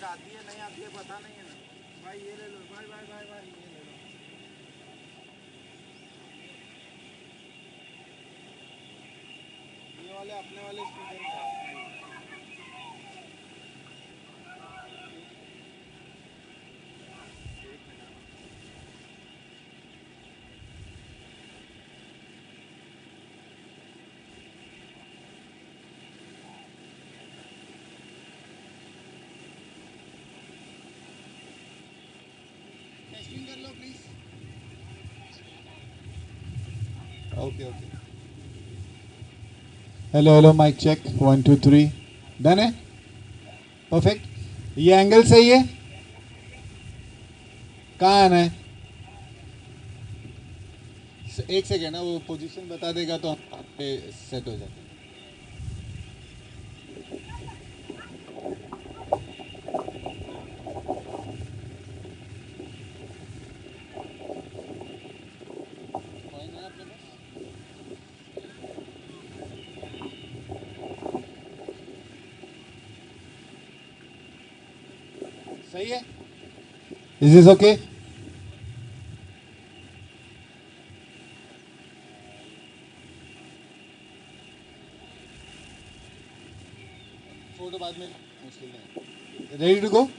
आती है नहीं आती है पता नहीं है ना भाई। ये ले लो भाई भाई भाई भाई, ये ले लो। ये वाले अपने वाले स्टूडेंट हैं। टेस्टिंग कर लो please. Okay okay. Hello hello mic check 1 2 3 done है परफेक्ट। ये एंगल सही है। कहाँ आना है? एक सेकेंड ना, वो पोजीशन बता देगा तो हम पे सेट हो जाएगा। सही है? Is this okay? फोटो बाद में मुश्किल नहीं। Ready to go?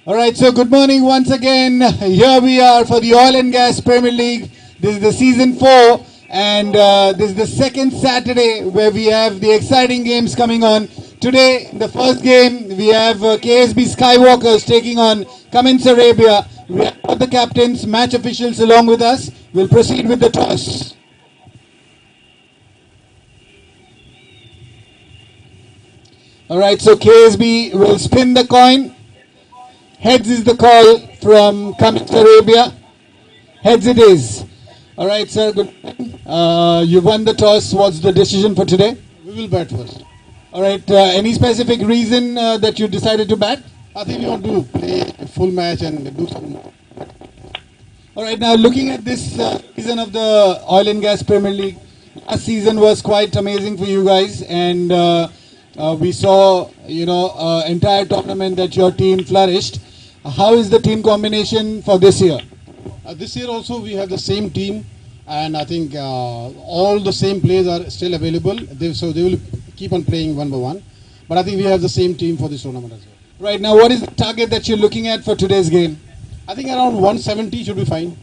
All right, so good morning once again. Here we are for the Oil and Gas Premier League. This is the season 4, and this is the second Saturday where we have the exciting games coming on. Today, the first game, we have KSB Skywalkers taking on COMPINES Arabia. We have the captains, match officials along with us. We'll proceed with the toss. All right, so KSB will spin the coin. Heads is the call from COMPINES Arabia. Heads it is. All right, sir. Good. You won the toss. What's the decision for today? We will bat first. All right. Any specific reason that you decided to bat? I think we want to play a full match and do some. All right. Now, looking at this season of the Oil and Gas Premier League, last season was quite amazing for you guys, and we saw, entire tournament that your team flourished. How is the team combination for this year? This year also we have the same team, and I think all the same players are still available. So they will keep on playing one by one. But I think we have the same team for this tournament as well. Right now, what is the target that you're looking at for today's game? I think around 170 should be fine.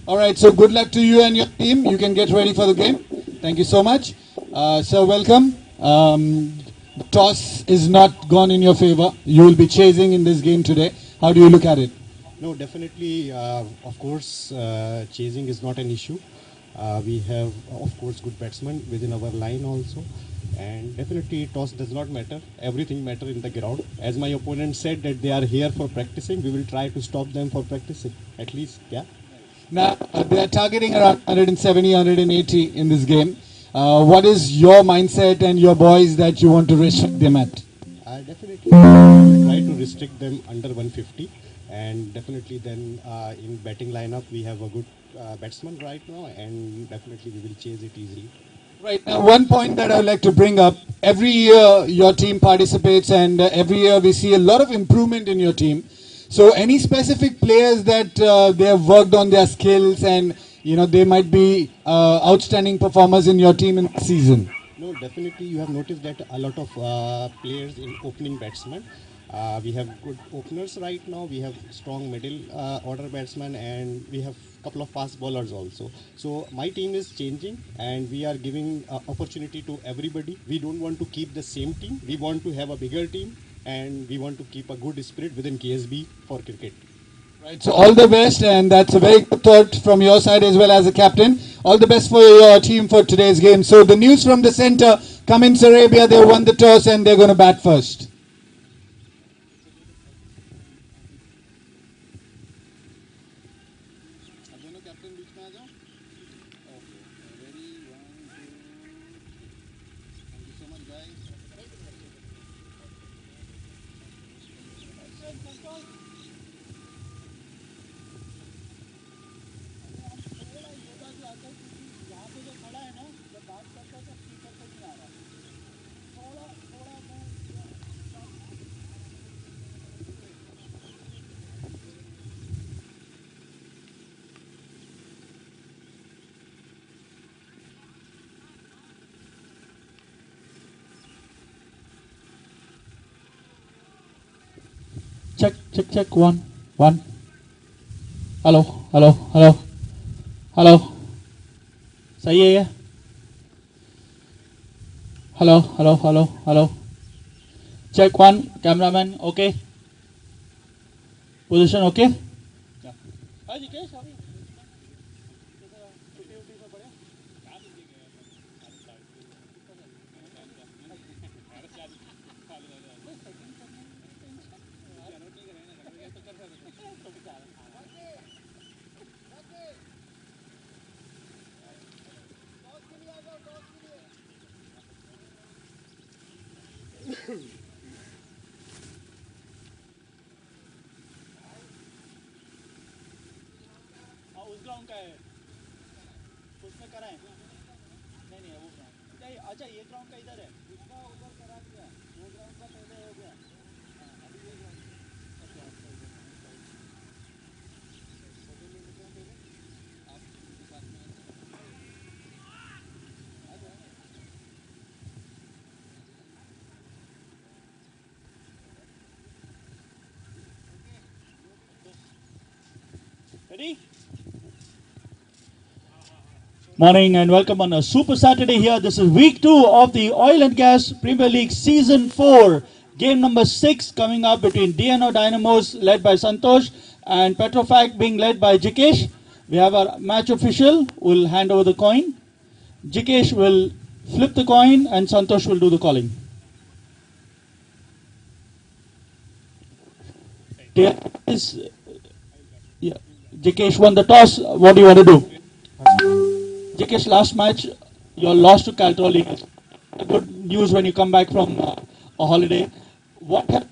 All right, so good luck to you and your team. You can get ready for the game. Thank you so much. So welcome. The toss is not gone in your favor. You will be chasing in this game today. How do you look at it? No, definitely, of course, chasing is not an issue. We have, of course, good batsmen within our line also. And definitely, toss does not matter. Everything matters in the ground. As my opponent said that they are here for practicing, we will try to stop them for practicing. At least, yeah. Now, they are targeting around 170, 180 in this game. What is your mindset and your boys that you want to restrict them at? Definitely, we will try to restrict them under 150. And definitely then in batting lineup, we have a good batsman right now, and definitely we will chase it easily. Right. Now, one point that I would like to bring up, every year your team participates, and every year we see a lot of improvement in your team. So any specific players that they have worked on their skills, and they might be outstanding performers in your team in the season? No, definitely you have noticed that a lot of players in opening batsmen. We have good openers right now. We have strong middle order batsmen, and we have a couple of fast bowlers also. So my team is changing, and we are giving opportunity to everybody. We don't want to keep the same team. We want to have a bigger team, and we want to keep a good spirit within KSB for cricket. Right. So all the best, and that's a very good thought from your side as well as a captain. All the best for your team for today's game. So the news from the center, COMPINES Arabia, they won the toss and they're going to bat first. Check, check, check. One, one. Hello, hello, hello, hello. सही है ये? Hello, hello, hello, hello. Check one. Cameraman, okay. Position okay. उस ground का है, उसमें कराएं? नहीं नहीं वो ग्राउंड नहीं, अच्छा ये ग्राउंड का इधर है, उसका उधर करा दिया, वो ग्राउंड का पहले हो गया। अभी ये ground ready? Morning and welcome on a Super Saturday here. This is week 2 of the Oil and Gas Premier League Season 4. Game number 6 coming up between DNO Dynamos led by Santosh and Petrofac being led by Jikesh. We have our match official who will hand over the coin. Jikesh will flip the coin and Santosh will do the calling. Yeah. Jikesh won the toss. What do you want to do? Jikesh, last match, you lost to Caltroli. Good news when you come back from a holiday. What happened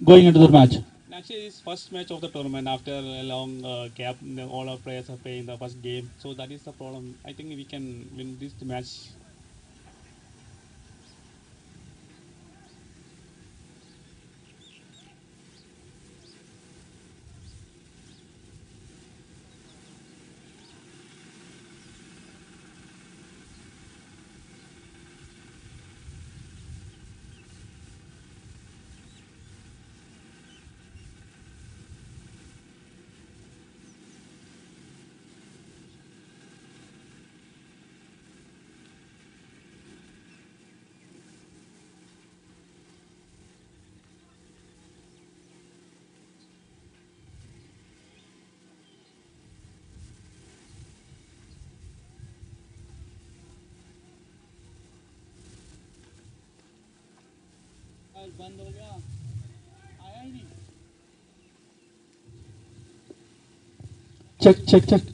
going into the match? Actually, it's first match of the tournament after a long gap. All our players are playing the first game, so that is the problem. I think we can win this match. बंद हो गया, आया ही नहीं। Check check check.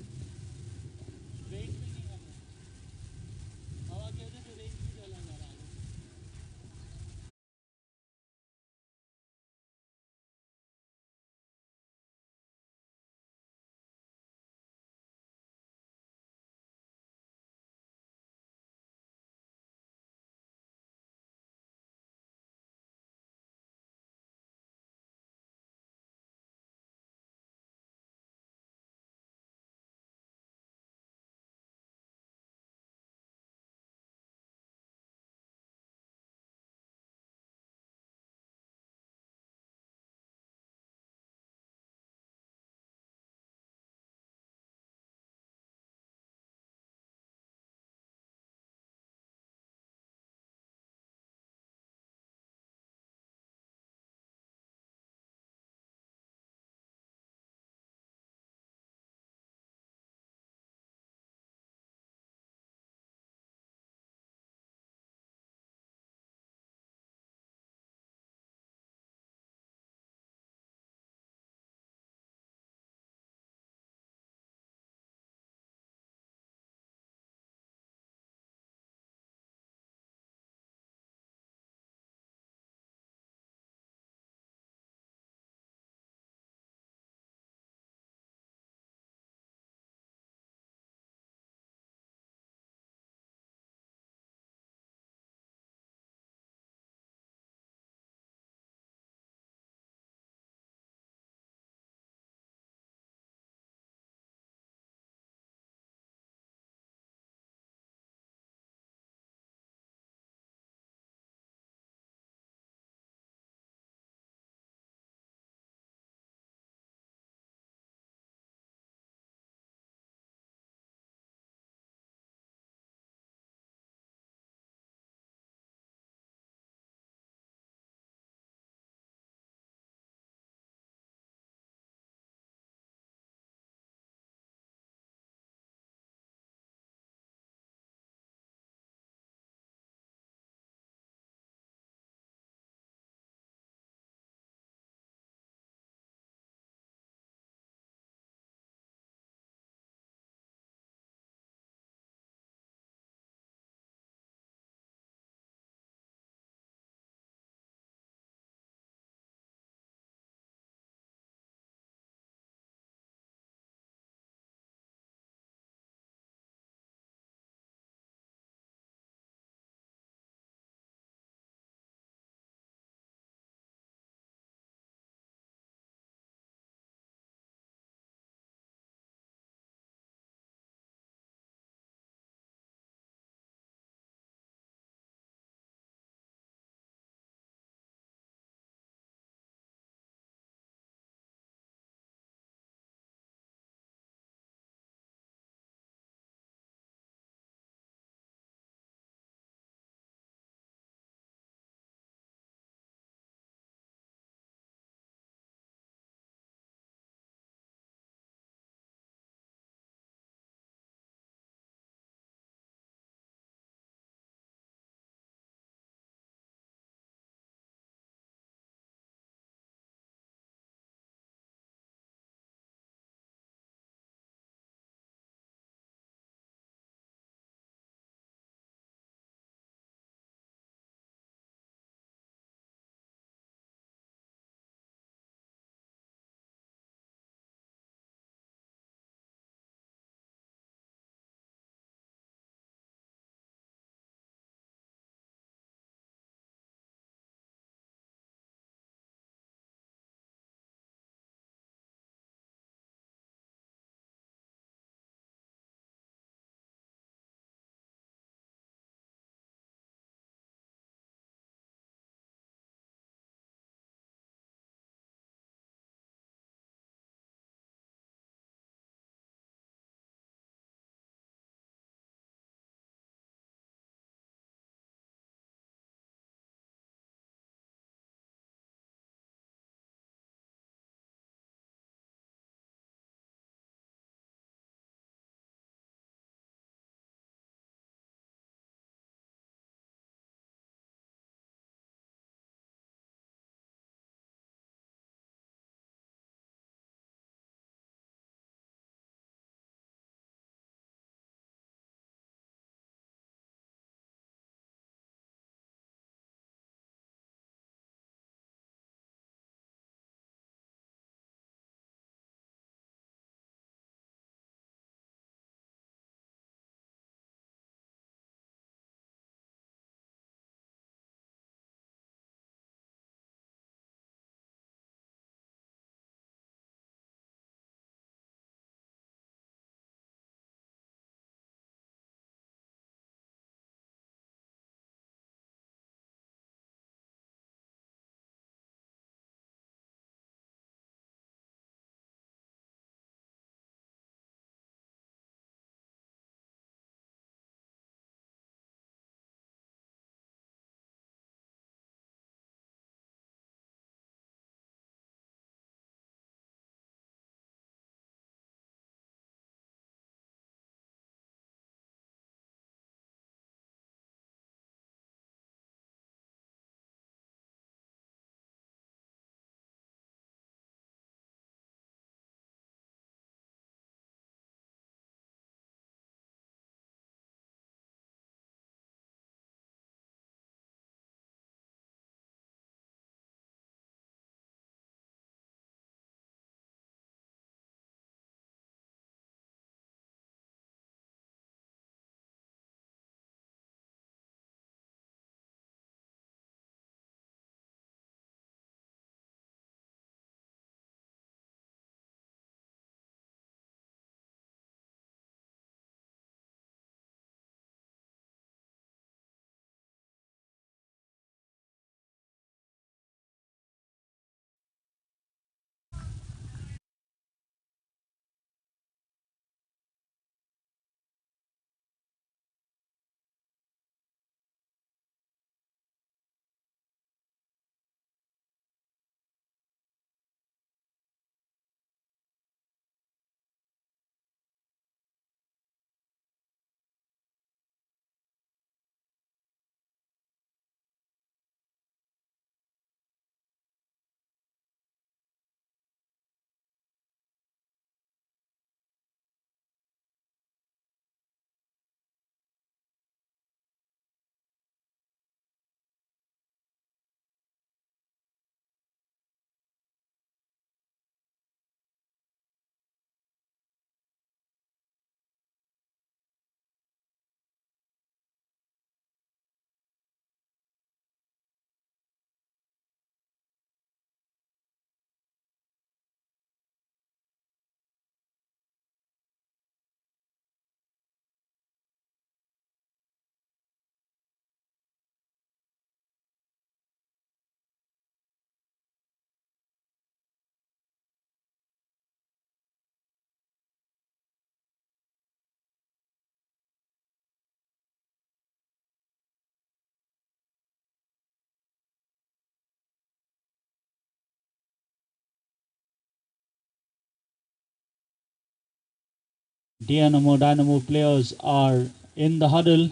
Dynamo players are in the huddle.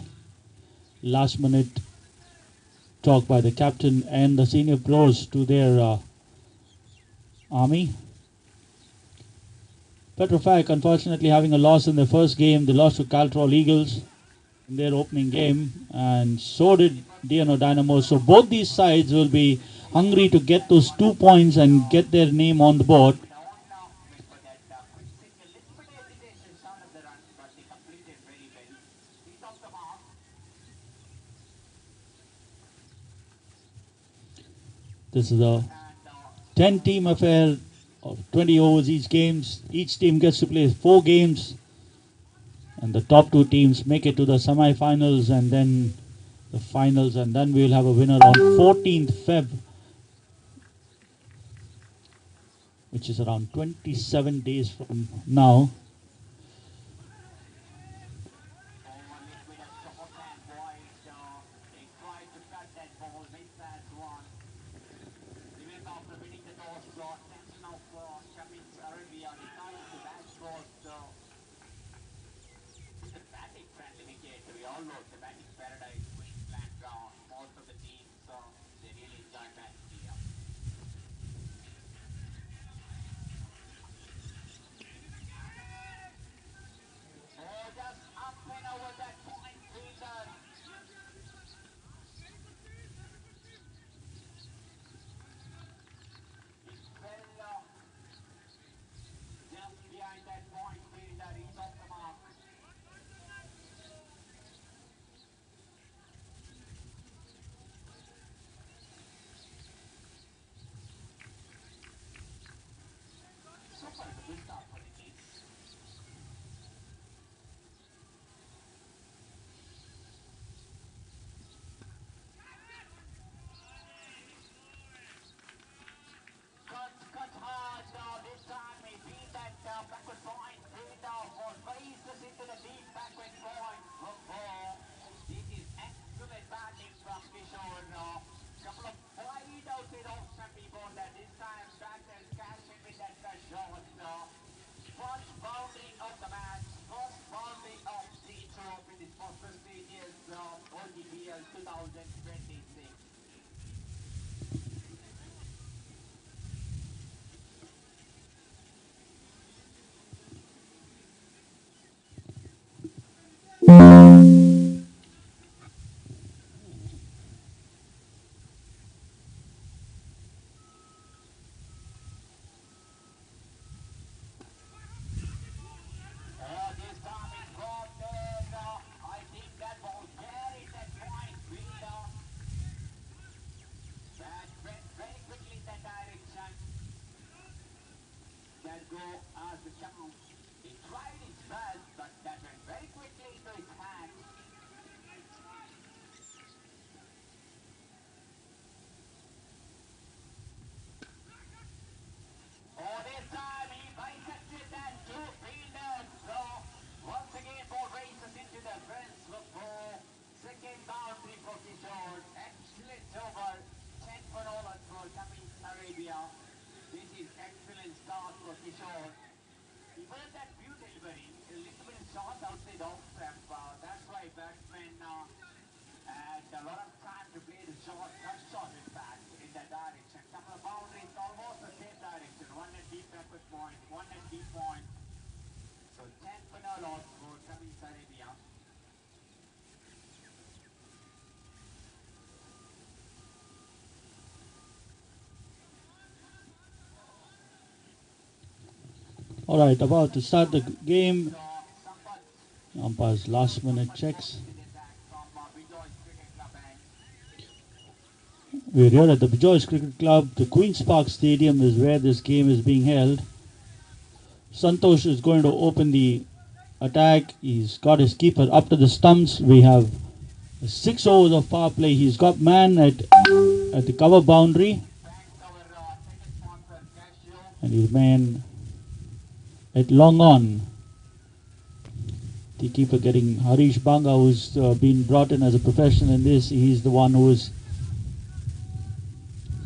Last minute talk by the captain and the senior pros to their army. Petrofac unfortunately having a loss in their first game. They lost to Caltrol Eagles in their opening game, and so did DNO Dynamos. So both these sides will be hungry to get those 2 points and get their name on the board. This is a 10-team affair of 20 overs each games. Each team gets to play 4 games, and the top 2 teams make it to the semi-finals and then the finals, and then we will have a winner on 14th Feb, which is around 27 days from now. OGPL 2026. This time it's brought there. I think that ball carried that point fielder. That went very quickly in that direction. That go as the count. He tried his best, but that went very quickly into his hand. Oh, this time he bisected that 2 fielders. So once again, ball races into the fence for second boundary for Kishore. Excellent over 10 for all for Coming Arabia. This is excellent start for Kishore. He made that few delivery, a little bit short outside off stamp. That's why batsmen had a lot of time to play the short, cut shot in fact, in that direction. Couple of boundaries, almost the same direction. One at deep backward point, one at deep point. So 10 for no loss for Coming Arabia. All right, about to start the game. Umpires last minute checks. We're here at the Bijoy's Cricket Club. The Queen's Park Stadium is where this game is being held. Santosh is going to open the attack. He's got his keeper up to the stumps. We have 6 overs of power play. He's got man at the cover boundary. And his man at long on. The keeper getting Harish Banga, who's been brought in as a professional in this. He's the one who is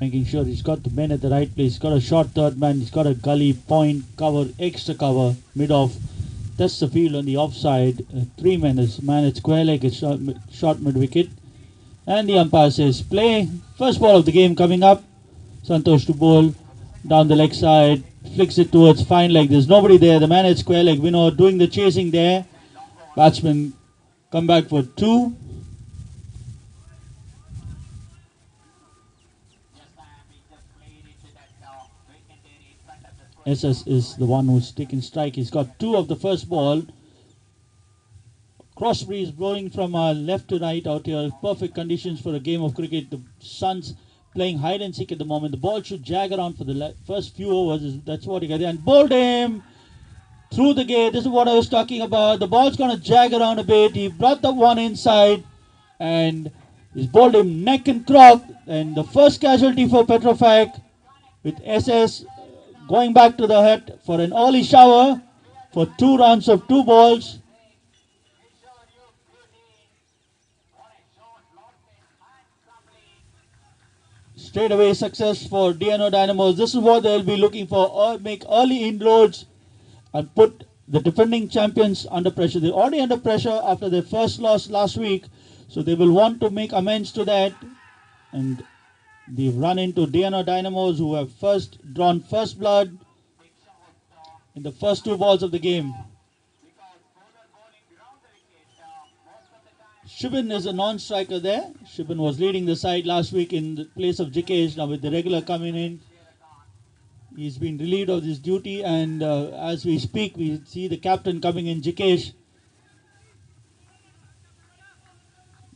making sure he's got the men at the right place. He's got a short third man. He's got a gully, point, cover, extra cover, mid-off. tests the field on the offside. 3 men is man at square leg, it's shot mid wicket. And the umpire says play. First ball of the game coming up. Santosh to bowl down the leg side, flicks it towards fine leg. There's nobody there. The man at square leg, Vinod, doing the chasing there. Batsman come back for 2. SS is the one who's taken strike. He's got 2 of the first ball. Cross breeze blowing from left to right out here. Perfect conditions for a game of cricket. The sun's playing hide and seek at the moment. The ball should jag around for the first few overs. That's what he got there. And bowled him through the gate. This is what I was talking about. The ball's going to jag around a bit. He brought the one inside and he's bowled him neck and crock. And the first casualty for Petrofac with SS going back to the hut for an early shower for 2 runs of 2 balls. Straight away success for DNO Dynamos. This is what they'll be looking for. Make early inroads and put the defending champions under pressure. They're already under pressure after their first loss last week. So they will want to make amends to that. And they've run into DNO Dynamos, who have drawn first blood in the first 2 balls of the game. Shubin is a non-striker there. Shubin was leading the side last week in the place of Jikesh. Now with the regular coming in, he's been relieved of his duty, and as we speak, we see the captain coming in, Jikesh.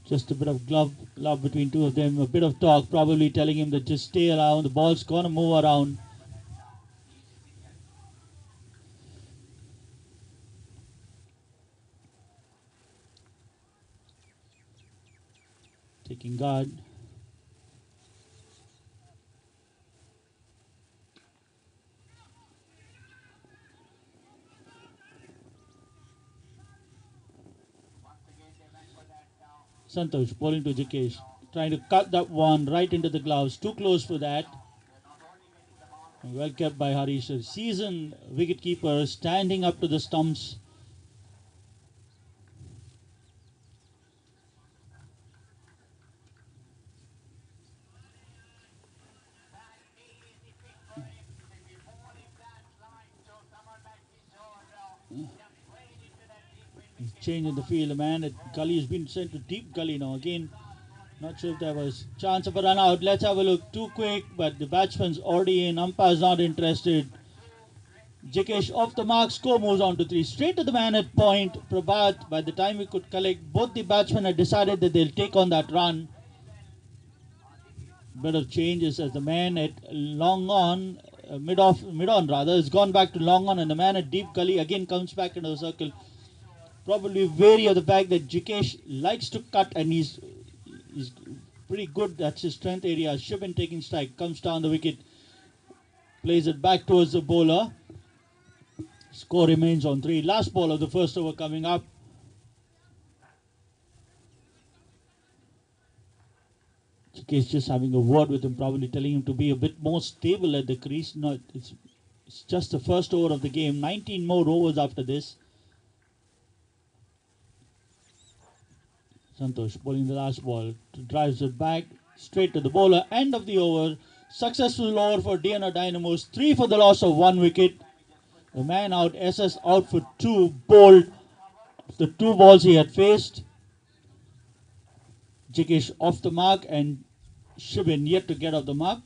Just a bit of love between 2 of them, a bit of talk, probably telling him that just stay around, the ball's going to move around. Taking guard. Santosh bowling to Jikesh, trying to cut that one right into the gloves. Too close for that. Well kept by Harish. A seasoned wicketkeeper standing up to the stumps. Change in the field. The man at gully has been sent to deep gully now. Again, not sure if there was chance of a run out. Let's have a look. Too quick, but the batsman's already in. Umpire's not interested. Jikesh off the mark. Score moves on to 3. Straight to the man at point. Prabhat, by the time we could collect, both the batsmen had decided that they'll take on that run. Bit of changes as the man at long on, mid on rather, has gone back to long on, and the man at deep gully again comes back into the circle. Probably wary of the fact that Jikesh likes to cut, and he's pretty good. That's his strength area. Shubin taking strike, comes down the wicket, plays it back towards the bowler. Score remains on 3. Last ball of the first over coming up. Jikesh just having a word with him, probably telling him to be a bit more stable at the crease. No, it's just the first over of the game. 19 more overs after this. Santosh bowling the last ball, drives it back straight to the bowler. End of the over. Successful over for DNO Dynamos. 3 for the loss of 1 wicket. The man out, SS out for 2, bowled the 2 balls he had faced. Jikesh off the mark and Shubin yet to get off the mark.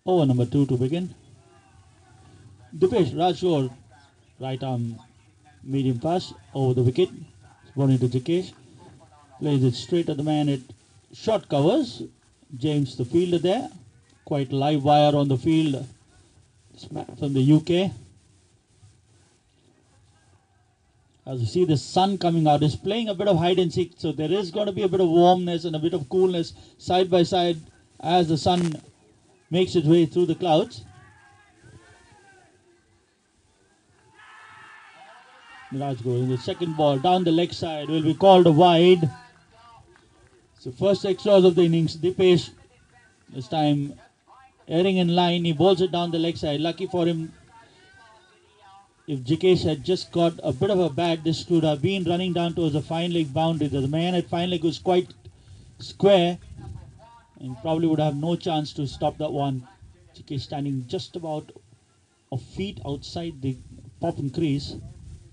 Over number 2 to begin. Dipesh Rajor, right arm medium fast over the wicket. Bowling to Jikesh. Plays it straight at the man. It short covers. James the fielder there. quite live wire on the field. This man from the UK. As you see the sun coming out, is playing a bit of hide and seek, so there is going to be a bit of warmness and a bit of coolness side by side as the sun makes its way through the clouds. Miraj goes in the second ball down the leg side, will be called wide. So first extras of the innings. Dipesh this time airing in line, he bowls it down the leg side. Lucky for him, if Jikesh had just got a bit of a bat, this could have been running down towards the fine leg boundary. The man at fine leg was quite square and probably would have no chance to stop that one. Jikesh standing just about a feet outside the pop and crease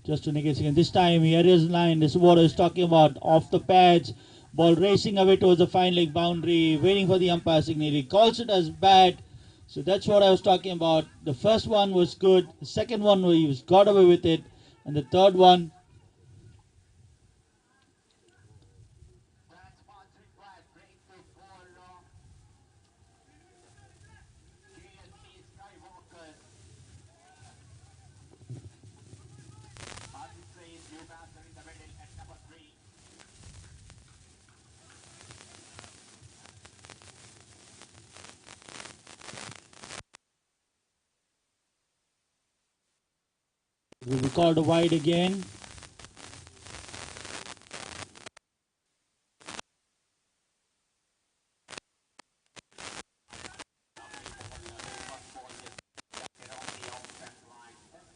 just to negate again. This time he his line. This is what I was talking about. Off the pads, ball racing away towards the fine leg boundary, waiting for the umpire signal. He calls it as bad. So that's what I was talking about. The first one was good. The second one, he was got away with it. And the third one, That's what's required. Breakthrough for GSP Skywalker. Arbitrage Newcastle in the middle at number 3. will be called wide again.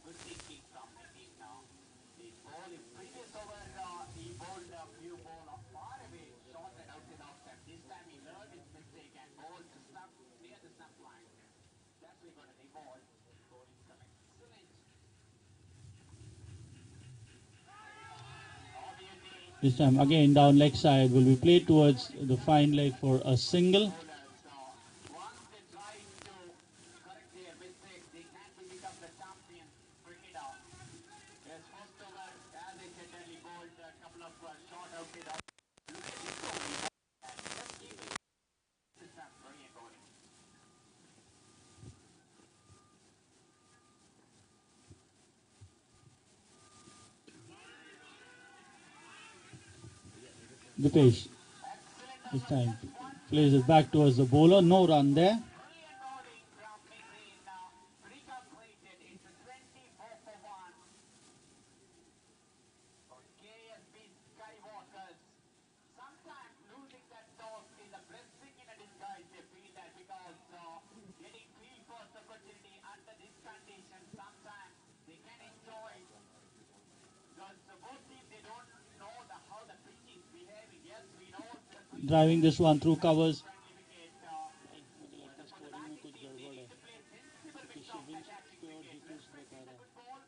Good thinking from Nitin now. The ball in previous over, he bowled a few ball far away, short and out and off step. This time he learned his mistake and bowled to stump near the stump line. That's why he got a ball. Ball is some excellent. Obviously, This time again down leg side will be played towards the fine leg for a single. once they try to correct their mistakes, they can become the champion cricketer. Yes, first over, as I said, he bowled a couple of short out it out. Look at this over, he bowled and just keep it. This is brilliant bowling. Dipesh this time plays it back towards the bowler. No run there. Brilliant bowling from Nitin. Recuperated into 24 for 1. For KSB Skywalkers. Sometimes losing that toss is a blessing in a disguise. They feel that because getting field first opportunity under this condition, sometimes they can enjoy. Because both teams, they don't know how the pitch is behaving. Yes, we know the Driving this one through covers. friendly wicket. For the batting team, they need to play sensible with soft attacking wicket. Respecting the good ball,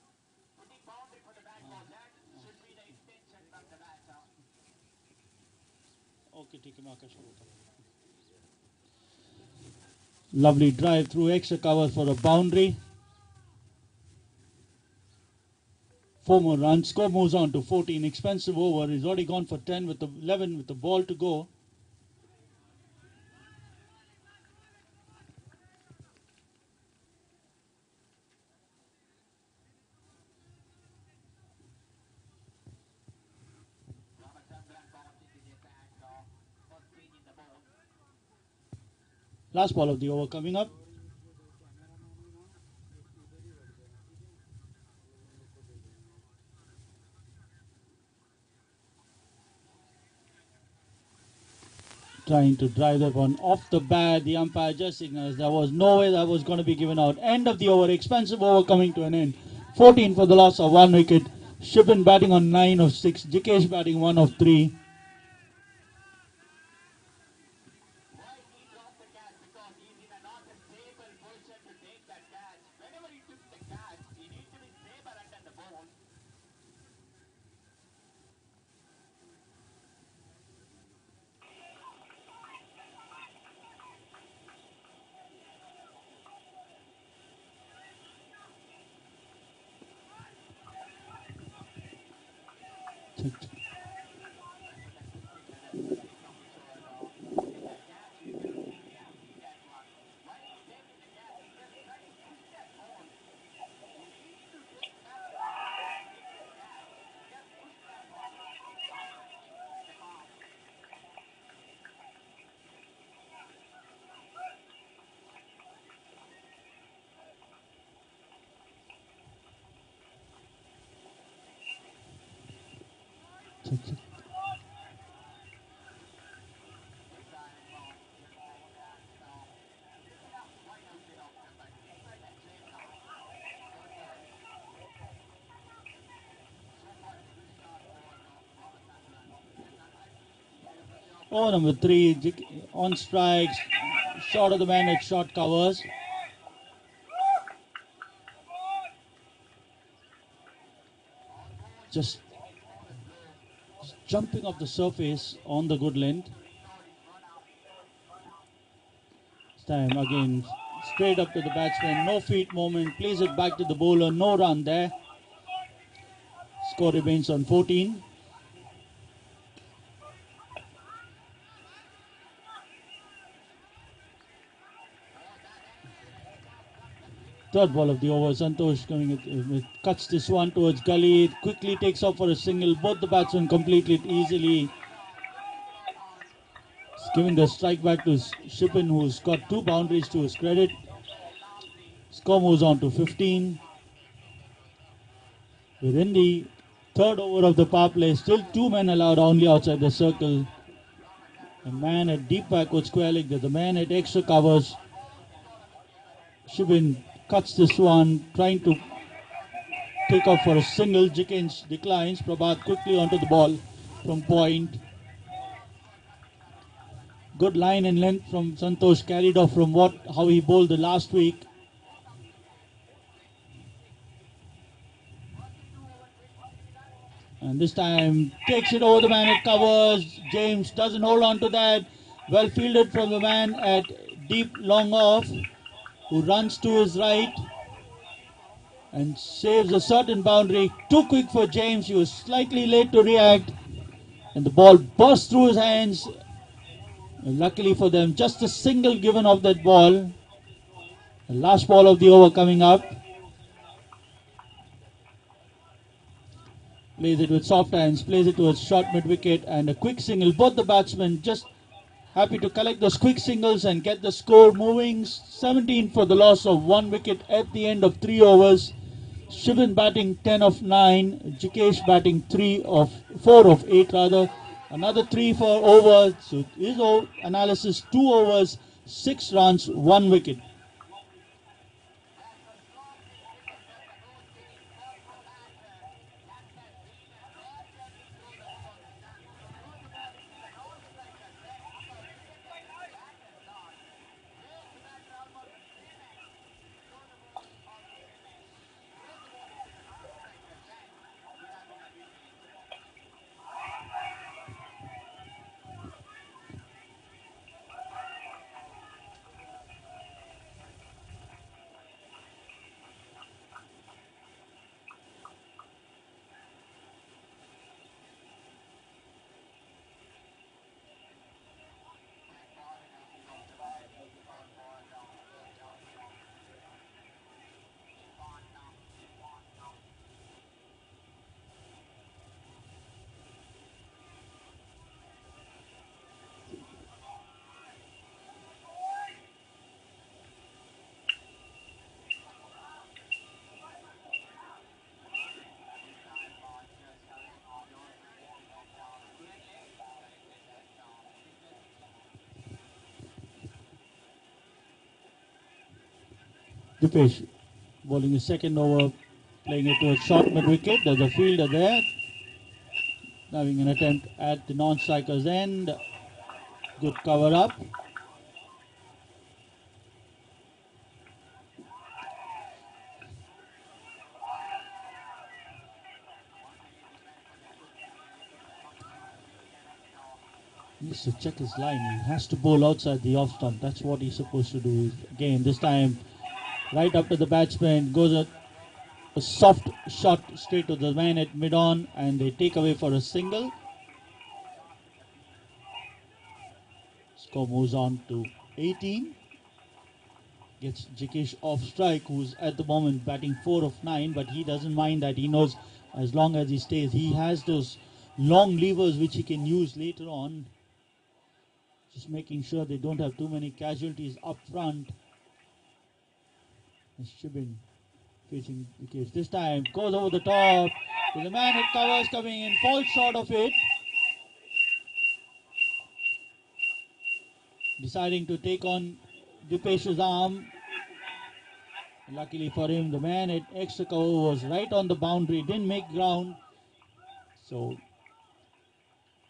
putting boundary for the back ball. That should be the intention from the batter. Lovely drive through extra covers for a boundary. 4 more runs. Score moves on to 14. Expensive over. He's already gone for 10 with the 11 with the ball to go. Ramachandran bounced into the attack. First change in the ball. Last ball of the over coming up. Trying to drive that one off the bat. The umpire just signals there was no way that was going to be given out. End of the over. Expensive over coming to an end. 14 for the loss of 1 wicket. Shipman batting on 9 of 6. Jikesh batting 1 of 3. Why he dropped the catch? Because he's in a not a stable position to take that catch. Whenever he took the catch, he needs to be stable under the ball. Why Oh, number 3, on strikes, short of the man at short covers. Just jumping off the surface on the good length. This time again, straight up to the batsman, no feet movement, plays it back to the bowler, no run there. Score remains on 14. Third ball of the over, Santosh cuts this one towards gully, quickly takes off for a single, both the batsmen complete it easily. He's giving the strike back to Shippen, who's got 2 boundaries to his credit. Score moves on to 15. Within the third over of the power play, still 2 men allowed only outside the circle. A man at deep backward square leg, the man at extra covers. Shippen cuts this one, trying to take off for a single. Jikins declines. Prabhat quickly onto the ball from point. Good line and length from Santosh, carried off from how he bowled the last week. And this time takes it over the man at covers. James doesn't hold on to that. Well fielded from the man at deep long off, who runs to his right and saves a certain boundary. Too quick for James. He was slightly late to react, and the ball burst through his hands. And luckily for them, just a single given off that ball. The last ball of the over coming up. Plays it with soft hands, plays it towards short mid wicket, and a quick single. Both the batsmen just happy to collect those quick singles and get the score moving. 17 for the loss of 1 wicket at the end of 3 overs. Shivan batting 10 of 9, Jikesh batting 4 of 8 rather. Another 3 for over. So his analysis: 2 overs, 6 runs, 1 wicket. Dipesh bowling his second over, playing it to a short mid wicket. There's a fielder there, having an attempt at the non-striker's end. Good cover up. He needs to check his line. He has to bowl outside the off stump. That's what he's supposed to do. Again, this time right up to the batsman, goes a soft shot straight to the man at mid-on, and they take away for a single. Score moves on to 18. Gets Jikesh off strike, who's at the moment batting 4 of 9, but he doesn't mind that. He knows as long as he stays, he has those long levers which he can use later on. Just making sure they don't have too many casualties up front. Shibin facing the case. This time goes over the top. So the man at covers coming in, falls short of it. Deciding to take on Dipesh's arm. Luckily for him, the man at extra cover was right on the boundary, didn't make ground. So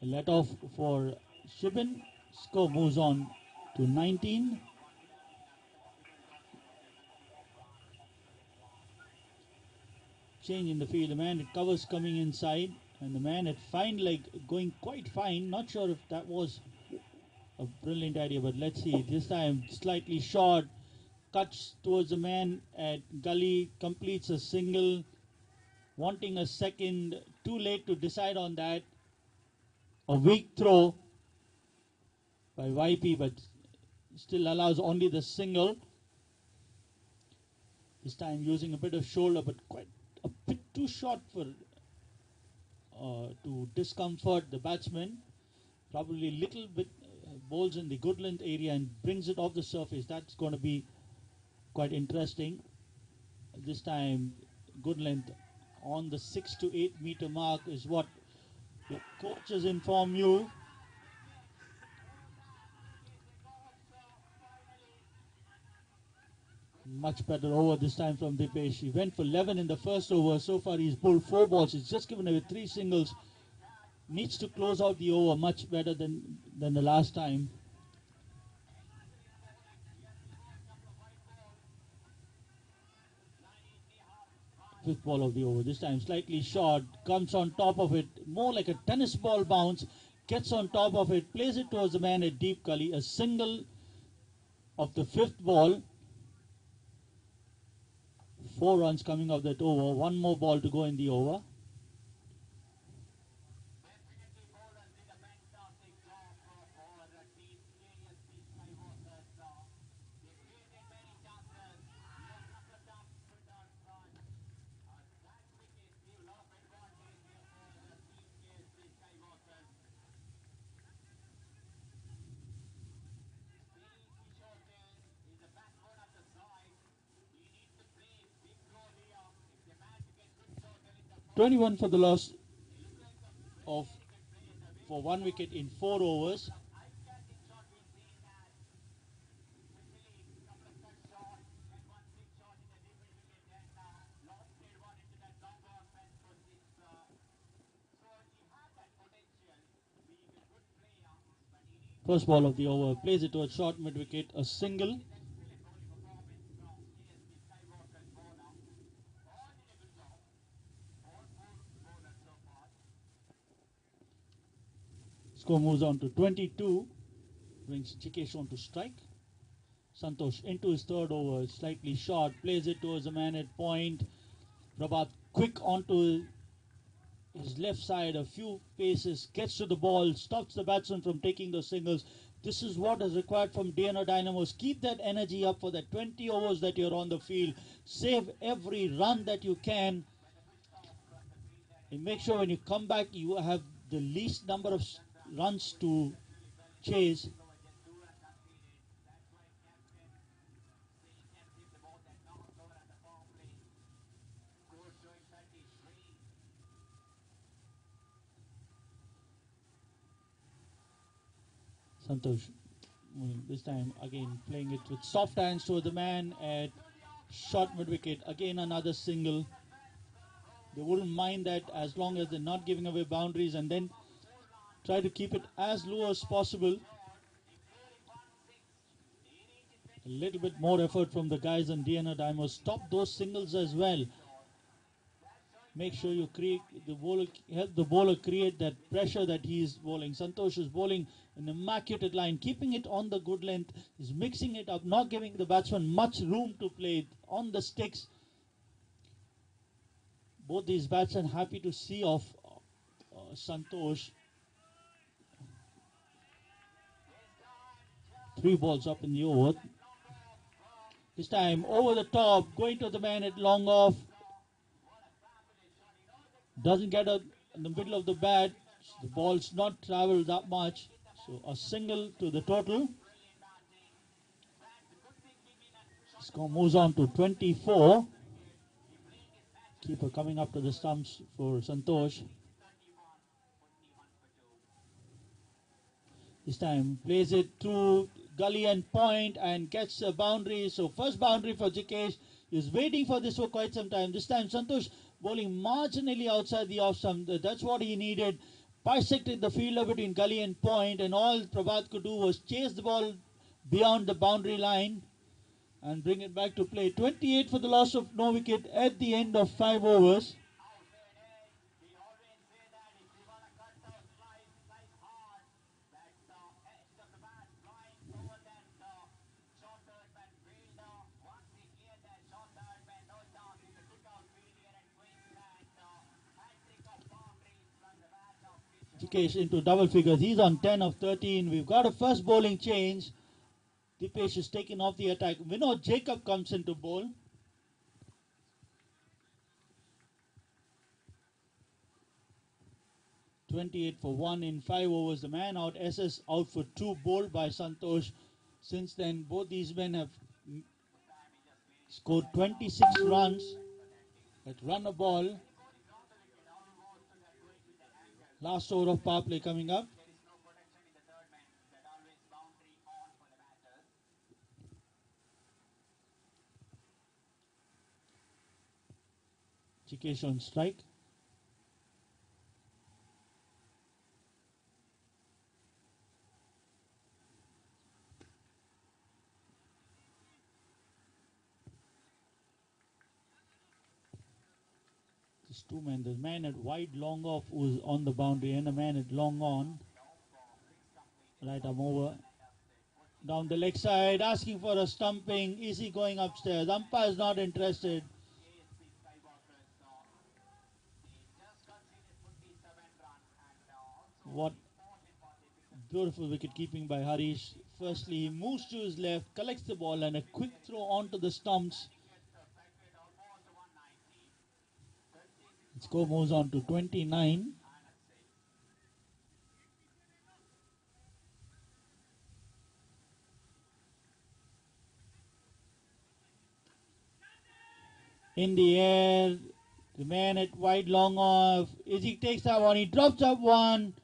a let off for Shibin. Score moves on to 19. Change in the field. The man at covers coming inside, and the man at fine leg going quite fine. Not sure if that was a brilliant idea, but let's see. This time slightly short. Cuts towards the man at gully, completes a single, wanting a second, too late to decide on that. A weak throw by YP, but still allows only the single. This time using a bit of shoulder, but quite a bit too short for to discomfort the batsman. Probably little bit bowls in the good length area and brings it off the surface. That's going to be quite interesting. This time good length on the 6 to 8 meter mark is what the coaches inform you. Much better over this time from Dipesh. He went for 11 in the first over. So far he's pulled 4 balls. He's just given away 3 singles. Needs to close out the over much better than the last time. Fifth ball of the over. This time slightly short. Comes on top of it. More like a tennis ball bounce. Gets on top of it. Plays it towards the man at deep gully. A single of the 5th ball. 4 runs coming off that over. 1 more ball to go in the over. .21 for the loss of for 1 wicket in 4 overs. First ball of the over, plays it towards short mid wicket, a single. Score moves on to 22, brings Chikesh on to strike. Santosh into his 3rd over, slightly short, plays it towards the man at point. Prabhat quick onto his left side, a few paces, gets to the ball, stops the batsman from taking those singles. This is what is required from DNO Dynamos. Keep that energy up for the 20 overs that you're on the field. Save every run that you can. And make sure when you come back, you have the least number of runs to chase. Santosh, this time again playing it with soft hands to the man at short mid wicket. Again another single. They wouldn't mind that as long as they're not giving away boundaries, and then try to keep it as low as possible. A little bit more effort from the guys on DNO Dynamos. Stop those singles as well. Make sure you create the bowler, help the bowler create that pressure that he is bowling. Santosh is bowling an immaculate line, keeping it on the good length, is mixing it up, not giving the batsman much room to play it on the sticks. Both these batsmen happy to see off Santosh. 3 balls up in the over. This time over the top, going to the man at long off. Doesn't get up in the middle of the bat. The ball's not traveled that much. So a single to the total. Score moves on to 24. Keeper coming up to the stumps for Santosh. This time plays it through gully and point and gets a boundary. So first boundary for Jikesh. He's waiting for this for quite some time. This time Santosh bowling marginally outside the off stump. That's what he needed. Bisected the fielder between gully and point, and all Prabhat could do was chase the ball beyond the boundary line and bring it back to play. 28 for the loss of no wicket at the end of 5 overs. We always say that if you want to cut those slice hard, that edge of the bat flying over that short third man fielder. Once he cleared that short third man, no chance. He's a kick out field here at Queensland. Hat-trick of boundaries from the bat of Jikesh into double figures. He's on 10 of 13. We've got a first bowling change. Dipesh is taken off the attack. Vinod Jacob comes into bowl. .28 for 1 in 5 overs. The man out. SS out for 2. Bowled by Santosh. Since then, both these men have scored 26 runs. That run a ball. Last over of power play coming up. there is no protection in the third man. That always boundary on for the batters. Jikesh on strike. There's two men. The man at wide long off who's on the boundary and the man at long on. Right arm over. Down the leg side, asking for a stumping. Is he going upstairs? Umpire's not interested. ASP Skywalkers, they just conceded 47 runs and also What beautiful wicket keeping by Harish. Firstly, he moves to his left, collects the ball, and a quick throw onto the stumps. affected almost 190. The score moves on to 29. In the air, the man at wide long off. Izzy takes that one, he drops up one.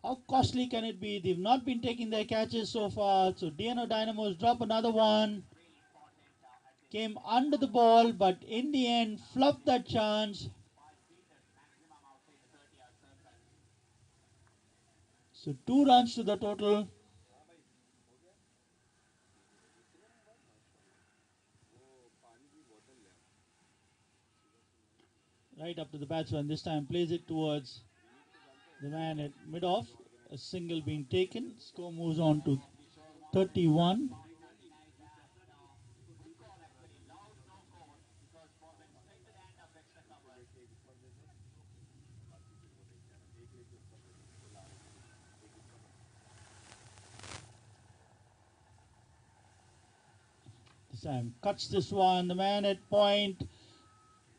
How costly can it be? They've not been taking their catches so far. So DNO Dynamos drop another one. Came under the ball, but in the end, fluffed that chance. So 2 runs to the total. Right up to the batsman. This time plays it towards the man at mid-off. A single being taken. Score moves on to 31. This time cuts this one. The man at point.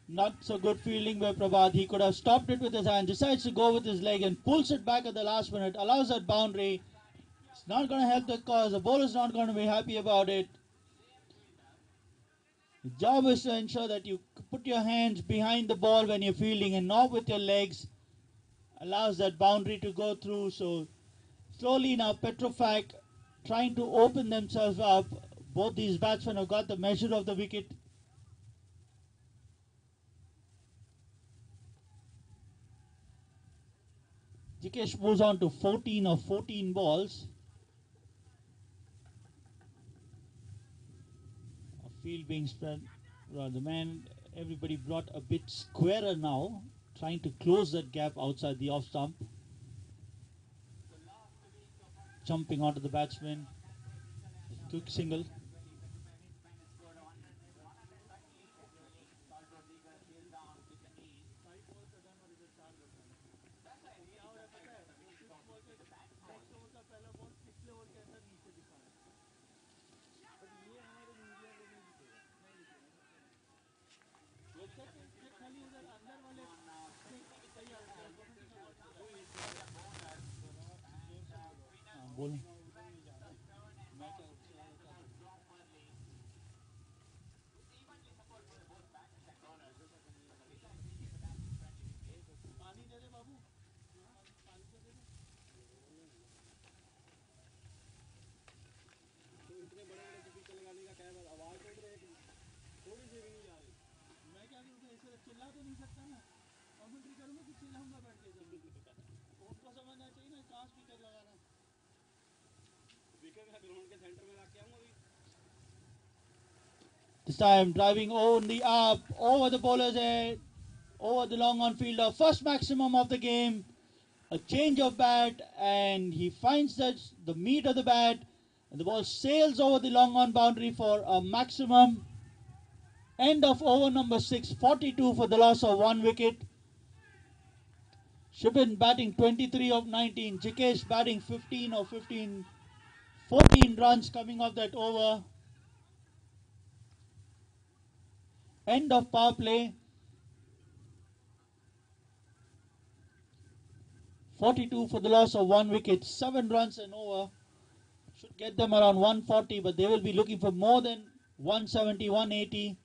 Not so good fielding by Prabhat. He could have stopped it with his hand. Decides to go with his leg and pulls it back at the last minute. Allows that boundary. It's not going to help the cause. The bowler's not going to be happy about it. The job is to ensure that you put your hands behind the ball when you're fielding and not with your legs. Allows that boundary to go through. So slowly now Petrofac trying to open themselves up. Both these batsmen have got the measure of the wicket. Jikesh moves on to 14 of 14 balls. A field being spread. Well, the man, everybody brought a bit squarer now, trying to close that gap outside the off stump. Jumping onto the batsman. Quick single. Bowling. चिल्ला तो नहीं सकता ना, commentary करूंगा कि चिल्लाऊंगा बैठ के जमीन पे, उनको समझना चाहिए ना कहाँ स्पीकर लगाना। विकेट का ग्राउंड के सेंटर में लाके आऊंगा अभी। This time driving on the up, over the bowler's head, over the long on fielder, first maximum of the game, a change of bat, and he finds that the meat of the bat, and the ball sails over the long on boundary for a maximum. End of over number 6, 42 for the loss of 1 wicket. Shibin batting 23 of 19, Jikesh batting 15 of 15, 14 runs coming off that over. End of power play. 42 for the loss of 1 wicket, 7 runs and over. Should get them around 140, but they will be looking for more than 170, 180.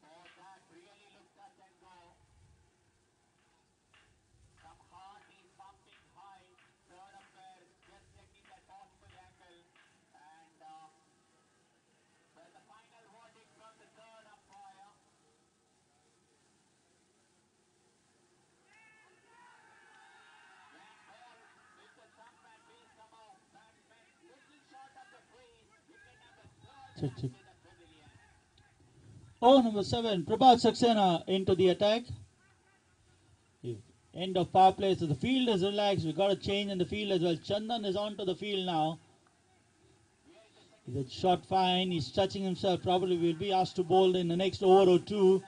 Oh, that really looked touch and go. Some heart is pumping high. Third umpire just checking that possible angle. And the final verdict from the third umpire. When ball with the thumb and base come out, batsman little short of the crease. Wicket number third Check. in the pavilion. Oh, number 7, Prabhat Saxena into the attack. End of power play, so the field is relaxed. We got a change in the field as well. Chandan is onto the field now. He's a shot fine. He's stretching himself. Probably will be asked to bowl in the next over or two.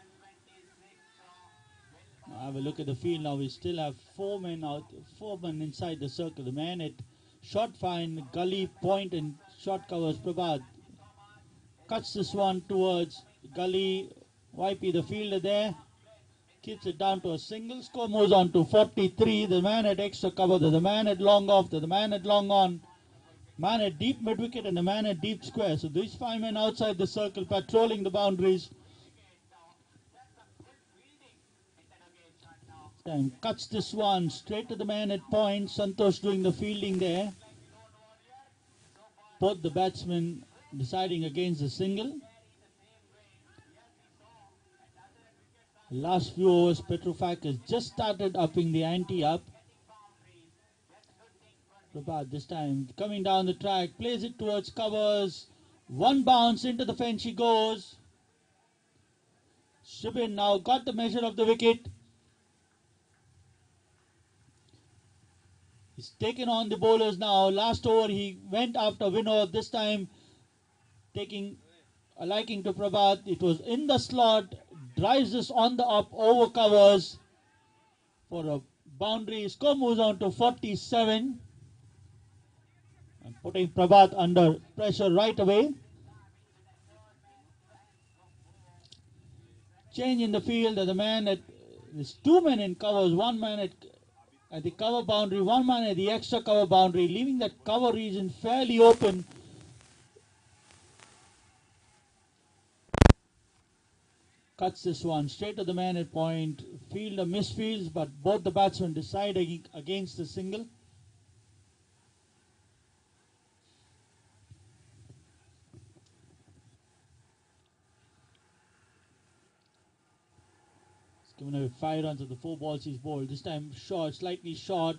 Now have a look at the field now. We still have 4 men out, 4 men inside the circle. The man at shot fine, gully, point, and shot covers. Prabhat cuts this one towards gully. Wipey, the fielder there, keeps it down to a single. Score moves on to 43. The man at extra cover, the man at long off, the man at long on, man at deep mid wicket, and the man at deep square. So these 5 men outside the circle patrolling the boundaries. Time cuts this one straight to the man at point. Santosh doing the fielding there. Both the batsmen deciding against the single. Last few overs, Petrofac has just started upping the ante up. Prabhat this time coming down the track, plays it towards covers. One bounce into the fence he goes. Shibin now got the measure of the wicket. He's taken on the bowlers now. Last over he went after Vinod, this time taking a liking to Prabhat. It was in the slot, drives this on the up, over covers for a boundary. Score moves on to 47. And putting Prabhat under pressure right away. Change in the field. The man at, there's 2 men in covers, 1 man at the cover boundary, 1 man at the extra cover boundary, leaving that cover region fairly open. Cuts this one straight to the man at point. Fielder misfields, but both the batsmen decide against the single. He's given away 5 runs of the 4 balls he's bowled. This time short, slightly short.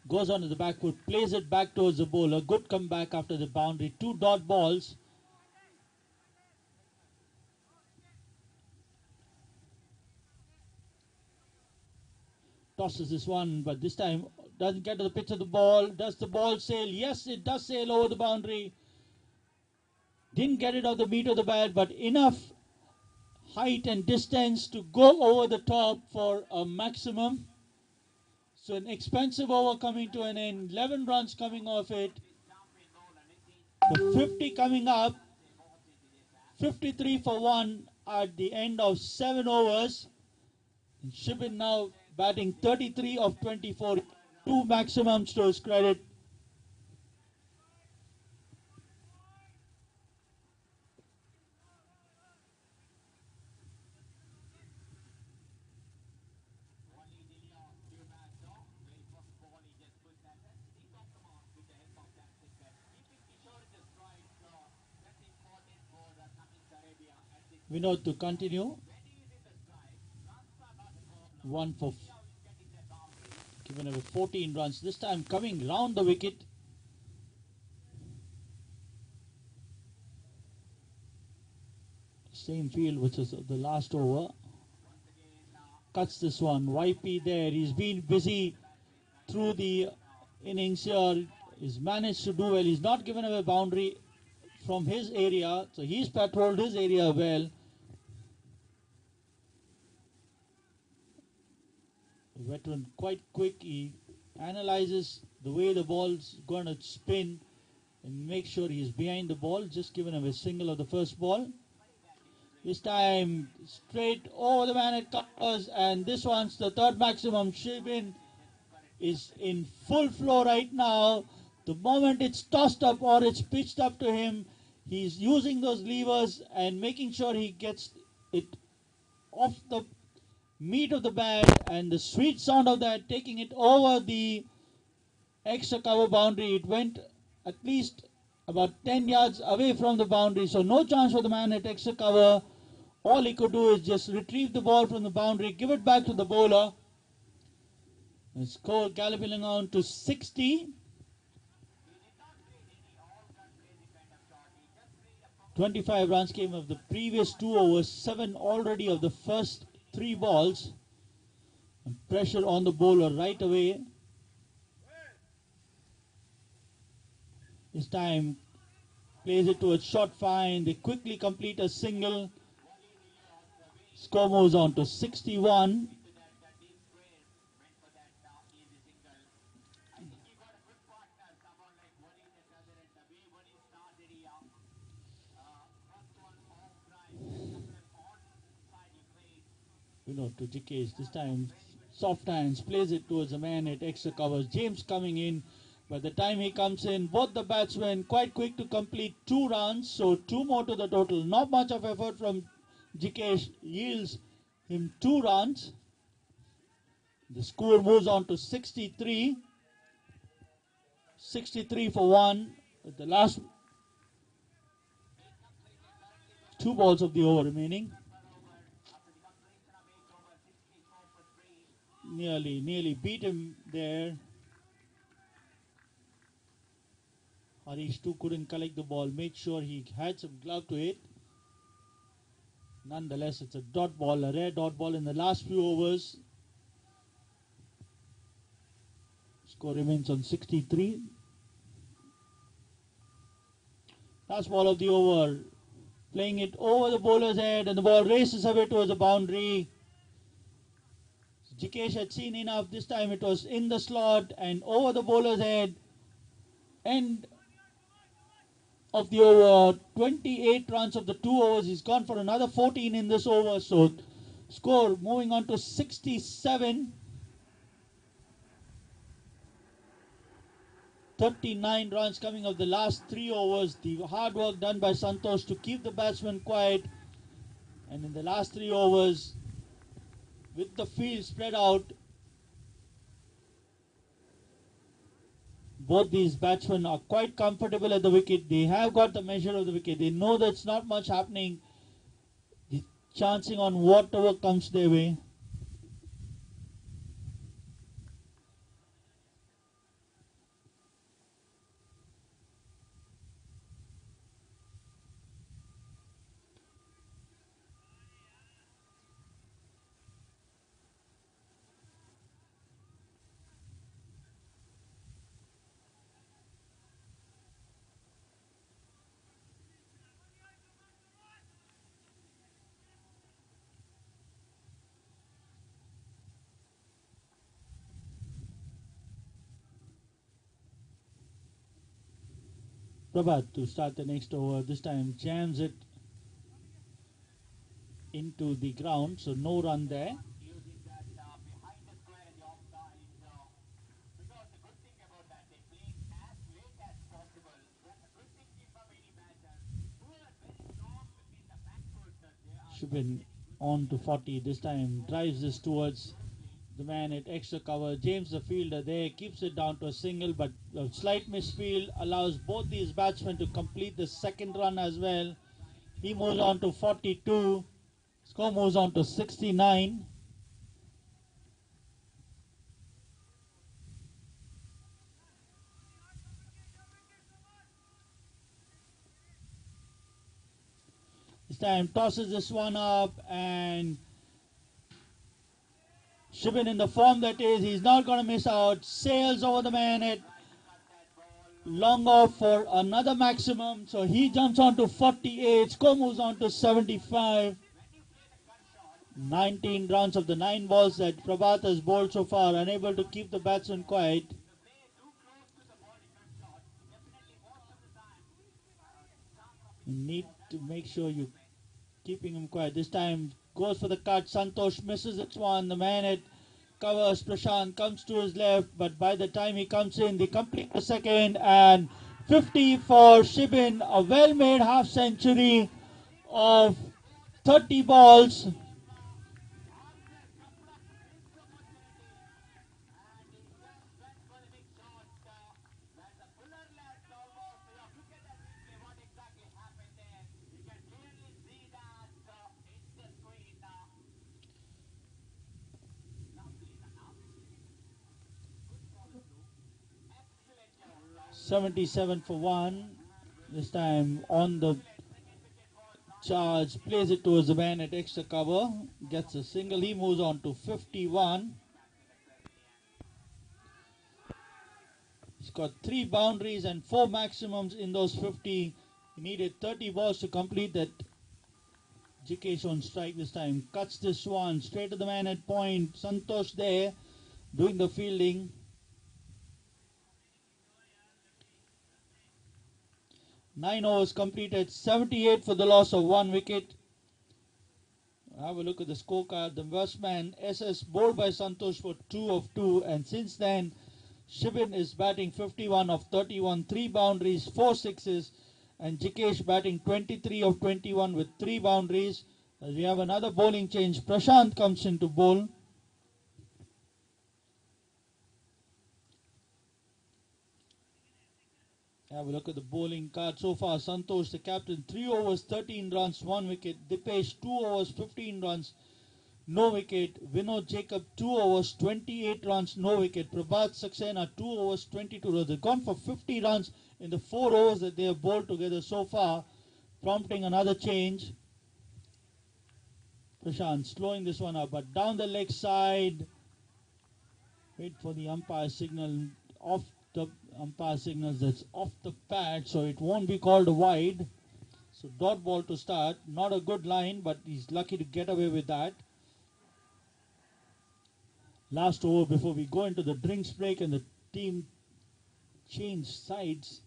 Goes onto the back foot, plays it back towards the bowler. Good comeback after the boundary. 2 dot balls. Tosses this one, but this time doesn't get to the pitch of the ball. Does the ball sail? Yes, it does sail over the boundary. Didn't get it off the meat of the bat, but enough height and distance to go over the top for a maximum. So an expensive over coming to an end. 11 runs coming off it. The 50 coming up. 53 for 1 at the end of 7 overs. And Shibin now batting 33 of 24. 2 maximums to his credit. Vinod to continue. 1 for given away 14 runs. This time coming round the wicket. Same field which is the last over. Cuts this one. YP there. He's been busy through the innings here. He's managed to do well. He's not given away boundary from his area. So he's patrolled his area well. The veteran quite quick. He analyzes the way the ball's going to spin and make sure he's behind the ball. Just given away a single of the first ball. This time straight over the man at covers, and this one's the third maximum. Shibin is in full flow right now. The moment it's tossed up or it's pitched up to him, he's using those levers and making sure he gets it off the meat of the bat, and the sweet sound of that, taking it over the extra cover boundary. It went at least about 10 yards away from the boundary, so no chance for the man at extra cover. All he could do is just retrieve the ball from the boundary, give it back to the bowler. The score galloping on to 60. 25 runs came of the previous 2 overs, 7 already of the first 3 balls. And pressure on the bowler right away. This time plays it towards short fine. They quickly complete a single. Score moves on to 61. To Jikesh. This time soft hands, plays it towards the man at extra covers. James coming in. By the time he comes in, both the batsmen quite quick to complete 2 runs. So 2 more to the total. Not much of effort from Jikesh yields him 2 runs. The score moves on to 63. 63 for 1. With the last 2 balls of the over remaining. Nearly beat him there. Harish too couldn't collect the ball. Made sure he had some glove to it. Nonetheless, it's a dot ball, a rare dot ball in the last few overs. Score remains on 63. Last ball of the over. Playing it over the bowler's head, and the ball races away towards the boundary. Jikesh had seen enough. This time it was in the slot and over the bowler's head. End of the over. 28 runs of the 2 overs. He's gone for another 14 in this over. So score moving on to 67. 39 runs coming of the last 3 overs. The hard work done by Santosh to keep the batsman quiet. And in the last 3 overs, with the field spread out, both these batsmen are quite comfortable at the wicket. They have got the measure of the wicket. They know that's not much happening. They're chancing on whatever comes their way. Prabhat to start the next over. This time jams it into the ground, so no run there. Using that behind the square and the offside. Because the good thing about that, they play as late as possible. That's a good thing for many batters who are very strong in the backfoot. They are Shubin on to 40. This time drives this towards the man at extra cover. James, the fielder, there keeps it down to a single, but a slight misfield allows both these batsmen to complete the second run as well. He moves on to 42. Score moves on to 69. This time tosses this one up, and Shubin, in the form that is, he's not going to miss out. Sails over the man at long off for another maximum. So he jumps on to 48. Score moves on to 75. 19 runs of the 9 balls that Prabhat has bowled so far, unable to keep the batsman quiet. You need to make sure you keeping him quiet. This time goes for the cut. Santosh misses it one. The man at covers Prashant comes to his left, but by the time he comes in, they complete the second, and 50 for Shibin. A well-made half century of 30 balls. see that in the screen. 77 for 1. This time on the charge, plays it towards the man at extra cover, gets a single. He moves on to 51. He's got 3 boundaries and 4 maximums in those 50. He needed 30 balls to complete that. Jikesh on strike this time. Cuts this one straight to the man at point. Santosh there doing the fielding. Nine overs completed. 78 for the loss of 1 wicket. Have a look at the scorecard. The first man, SS, bowled by Santosh for 2 of 2. And since then, Shibin is batting 51 of 31. 3 boundaries, 4 sixes. And Jikesh batting 23 of 21 with 3 boundaries. As we have another bowling change, Prashant comes in to bowl. Have a look at the bowling card so far. Santosh, the captain, 3 overs, 13 runs, 1 wicket. Dipesh, 2 overs, 15 runs, no wicket. Vinod Jacob, 2 overs, 28 runs, no wicket. Prabhat Saxena, 2 overs, 22 runs. They've gone for 50 runs in the 4 overs that they have bowled together so far, prompting another change. Prashant slowing this one up, but down the leg side. Wait for the umpire signal. Off the umpire signals that's off the pad, so it won't be called a wide. So dot ball to start. Not a good line, but he's lucky to get away with that. Last over before we go into the drinks break and the team change sides.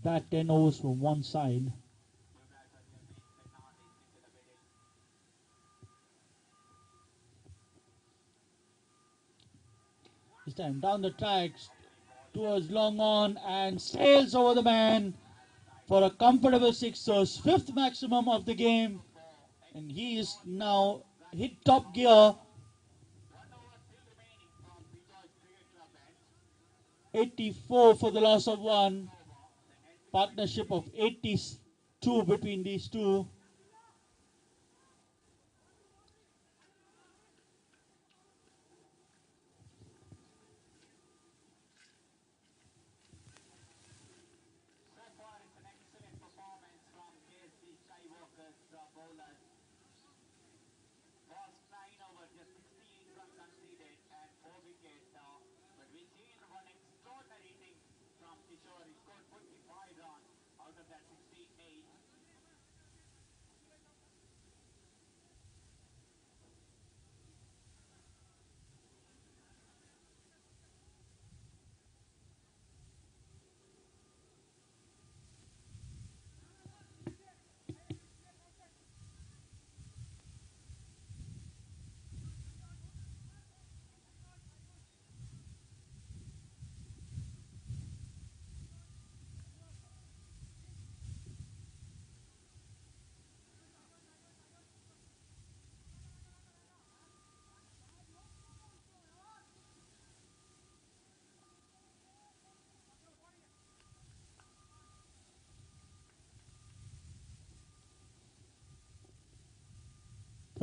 Bat 10 overs from one side. This time down the tracks towards long on and sails over the man for a comfortable 6. So 5th maximum of the game, and he is now hit top gear. 84 for the loss of 1. Partnership of 82 between these two.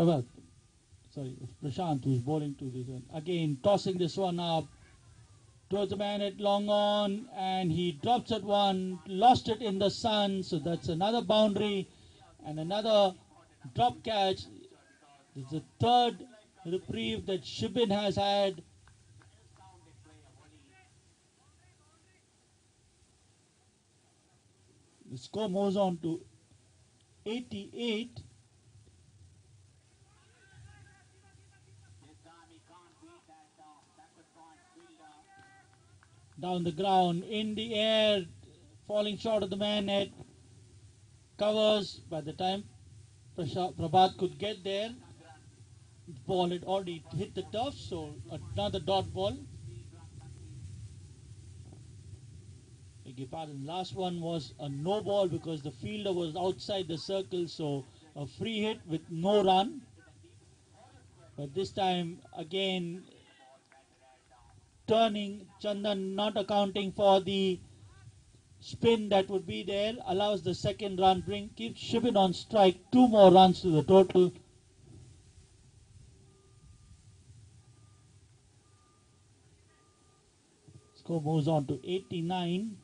Well, sorry, Prashant who's bowling to this one. Again, tossing this one up towards the man at long on, and he drops at one, lost it in the sun, so that's another boundary and another drop catch. This is the third reprieve that Shibin has had. The score moves on to 88. This time he can't beat that backward point fielder. Down the ground, in the air, falling short of the man at covers. By the time Prabhat could get there, the ball had already hit the turf, so another dot ball. Beg your pardon, last one was a no ball because the fielder was outside the circle, so a free hit with no run. But this time again turning, Chandan not accounting for the spin that would be there, allows the second run, keeps Shibin on strike, 2 more runs to the total. Score moves on to 89.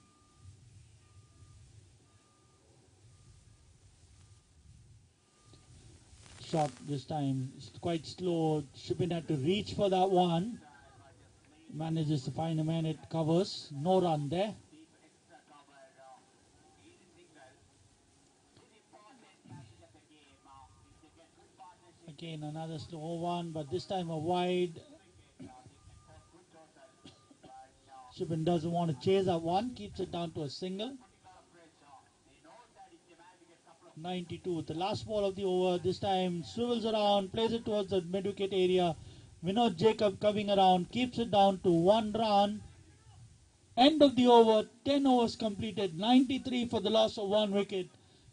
Shot this time is quite slow. Shibin had to reach for that one. Manages to find a man, it covers. No run there. Again another slow one, but this time a wide. Shibin doesn't want to chase that one, keeps it down to a single. 92, the last ball of the over. This time swivels around, plays it towards the mid-wicket area. Vinod Jacob coming around, keeps it down to 1 run. End of the over, 10 overs completed, 93 for the loss of 1 wicket.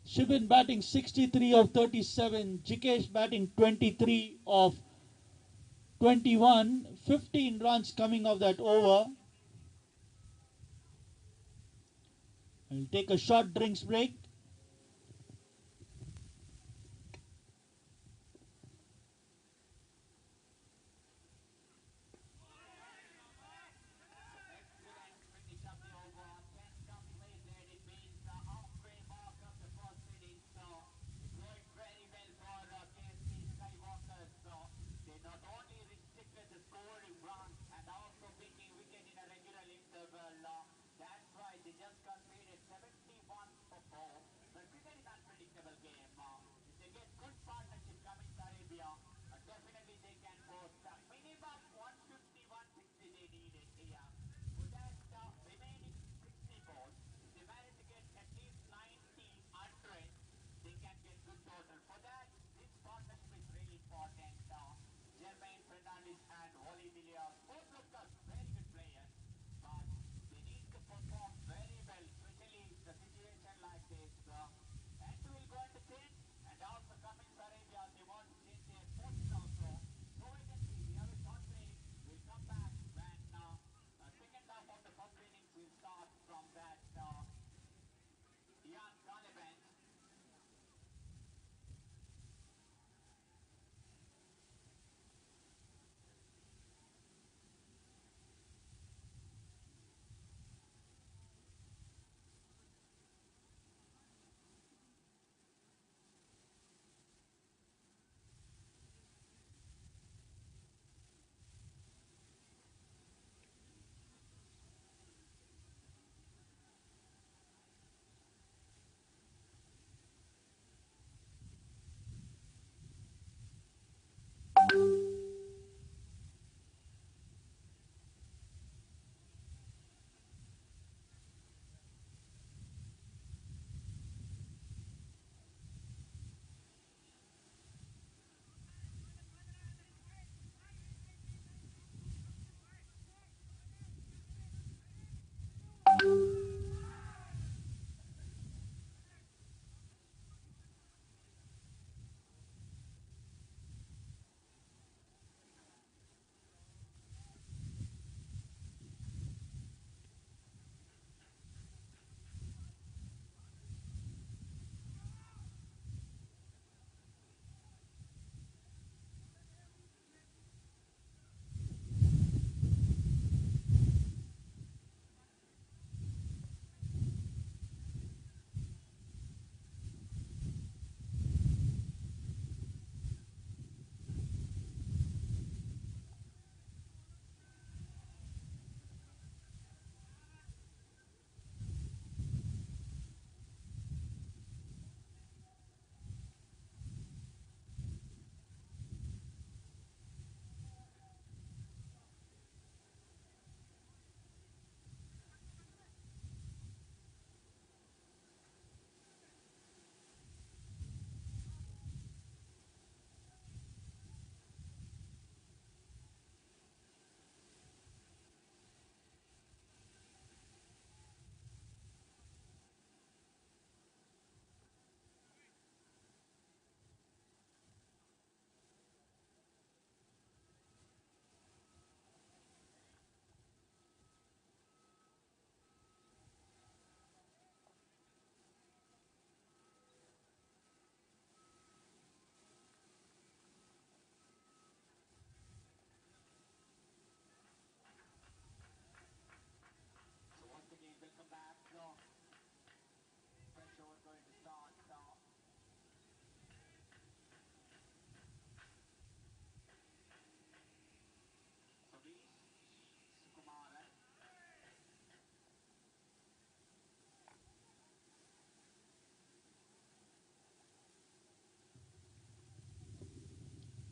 Shibin batting 63 of 37, Jikesh batting 23 of 21, 15 runs coming off that over. We'll take a short drinks break. That's right, they just conceded 71 for 4.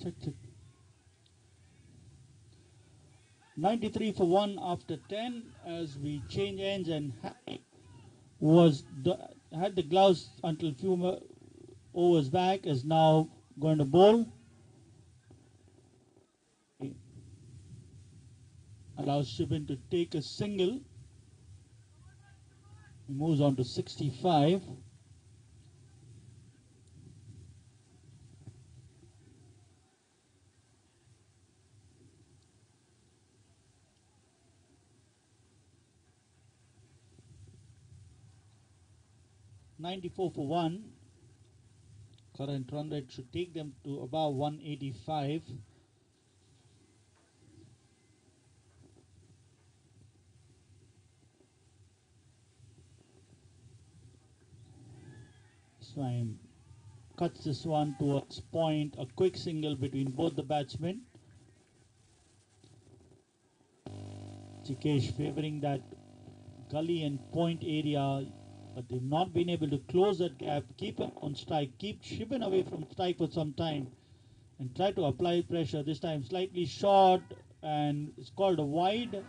Check, check. 93 for 1 after 10 as we change ends, and had the gloves until few overs back, is now going to bowl. Allows Shibin to take a single. He moves on to 65. .94 for 1. Current run rate should take them to about 185. Swine cuts this one towards point, a quick single between both the batsmen. Chikesh favoring that gully and point area, but they've not been able to close that gap, keep him on strike, keep Shibin away from strike for some time, and try to apply pressure. This time slightly short, and it's called a wide.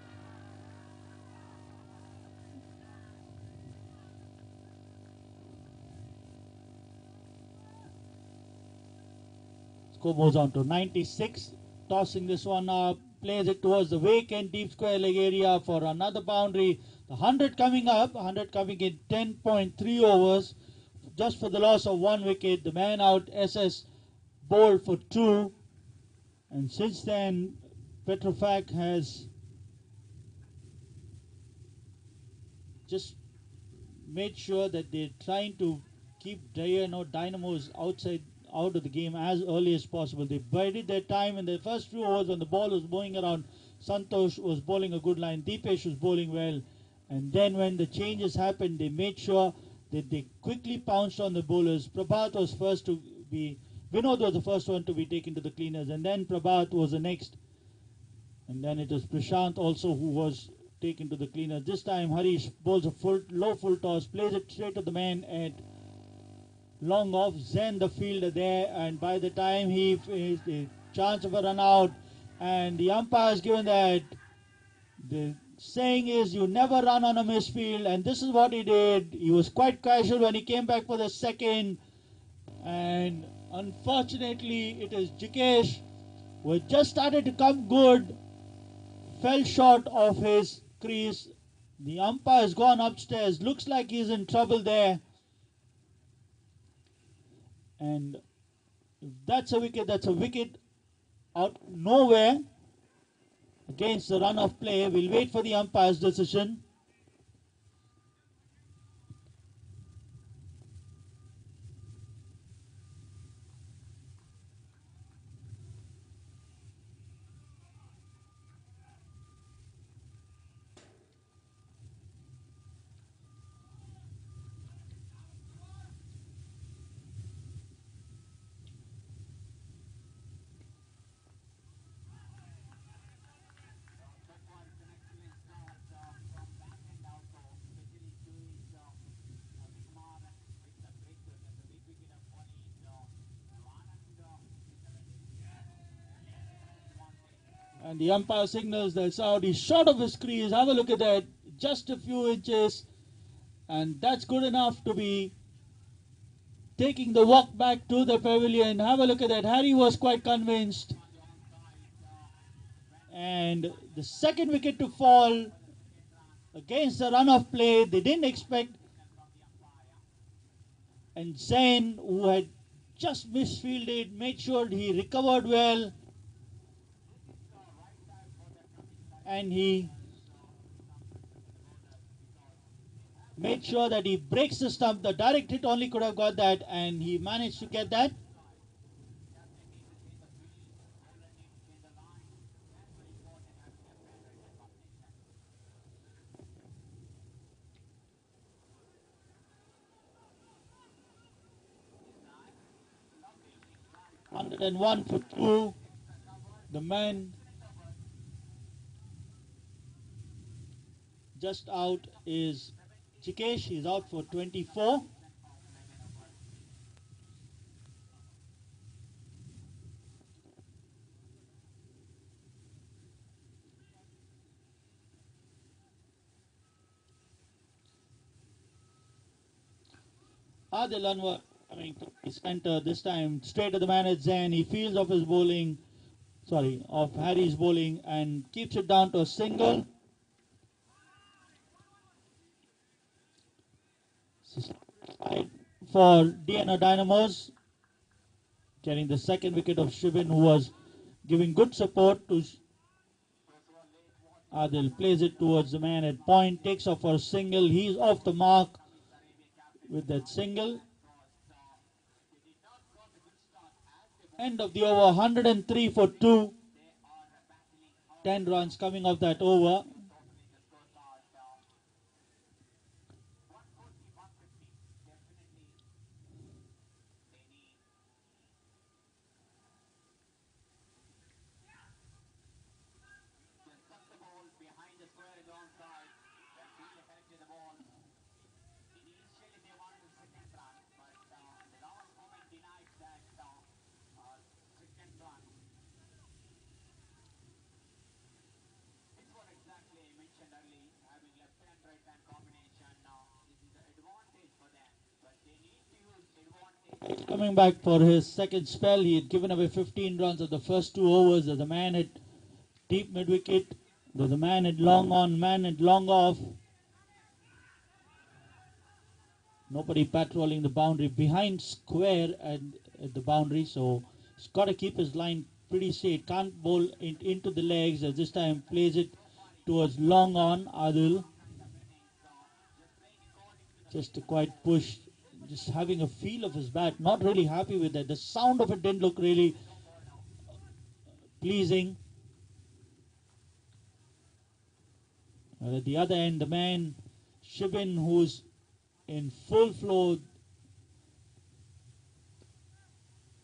Score moves on to 96, tossing this one up, plays it towards the vacant deep square leg area for another boundary. The 100 coming up, 100 coming in 10.3 overs, just for the loss of 1 wicket. The man out, SS, bowled for 2, and since then Petrofac has just made sure that they're trying to keep Dynamos out of the game as early as possible. They bided their time in the first few overs when the ball was going around. Santosh was bowling a good line, Deepesh was bowling well, and then when the changes happened, they made sure that they quickly pounced on the bowlers. Prabhat was first to be, Vinod was the first one to be taken to the cleaners, and then Prabhat was the next, and then it was Prashant also who was taken to the cleaners. This time Harish bowls a low full toss, plays it straight to the man at long off. Zen the fielder there, and by the time he faced a chance of a run out, and the umpire has given that. The saying is you never run on a misfield, and this is what he did. He was quite casual when he came back for the second, and unfortunately it is Jikesh who had just started to come good, fell short of his crease. The umpire has gone upstairs, looks like he's in trouble there. And if that's a wicket out nowhere against the run of play. We'll wait for the umpire's decision. And the umpire signals that's out. He's short of his crease. Have a look at that. Just a few inches. And that's good enough to be taking the walk back to the pavilion. Have a look at that. Harry was quite convinced. And the second wicket to fall against the run of play. They didn't expect. And Zain, who had just misfielded, made sure he recovered well. And he made sure that he breaks the stump. The direct hit only could have got that, and he managed to get that. .101 for 2. The man just out is Chikesh. He's out for 24. Adil Anwar coming to the center this time, straight to the man at Zain. He feels of his bowling, of Harry's bowling, and keeps it down to a single. For DNO Dynamos, getting the second wicket of Shibin, who was giving good support to Adil. Plays it towards the man at point, takes off for a single. He's off the mark with that single. End of the over, 103 for 2. 10 runs coming off that over. Coming back for his second spell, he had given away 15 runs of the first 2 overs. There's a man at deep mid wicket. There's a man at long on, man at long off. Nobody patrolling the boundary behind square at the boundary, so he's got to keep his line pretty straight. Can't bowl into the legs. As this time plays it towards long on. Adil just a quiet push, just having a feel of his bat. Not really happy with that. The sound of it didn't look really pleasing. At the other end, the man Shibin, who's in full flow.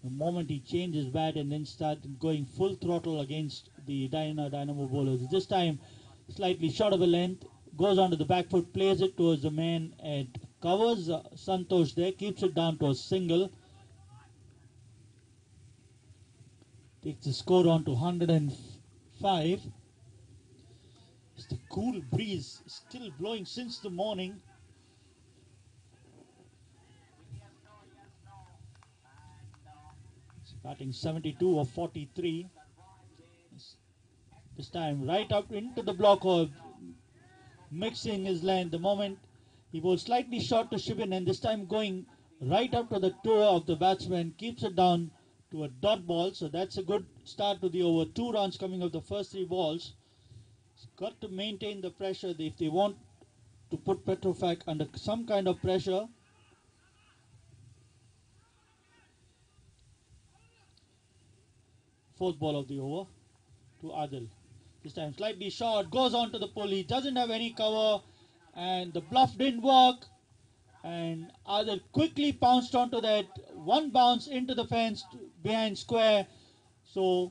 The moment he changed his bat and then started going full throttle against the Dynamo bowlers. This time slightly short of a length, goes onto the back foot, plays it towards the man at covers Santosh there, keeps it down to a single. Takes the score on to 105. It's the cool breeze still blowing since the morning. Batting 72 of 43. This time right up into the block hole, mixing his length. The moment he was slightly short to Shibin, and this time going right up to the toe of the batsman, keeps it down to a dot ball. So that's a good start to the over. 2 runs coming of the first 3 balls. He's got to maintain the pressure if they want to put Petrofac under some kind of pressure. Fourth ball of the over to Adil. This time slightly short, goes on to the pull. He doesn't have any cover, and the bluff didn't work. And Adil quickly pounced onto that. One bounce into the fence behind square. So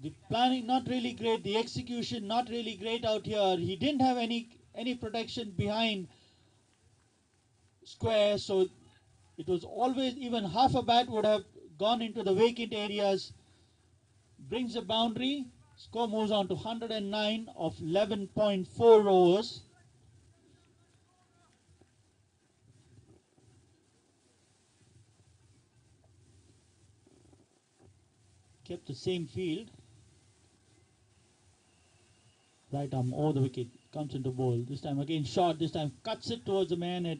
the planning not really great, the execution not really great out here. He didn't have any protection behind square, so it was always, even half a bat would have gone into the vacant areas. Brings a boundary. Score moves on to 109 of 11.4 overs. Kept the same field. Right arm over the wicket. Comes into bowl. This time again short. This time cuts it towards the man at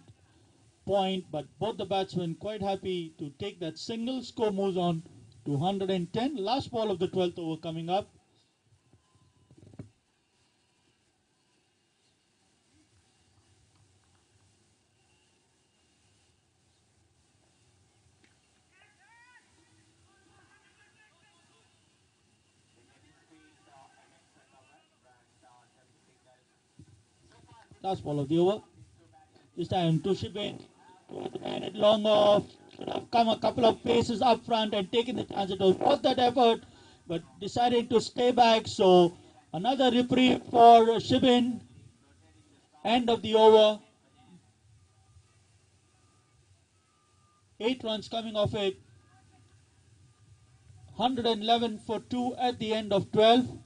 point, but both the batsmen quite happy to take that single. Score moves on to 110. Last ball of the 12th over coming up. Last ball of the over. This time to Shibin. And at long off, should have come a couple of paces up front and taken the chance. It was worth that effort, but decided to stay back. So another reprieve for Shibin. End of the over. 8 runs coming off it. 111 for 2 at the end of 12.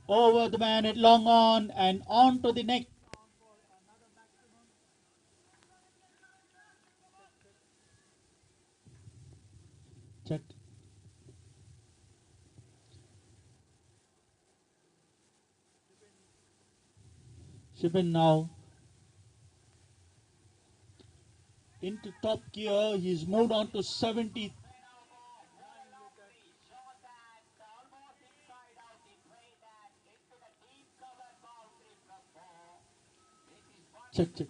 Over the man, it long on and on to the neck. Check. Shipin now into top gear. He's moved on to 70. Check, check.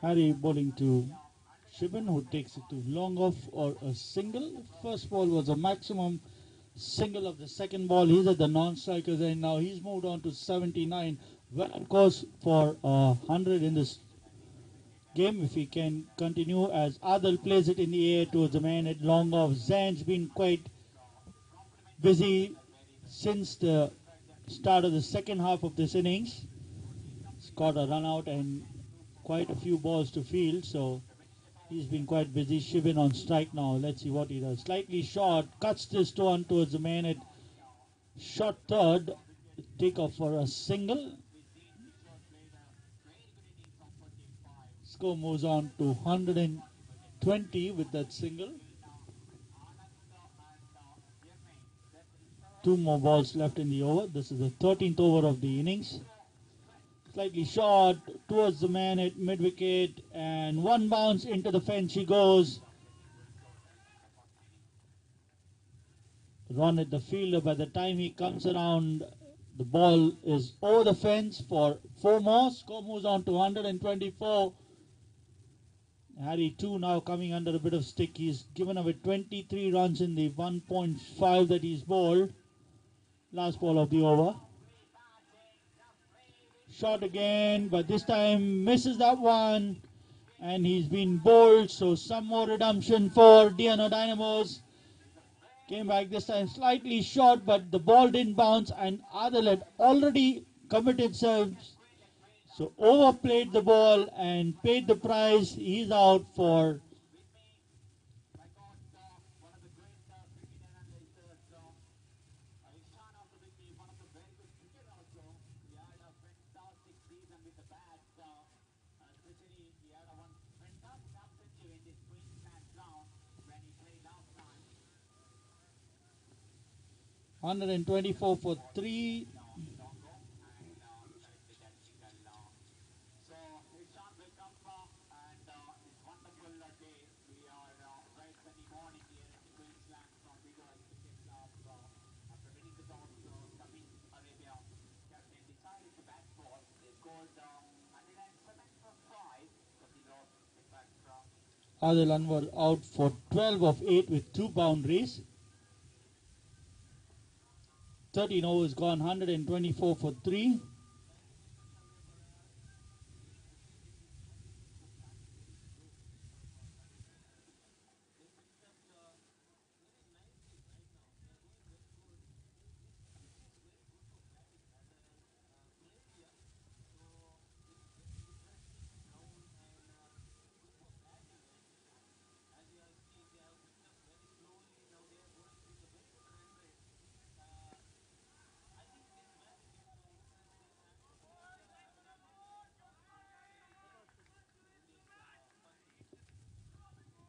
Harry bowling to Shibin, who takes it to long off or a single. First ball was a maximum single of the second ball. He's at the non-strikers end now. He's moved on to 79. Well, of course, for 100 in this game, if he can continue as Adil plays it in the air towards the man at long off. Zan's been quite busy since the start of the second half of this innings. He's got a run out and quite a few balls to field, so he's been quite busy. Shibin on strike now. Let's see what he does. Slightly short, cuts this one towards the man at short third. Take off for a single. Score moves on to 120 with that single. Two more balls left in the over. This is the 13th over of the innings. Slightly short towards the man at mid-wicket, and one bounce into the fence he goes. Run at the fielder. By the time he comes around, the ball is over the fence for four more. Score moves on to 124. Harry 2 now coming under a bit of stick. He's given away 23 runs in the 1.5 that he's bowled. Last ball of the over. Shot again, but this time misses that one. And he's been bowled, so some more redemption for DNO Dynamos. Came back this time slightly short, but the ball didn't bounce, and Adil had already committed serves. So overplayed the ball and paid the price. He's out for $124 for 3. Adil Anwar out for 12 of 8 with 2 boundaries. 13 overs gone, 124 for 3.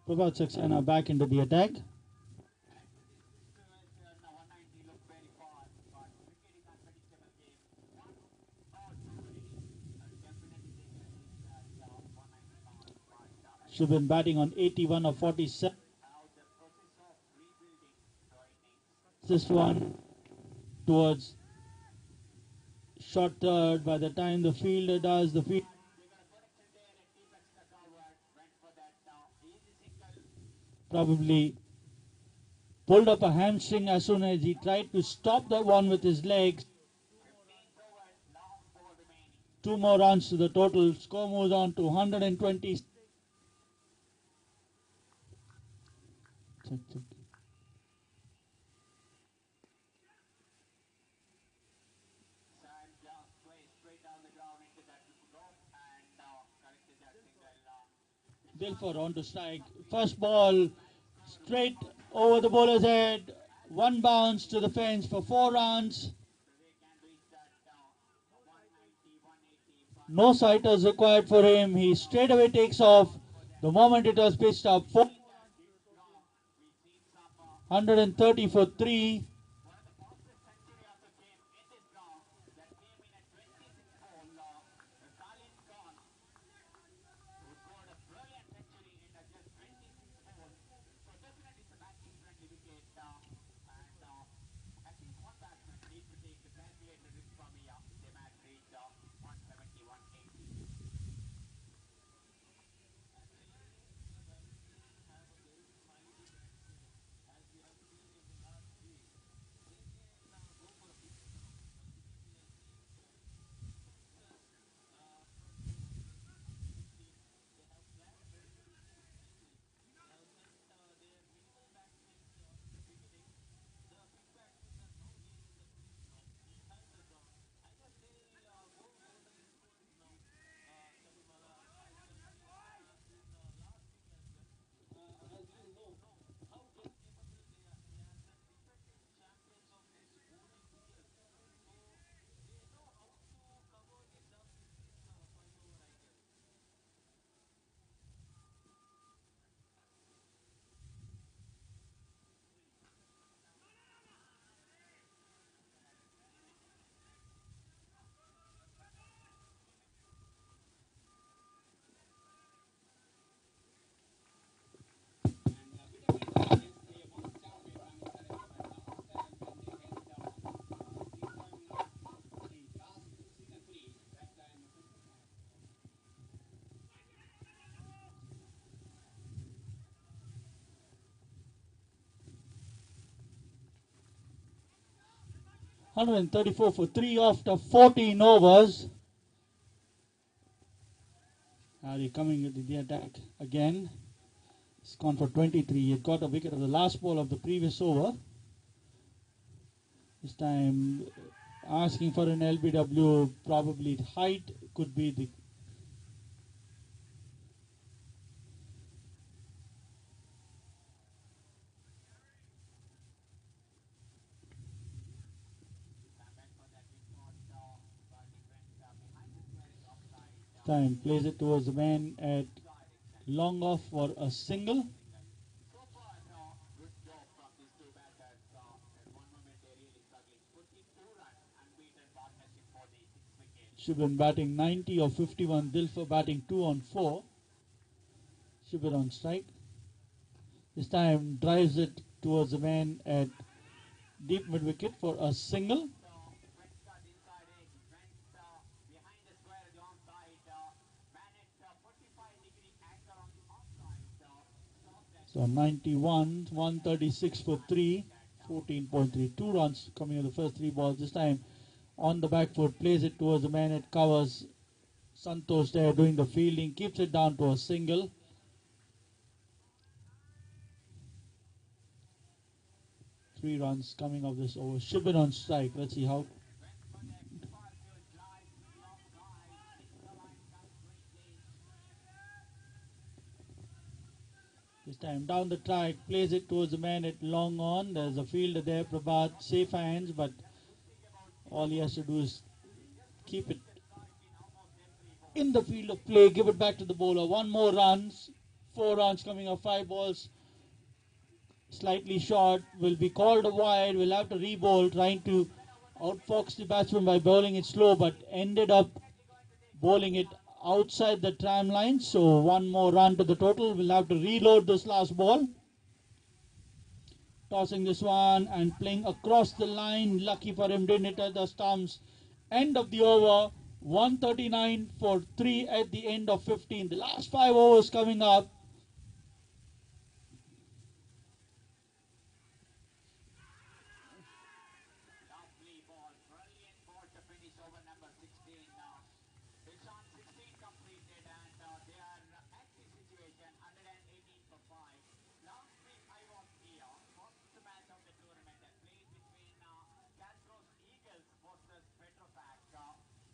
Prabhat Saxena back into the attack. Shubin batting on 81 of 47. This one towards short third. By the time the fielder does, the field probably pulled up a hamstring as soon as he tried to stop that one with his legs. 2 more runs to the total. Score moves on to 120. Dilfer on to strike. First ball straight over the bowler's head. One bounce to the fence for 4 runs. No sighters required for him. He straight away takes off the moment it was pitched up. 130 for 3. 134 for 3 after 14 overs. Harry coming into the attack again. He's gone for 23. He had got a wicket of the last ball of the previous over. This time asking for an LBW, probably height could be the time. Plays it towards the man at long off for a single. Shubin batting 90 or 51. Dilfer batting 2 on 4. Shubin on strike. This time drives it towards the man at deep mid wicket for a single. So 91, 136 for 3, 14.3. 2 runs coming in the first 3 balls. This time on the back foot, plays it towards the man it covers. Santosh there doing the fielding, keeps it down to a single. Three runs coming off this over. Shubin on strike. Let's see how. This time down the track, plays it towards the man at long on. There's a fielder there, Prabhat, safe hands, but all he has to do is keep it in the field of play, give it back to the bowler. One more runs, 4 runs coming off 5 balls. Slightly short, will be called a wide, will have to re-bowl, trying to outfox the batsman by bowling it slow, but ended up bowling it outside the tram line. So 1 more run to the total. We'll have to reload this last ball. Tossing this one and playing across the line. Lucky for him, didn't hit at the stumps. End of the over. 139 for 3 at the end of 15. The last 5 overs coming up.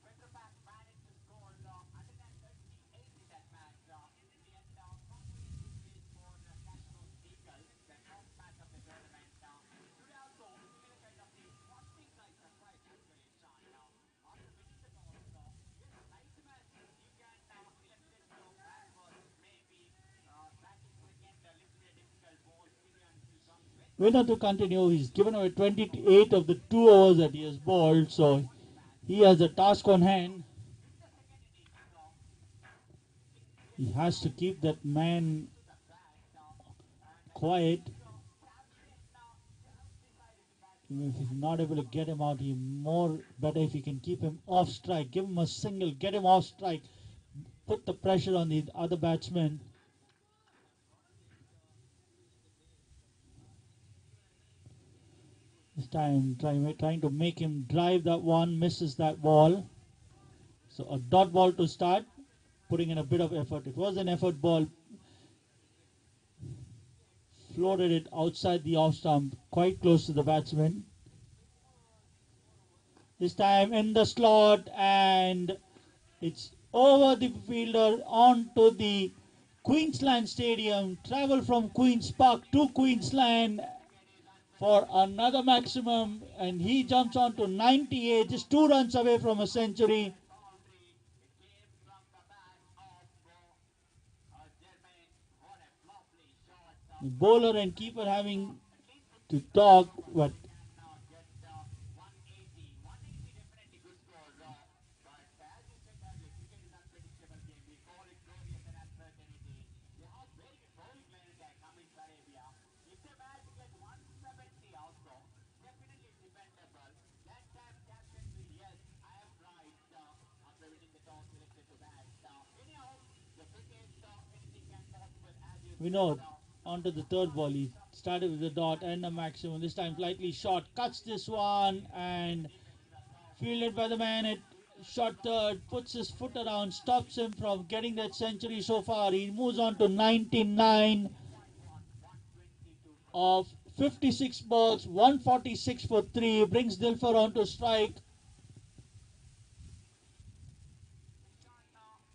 Petrofac managed to score 138 in that match. In the end, for the Castros Eagles, the top match of the tournament. Today also, we will kind of the one thing I surprised actually, Sean. After winning the toss, yes, nice match. You can elect it to bat first, maybe batting second, a little bit difficult ball. Winner to continue. He's given away 28 of the 2 overs that he has bowled, so he has a task on hand. He has to keep that man quiet. If he's not able to get him out, he more better if he can keep him off strike. Give him a single, get him off strike. Put the pressure on the other batsman. This time trying to make him drive that one, misses that ball. So a dot ball to start, putting in a bit of effort. It was an effort ball. Floated it outside the off stump, quite close to the batsman. This time in the slot, and it's over the fielder onto the Queensland Stadium. Travel from Queen's Park to Queensland for another maximum, and he jumps on to 98, just 2 runs away from a century. The bowler and keeper having to talk, but we know onto the third ball. He Started with the dot and the maximum. This time slightly short. Cuts this one and fielded by the man at short third. Puts his foot around. Stops him from getting that century so far. He moves on to 99 of 56 balls. 146 for 3. Brings Dilfer on to strike.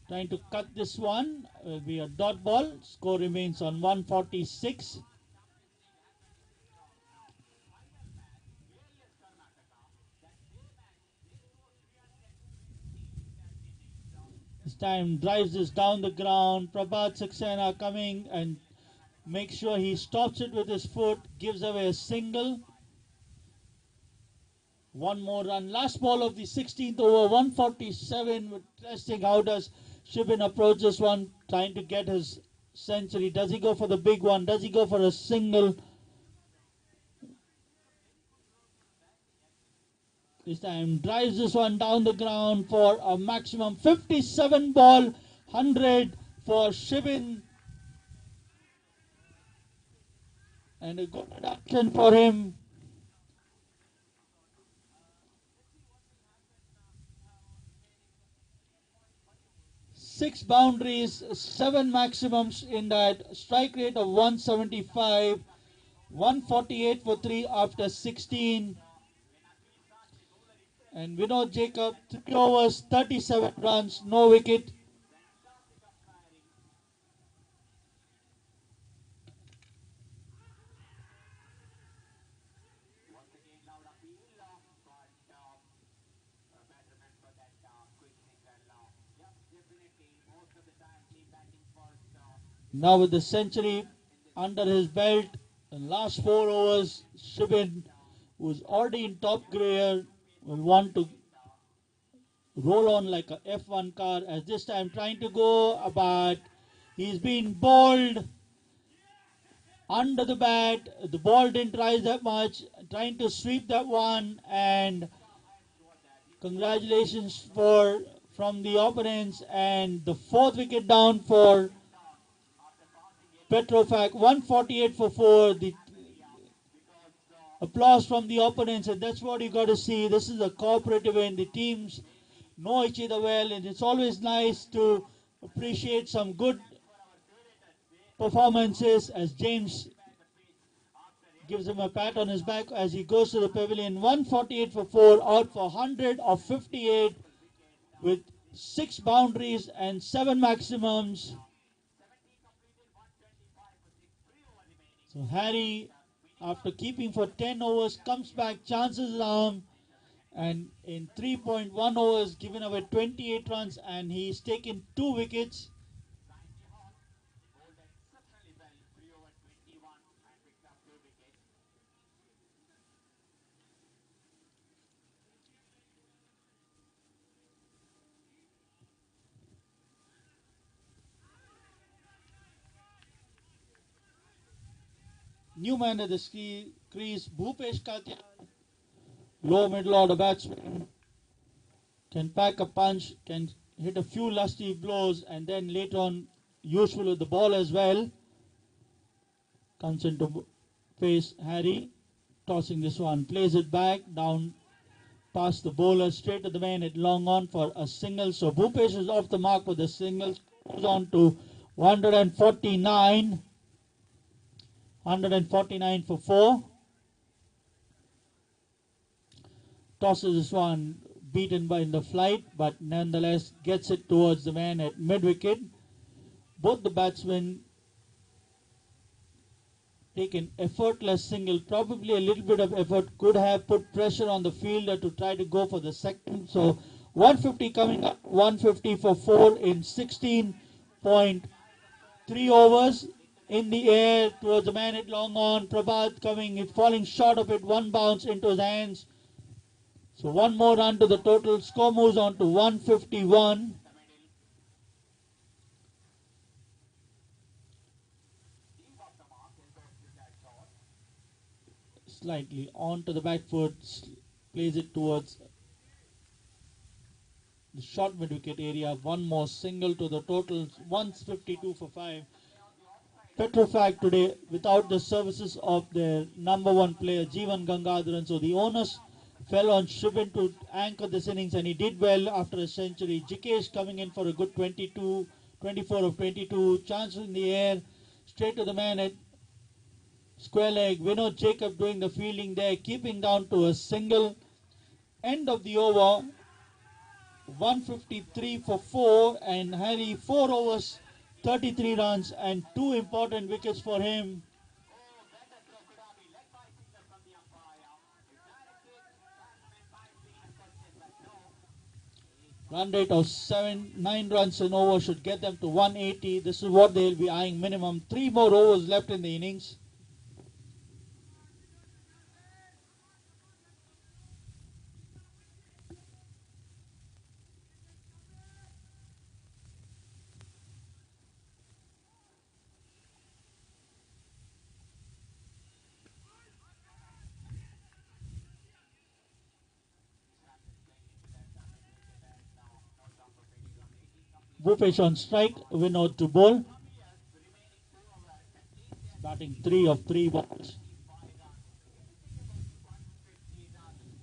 Trying to cut this one. Will be a dot ball. Score remains on 146. This time drives this down the ground. Prabhat Saxena coming and makes sure he stops it with his foot. Gives away a single. One more run. Last ball of the 16th over. 147. Testing how does Shibin approach this one. Trying to get his century. Does he go for the big one? Does he go for a single? This time drives this one down the ground for a maximum 57 ball, 100 for Shibin. And a good reduction for him. Six boundaries, 7 maximums in that. Strike rate of 175, 148 for 3 after 16. And Vinod Jacob, 3 overs, 37 runs, no wicket. Now with the century under his belt, the last 4 overs, Shibin, who's already in top gear, will want to roll on like a F1 car, as this time trying to go, but he's been bowled under the bat. The ball didn't rise that much, trying to sweep that one, and congratulations from the opponents, and the 4th wicket down for Petrofac. 148 for 4. The applause from the opponents, and that's what you got to see. This is a cooperative win. The teams know each other well, and it's always nice to appreciate some good performances, as James gives him a pat on his back as he goes to the pavilion. 148 for 4, out for 100 of 58 with 6 boundaries and 7 maximums. So Harry, after keeping for 10 overs, comes back, chances arm, and in 3.1 overs given away 28 runs, and he's taken 2 wickets. New man at the crease, Bhupesh Katyan, low middle order batsman, can pack a punch, can hit a few lusty blows, and then later on useful with the ball as well. Comes into face Harry, tossing this one, plays it back, down past the bowler, straight to the man at long on for a single. So Bhupesh is off the mark with a single, goes on to 149. 149 for 4. Tosses this one, beaten by the flight, but nonetheless gets it towards the man at mid-wicket. Both the batsmen take an effortless single. Probably a little bit of effort could have put pressure on the fielder to try to go for the second. So 150 coming up, 150 for 4 in 16.3 overs. In the air towards the man at long on. Prabhat coming, falling short of it. One bounce into his hands. So one more run to the total. Score moves on to 151. Slightly onto the back foot. Plays it towards the short mid wicket area. One more single to the total. 152 for 5. Petrofac today without the services of their number one player Jeevan Gangadharan. So the onus fell on Shubin to anchor this innings, and he did well after a century. Jikesh coming in for a good 22, 24 of 22. Chance in the air, straight to the man at square leg. Vinod Jacob doing the fielding there, keeping down to a single. End of the over, 153 for 4, and Harry 4 overs, 33 runs and 2 important wickets for him. Run rate of 9 runs an over should get them to 180. This is what they'll be eyeing minimum. 3 more overs left in the innings. Bhupesh on strike, Vinod to bowl. Batting 3 of 3 balls.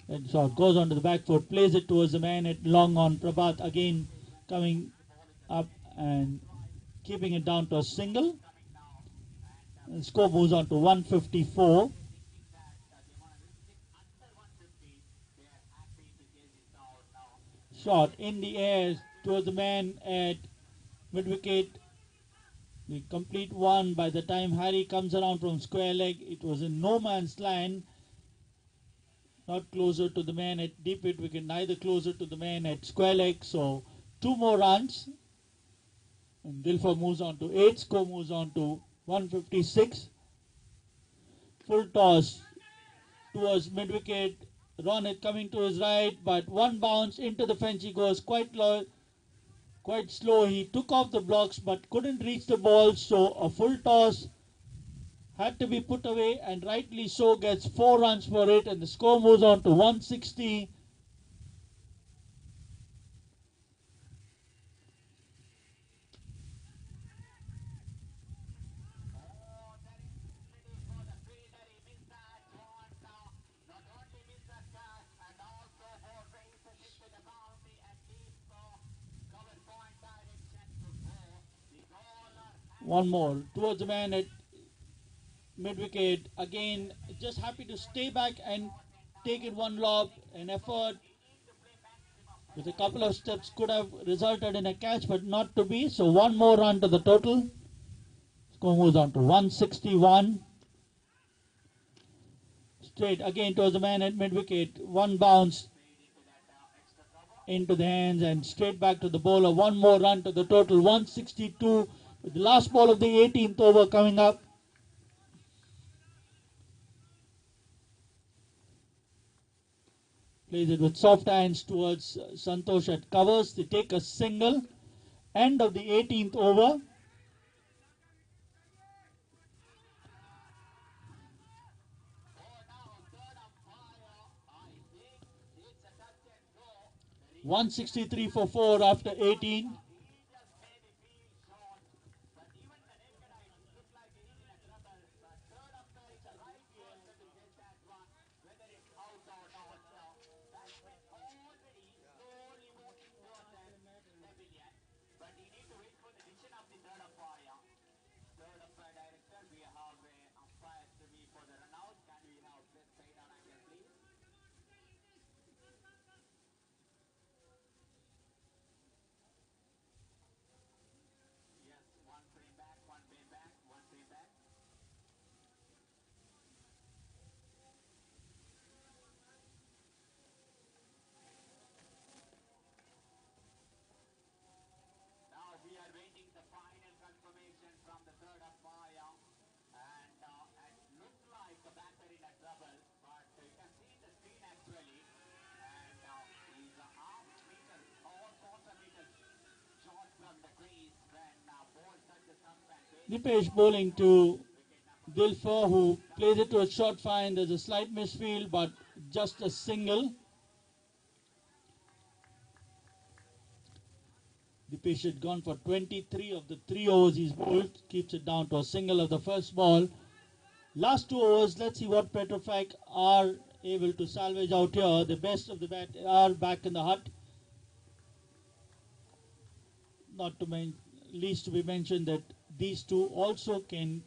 And shot goes onto the back foot, plays it towards the man at long on. Prabhat again coming up and keeping it down to a single. And score moves on to 154. Shot in the air towards the man at mid-wicket. The complete one by the time Harry comes around from square leg. It was in no man's land. Not closer to the man at deep mid-wicket, neither closer to the man at square leg. So 2 more runs. And Dilfer moves on to 8. Score moves on to 156. Full toss towards mid-wicket. Ronit coming to his right, but one bounce into the fence. He goes quite low. Quite slow. He took off the blocks but couldn't reach the ball, so a full toss had to be put away, and rightly so, gets 4 runs for it, and the score moves on to 160. One more towards the man at mid-wicket. Again, just happy to stay back and take it one lob. An effort with a couple of steps could have resulted in a catch, but not to be. So 1 more run to the total. Score moves on to 161. Straight again towards the man at mid-wicket. One bounce into the hands and straight back to the bowler. 1 more run to the total. 162. With the last ball of the 18th over coming up. Plays it with soft hands towards Santosh at covers. They take a single. End of the 18th over. .163 for 4 after 18. Dipesh bowling to Dilfer, who plays it to a short fine. There's a slight misfield, but just a single. Dipesh had gone for 23 of the 3 overs he's bowled, keeps it down to a single of the first ball. Last 2 overs, let's see what Petrofac are able to salvage out here. The best of the bat are back in the hut. Not to least to be mentioned that these two also can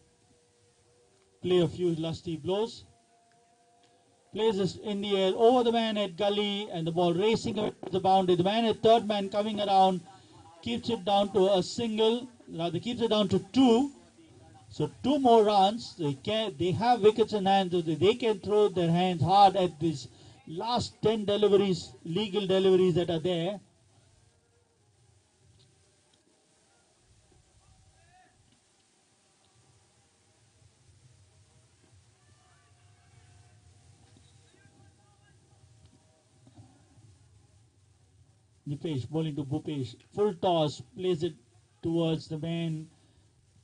play a few lusty blows. Plays this in the air over the man at gully and the ball racing away to the boundary. The man at third man coming around keeps it down to a single, rather keeps it down to 2. So 2 more runs. They have wickets in hand, so they can throw their hands hard at these last 10 deliveries, legal deliveries that are there. Dipesh bowling to Bhupesh. Full toss, plays it towards the man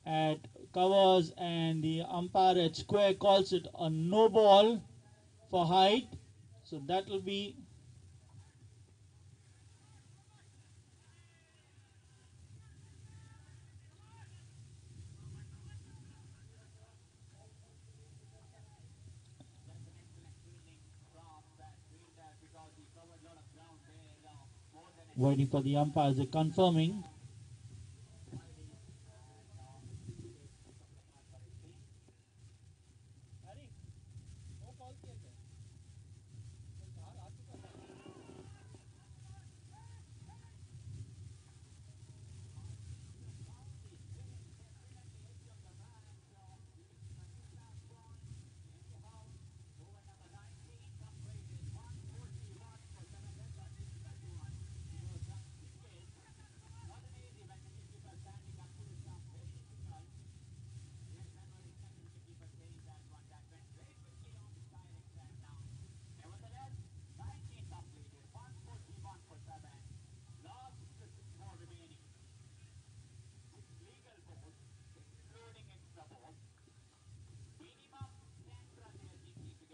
at covers, and the umpire at square calls it a no ball for height. So that will be waiting for the umpires. They're confirming.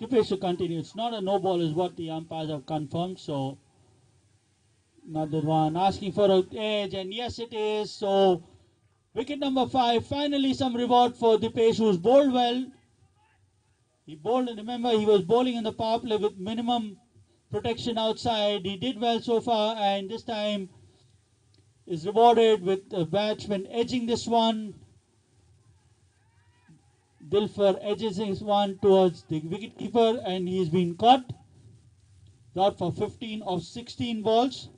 Dipesh to continue. It's not a no ball is what the umpires have confirmed. So another one asking for an edge, and yes it is. So wicket number 5. Finally some reward for Dipesh, who's bowled well. He bowled, remember he was bowling in the power play with minimum protection outside. He did well so far, and this time is rewarded with the batsman edging this one. Dilfer edges this one towards the wicketkeeper, and he's been caught. Out for 15 of 16 balls.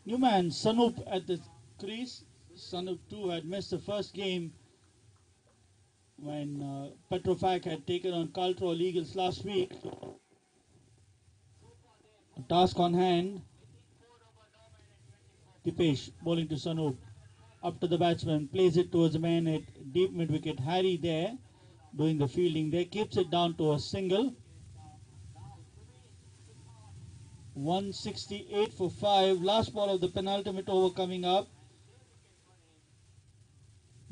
New man Sanup at the crease. Sanup too had missed the first game when Petrofac had taken on Cultural Eagles last week. A task on hand. Dipesh bowling to Sanup. Up to the batsman, plays it towards the man at deep mid wicket. Harry there doing the fielding there, keeps it down to a single. 168 for 5. Last ball of the penultimate over coming up.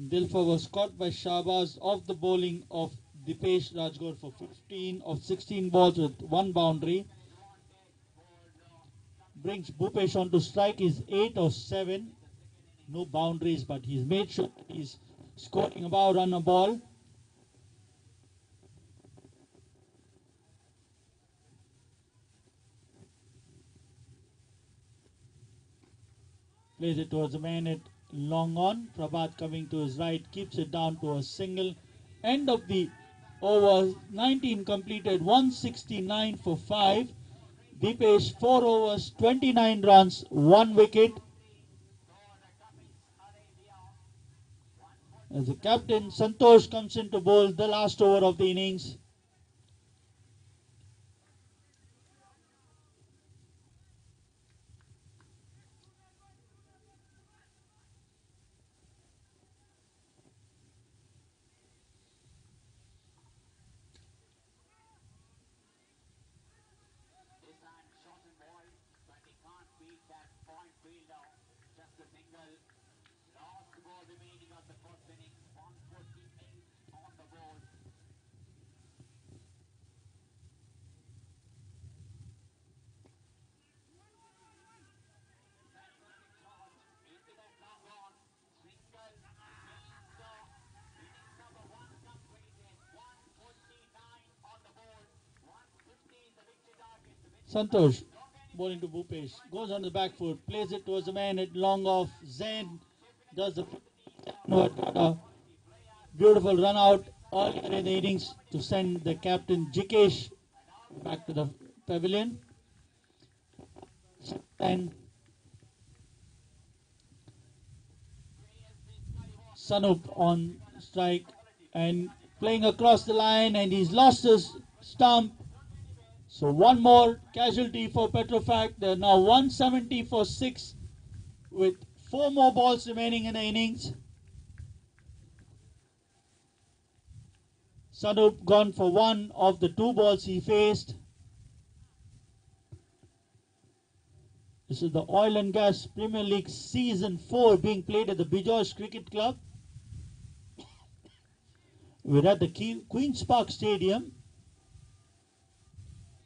Dilfer was caught by Shahbaz off the bowling of Dipesh Rajgor for 15 of 16 balls with 1 boundary. Brings Bhupesh on to strike. He's 8 of 7. No boundaries, but he's made sure he's scoring about run a ball. Plays it towards the man at long on. Prabhat coming to his right, keeps it down to a single. End of the overs 19 completed, 169 for 5. Deepesh 4 overs 29 runs, 1 wicket. As the captain Santosh comes in to bowl the last over of the innings. This time shot and ball, but he can't beat that point fielder. Just a single. Last ball remaining of the first innings. 148 on the board. Into that long on. Single means innings number 1 completed. 149 on the board. 150 is the victory target. Santosh bowling to Bhupesh, goes on the back foot, plays it towards the man at long off. Zain does the a beautiful run out earlier in the innings to send the captain Jikesh back to the pavilion. And Sanup on strike and playing across the line, and he's lost his stump. So one more casualty for Petrofac. They're now 170 for 6 with 4 more balls remaining in the innings. Sanup gone for 1 of the 2 balls he faced. This is the Oil and Gas Premier League Season 4 being played at the Bijoy Cricket Club. We're at the Queen's Park Stadium.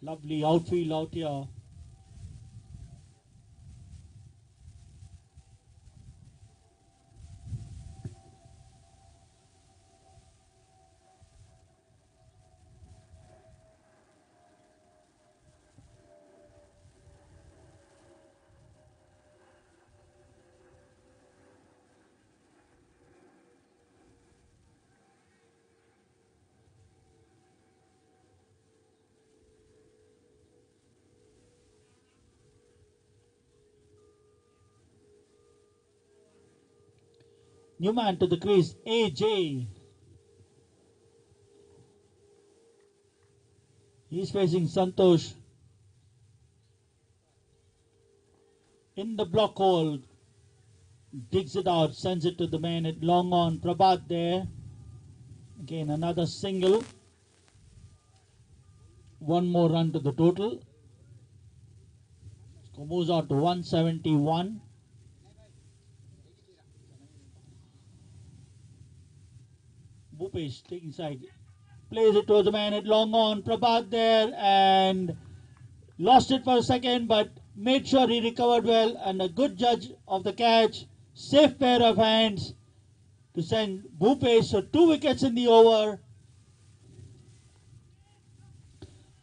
Lovely outfield out here. New man to the crease, AJ. He's facing Santosh. In the block hole. Digs it out, sends it to the man at long on. Prabhat there. Again, another single. 1 more run to the total. Score moves out to 171. Bhupesh taking side, plays it towards the man at long on. Prabhat there and lost it for a second, but made sure he recovered well, and a good judge of the catch. Safe pair of hands to send Bhupesh. So 2 wickets in the over.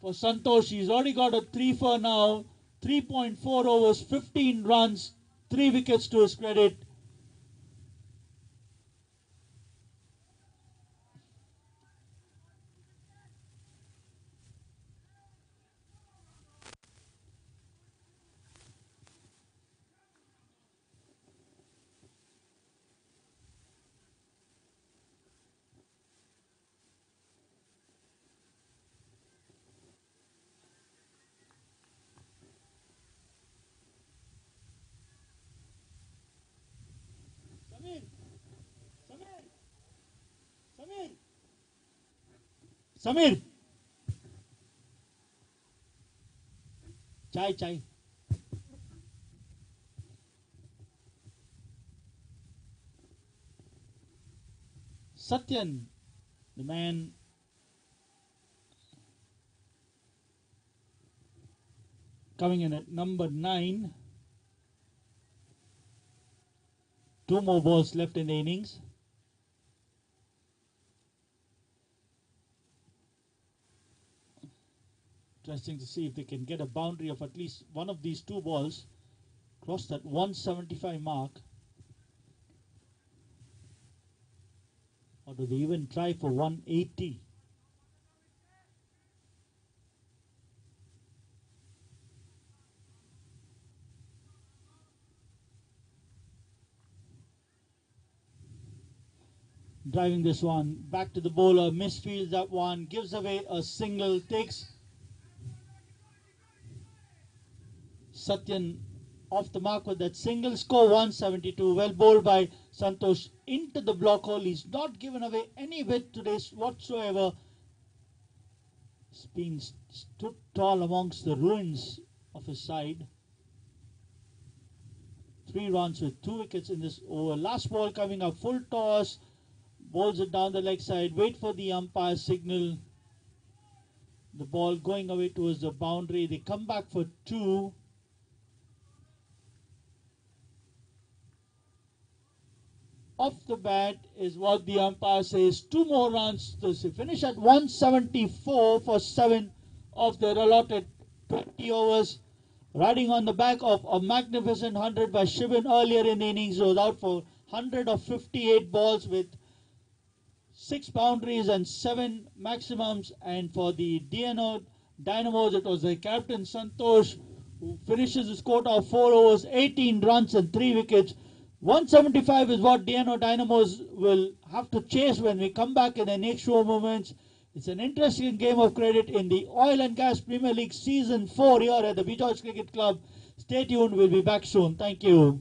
For Santosh, he's already got a 3 for now. 3.4 overs, 15 runs, 3 wickets to his credit. Samir. Chai. Satyan, the man coming in at number 9. 2 more balls left in the innings. Interesting to see if they can get a boundary of at least one of these 2 balls. Cross that 175 mark. Or do they even try for 180? driving this one back to the bowler, misfields that one, gives away a single, takes Satyan off the mark with that single. Score 172. Well bowled by Santosh into the block hole. He's not given away any bit today whatsoever. He's been stood tall amongst the ruins of his side. 3 runs with 2 wickets in this over. Last ball coming up, full toss. Bowls it down the leg side. Wait for the umpire signal. The ball going away towards the boundary. They come back for 2. Off the bat is what the umpire says. 2 more runs to finish at 174 for 7 of their allotted 20 overs. Riding on the back of a magnificent 100 by Shivan earlier in the innings. He was out for 100 of 58 balls with 6 boundaries and 7 maximums. And for the DNO Dynamos, it was the captain Santosh who finishes his quota of 4 overs, 18 runs and 3 wickets. 175 is what DNO Dynamos will have to chase when we come back in the next few moments. It's an interesting game of cricket in the Oil and Gas Premier League Season 4 here at the Beach Cricket Club. Stay tuned, we'll be back soon. Thank you.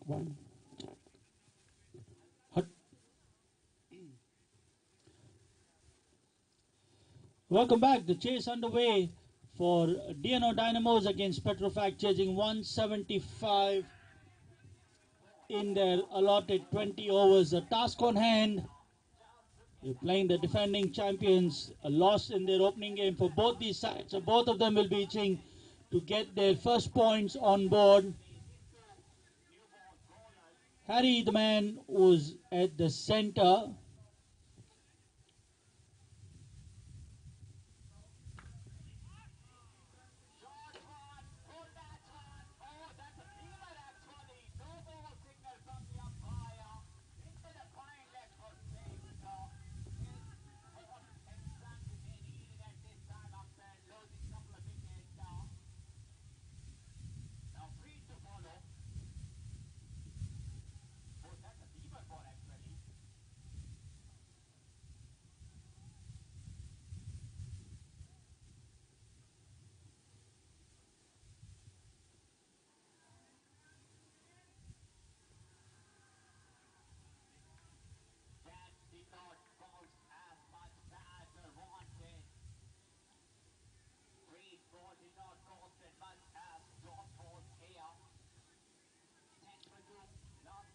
One. Hut. Welcome back. The chase underway for DNO Dynamos against Petrofac, chasing 175 in their allotted 20 overs. A task on hand. You're playing the defending champions, a loss in their opening game for both these sides. So both of them will be itching to get their first points on board. Harry, the man who's at the center.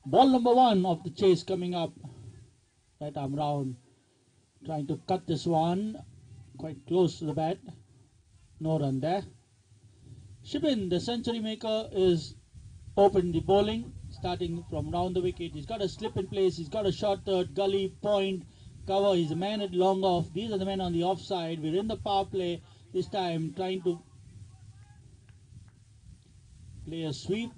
Ball number one of the chase coming up. Right arm round. Trying to cut this one. Quite close to the bat. No run there. Shibin, the century maker, is open the bowling. Starting from round the wicket. He's got a slip in place. He's got a short third. Gully, point, cover. He's a man at long off. These are the men on the offside. We're in the power play. This time trying to play a sweep.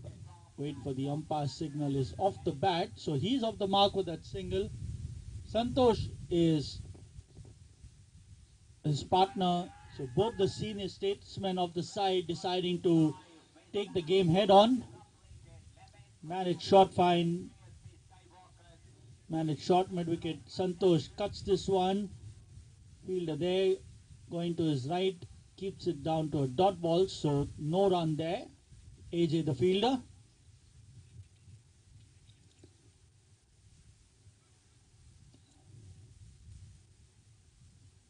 Wait for the umpire signal is off the bat. So he's off the mark with that single. Santosh is his partner. So both the senior statesmen of the side deciding to take the game head on. Managed short fine. Managed short mid wicket. Santosh cuts this one. Fielder there going to his right. Keeps it down to a dot ball. So no run there. AJ the fielder.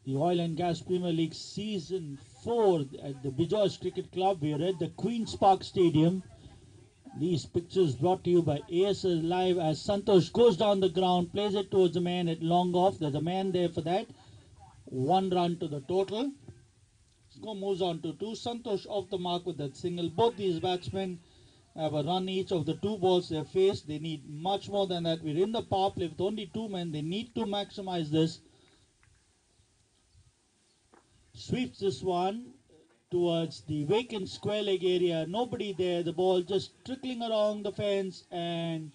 The Oil and Gas Premier League Season 4 at the Bijoy Cricket Club. We are at the Queen's Park Stadium. These pictures brought to you by ASL Live as Santosh goes down the ground, plays it towards the man at long off. There's a man there for that. 1 run to the total. Score moves on to 2. Santosh off the mark with that single. Both these batsmen have a run each of the 2 balls they face. They need much more than that. We're in the power play with only 2 men. They need to maximize this. Sweeps this one towards the vacant square leg area. Nobody there. The ball just trickling along the fence and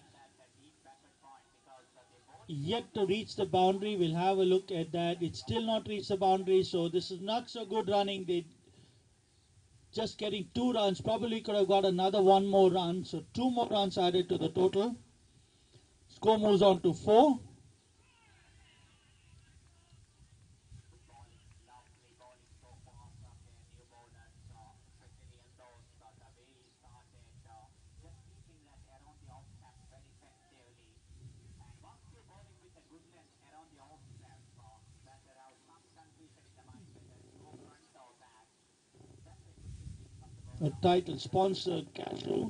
yet to reach the boundary. We'll have a look at that. It's still not reached the boundary. So this is not so good running. They just getting 2 runs. Probably could have got another 1 more run. So 2 more runs added to the total. Score moves on to 4. A title sponsor, Cashew.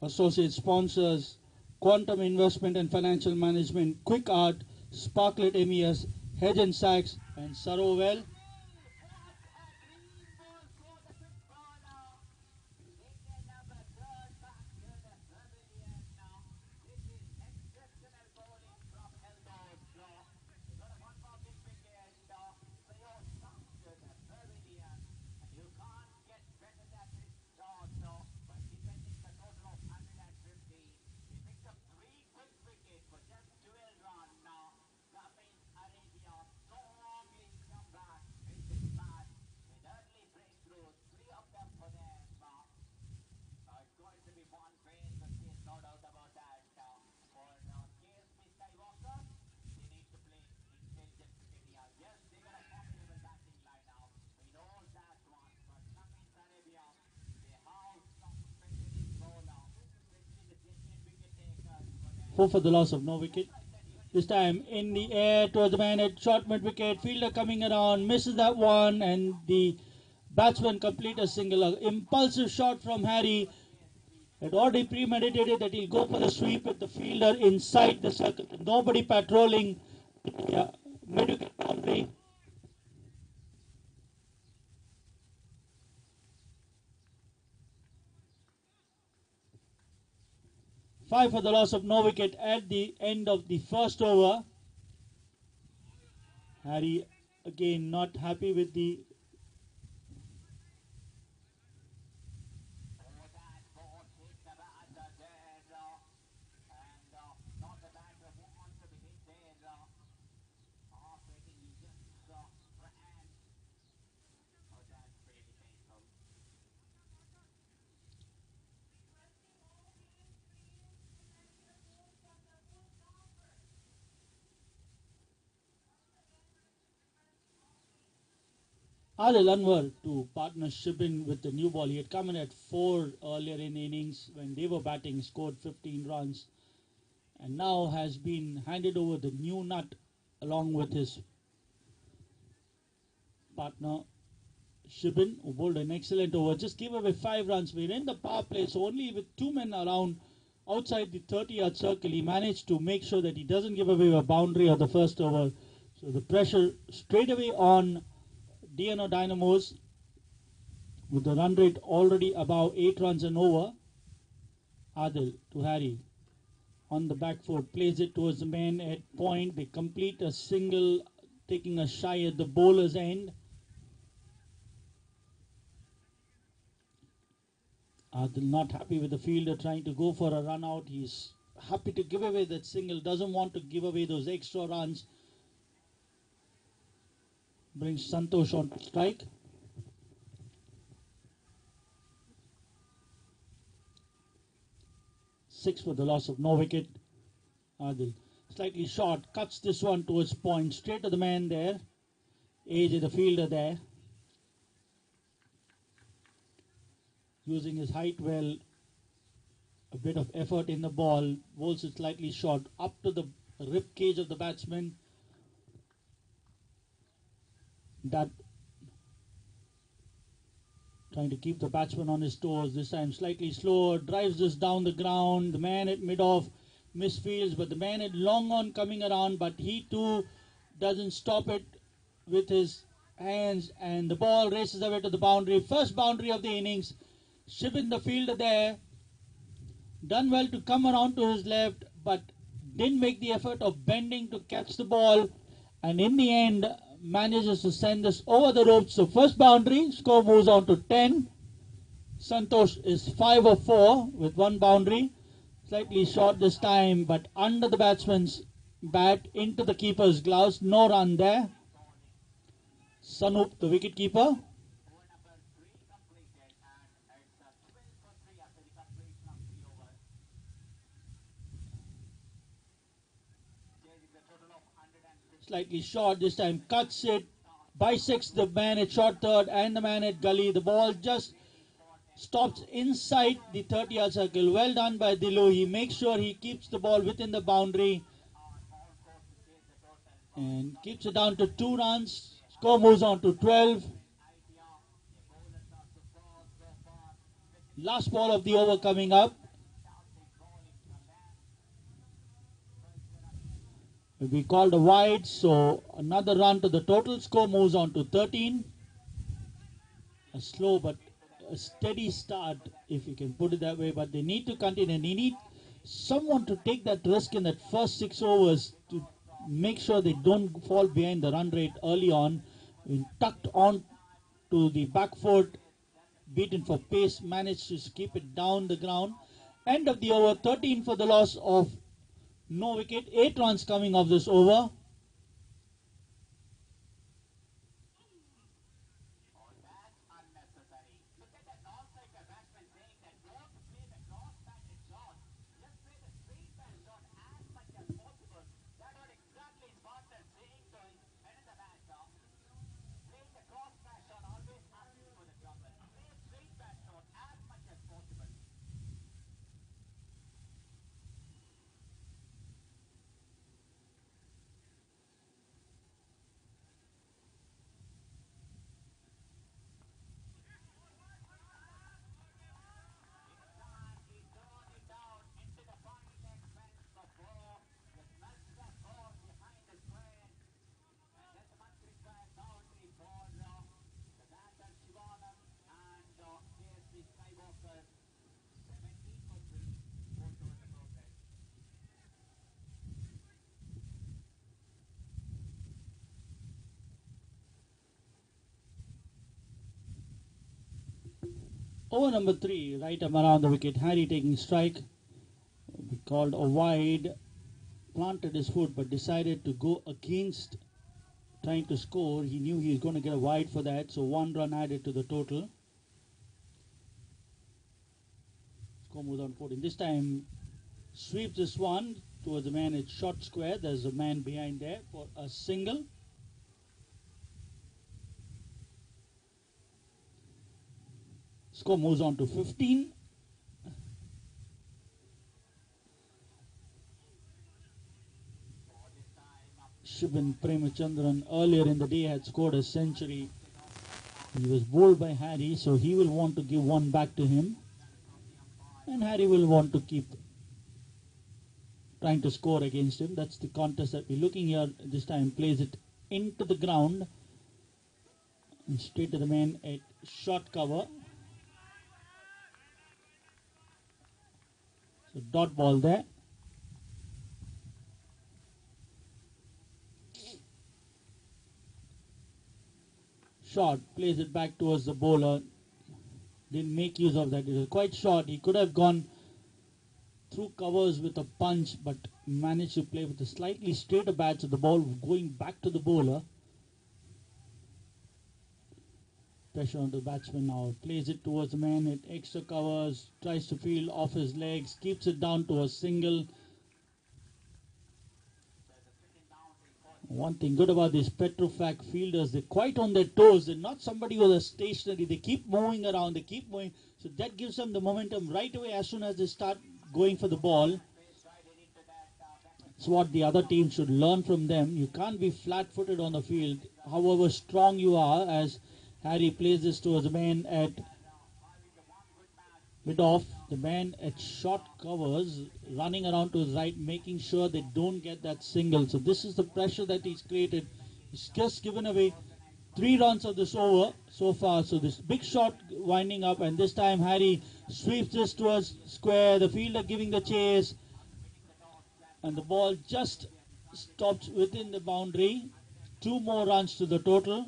Associate sponsors, Quantum Investment and Financial Management, Quick Art, Sparklet MES, Hedge and Sachs, and Sarovell. 4 for the loss of no wicket. This time in the air towards the man at short mid wicket. Fielder coming around, misses that one, and the batsman complete a single. A impulsive shot from Harry. Had already premeditated that he'll go for the sweep with the fielder inside the circle. Nobody patrolling. Yeah, mid wicket boundary. Five for the loss of no wicket at the end of the first over. Harry again not happy with the Adil Anwar to partner Shibin with the new ball. He had come in at 4 earlier in the innings when they were batting, scored 15 runs, and now has been handed over the new nut along with his partner Shibin, who bowled an excellent over. Just gave away 5 runs. We're in the power play, so only with 2 men around outside the 30-yard circle, he managed to make sure that he doesn't give away a boundary of the first over. So the pressure straight away on DNO Dynamos with the run rate already above 8 runs and over. Adil to Harry on the back foot, plays it towards the man at point. They complete a single, taking a shy at the bowler's end. Adil not happy with the fielder trying to go for a run out. He's happy to give away that single, doesn't want to give away those extra runs. Brings Santosh on to strike. Six for the loss of no wicket. Adil slightly short, cuts this one towards point, straight to the man there. AJ the fielder there, using his height well, a bit of effort in the ball, bowls it slightly short, up to the rib cage of the batsman. That trying to keep the batsman on his toes, this time slightly slower, drives this down the ground. The man at mid-off misfields, but the man at long on coming around, but he too doesn't stop it with his hands, and the ball races away to the boundary. First boundary of the innings. Shibin the fielder there, done well to come around to his left, but didn't make the effort of bending to catch the ball, and in the end manages to send this over the ropes. So first boundary, score moves on to 10. Santosh is 5 of 4 with 1 boundary. Slightly short this time, but under the batsman's bat, into the keeper's gloves. No run there. Sanup, the wicket keeper. Slightly short this time, cuts it, bisects the man at short third and the man at gully. The ball just stops inside the 30-yard circle. Well done by Dilu. He makes sure he keeps the ball within the boundary and keeps it down to 2 runs. Score moves on to 12. Last ball of the over coming up. Will be called a wide, so another run to the total. Score moves on to 13. A slow but a steady start, if you can put it that way, but they need to continue, and they need someone to take that risk in that first 6 overs to make sure they don't fall behind the run rate early on. Tucked on to the back foot, beaten for pace, managed to keep it down the ground. End of the over, 13 for the loss of no wicket, 8 runs coming off this over. Over number 3, right up around the wicket, Harry taking strike. We called a wide, planted his foot but decided to go against trying to score. He knew he was going to get a wide for that, so 1 run added to the total. Score moves on 14. This time sweeps this one towards the man at short square. There's a man behind there for a single. Score moves on to 15. Shibin Premachandran earlier in the day had scored a century. He was bowled by Harry, so he will want to give one back to him. And Harry will want to keep trying to score against him. That's the contest that we're looking here. This time plays it into the ground and straight to the man at short cover. So dot ball there. Short, plays it back towards the bowler. Didn't make use of that. It was quite short. He could have gone through covers with a punch, but managed to play with a slightly straighter bat, so the ball going back to the bowler. Pressure on the batsman now. Plays it towards the man at extra covers. Tries to field off his legs. Keeps it down to a single. One thing good about these Petrofac fielders, they're quite on their toes. They're not somebody who is stationary. They keep moving around. They keep moving. So that gives them the momentum right away as soon as they start going for the ball. It's what the other team should learn from them. You can't be flat-footed on the field, however strong you are, as Harry plays this towards the man at mid-off. The man at short covers, running around to his right, making sure they don't get that single. So this is the pressure that he's created. He's just given away 3 runs of this over so far. So this big shot winding up, and this time Harry sweeps this towards square. The fielder giving the chase, and the ball just stops within the boundary. 2 more runs to the total.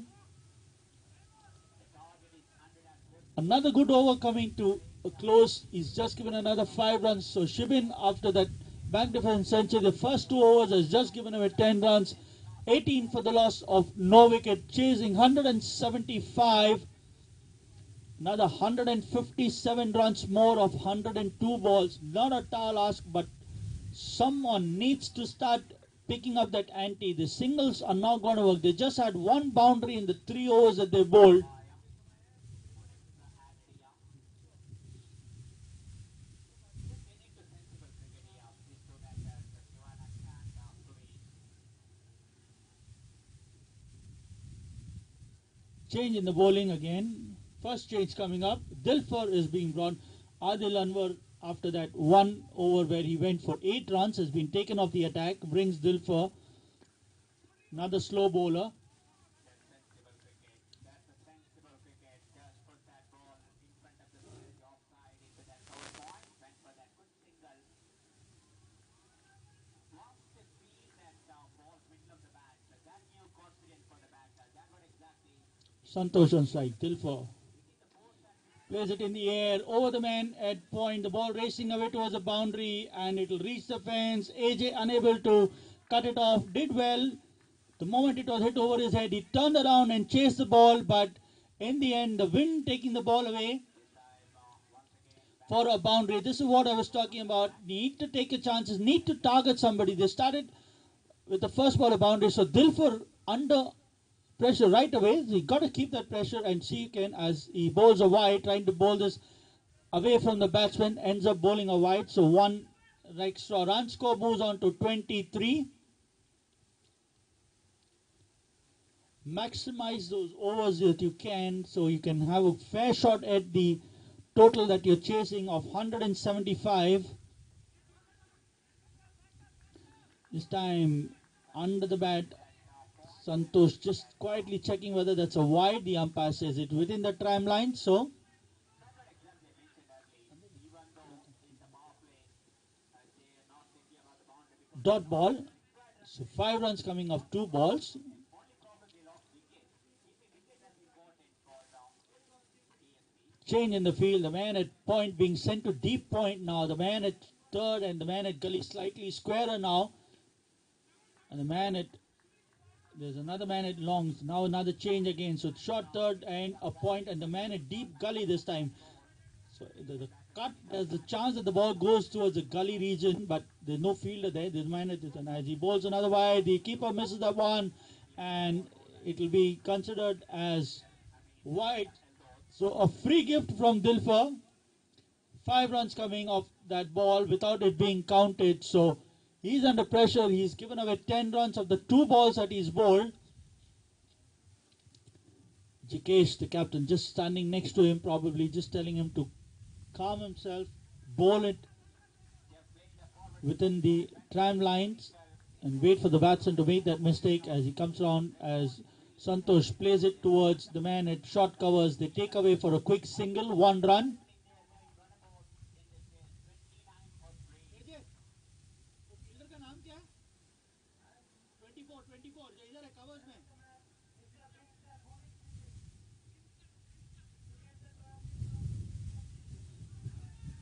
Another good over coming to a close. He's just given another 5 runs. So Shibin, after that back defense century, the first 2 overs has just given away 10 runs. 18 for the loss of no wicket, chasing 175. Another 157 runs more of 102 balls. Not a tall ask, but someone needs to start picking up that ante. The singles are not going to work. They just had 1 boundary in the 3 overs that they bowled. Change in the bowling again. First change coming up. Dilfer is being brought. Adil Anwar, after that 1 over where he went for 8 runs, has been taken off the attack. Brings Dilfer. Another slow bowler. Santosh on strike. Dilfer plays it in the air over the man at point. The ball racing away towards the boundary, and it will reach the fence. AJ unable to cut it off. Did well. The moment it was hit over his head, he turned around and chased the ball, but in the end, the wind taking the ball away for a boundary. This is what I was talking about. Need to take your chances. Need to target somebody. They started with the first ball a boundary. So Dilfer under pressure right away. He got to keep that pressure and see can as he bowls a wide, trying to bowl this away from the batsman, ends up bowling a wide. So 1 extra run. Score moves on to 23. Maximize those overs that you can, so you can have a fair shot at the total that you're chasing of 175. This time under the bat, Santosh just quietly checking whether that's a wide. The umpire says it within the tram line. So dot ball. So 5 runs coming off 2 balls. change in the field. The man at point being sent to deep point now. The man at third and the man at gully slightly squarer now. And the man at, there's another man at longs. Now another change again. So short third and a point, and the man at deep gully this time. So the cut, there's the chance that the ball goes towards the gully region, but there's no fielder there. There's a man at it, and as he bowls another wide, the keeper misses that one, and it will be considered as wide. So a free gift from Dilfer. 5 runs coming off that ball without it being counted. So he's under pressure. He's given away 10 runs of the 2 balls that he's bowled. Jikesh, the captain, just standing next to him, probably just telling him to calm himself, bowl it within the tram lines and wait for the batsman to make that mistake as he comes around, as Santosh plays it towards the man at short covers. They take away for a quick single, 1 run.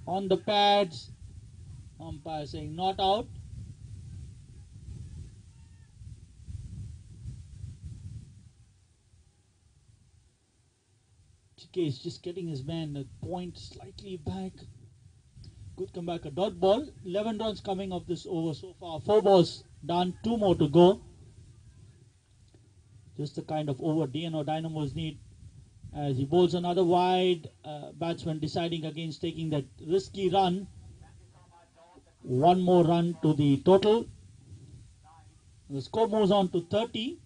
On the pads, umpire saying not out. Chike is just getting his man at point slightly back. Good comeback, a dot ball. 11 runs coming off this over so far. 4 balls done, 2 more to go. Just the kind of over DNO Dynamos need. As he bowls another wide, batsman deciding against taking that risky run. 1 more run to the total. The score moves on to 30.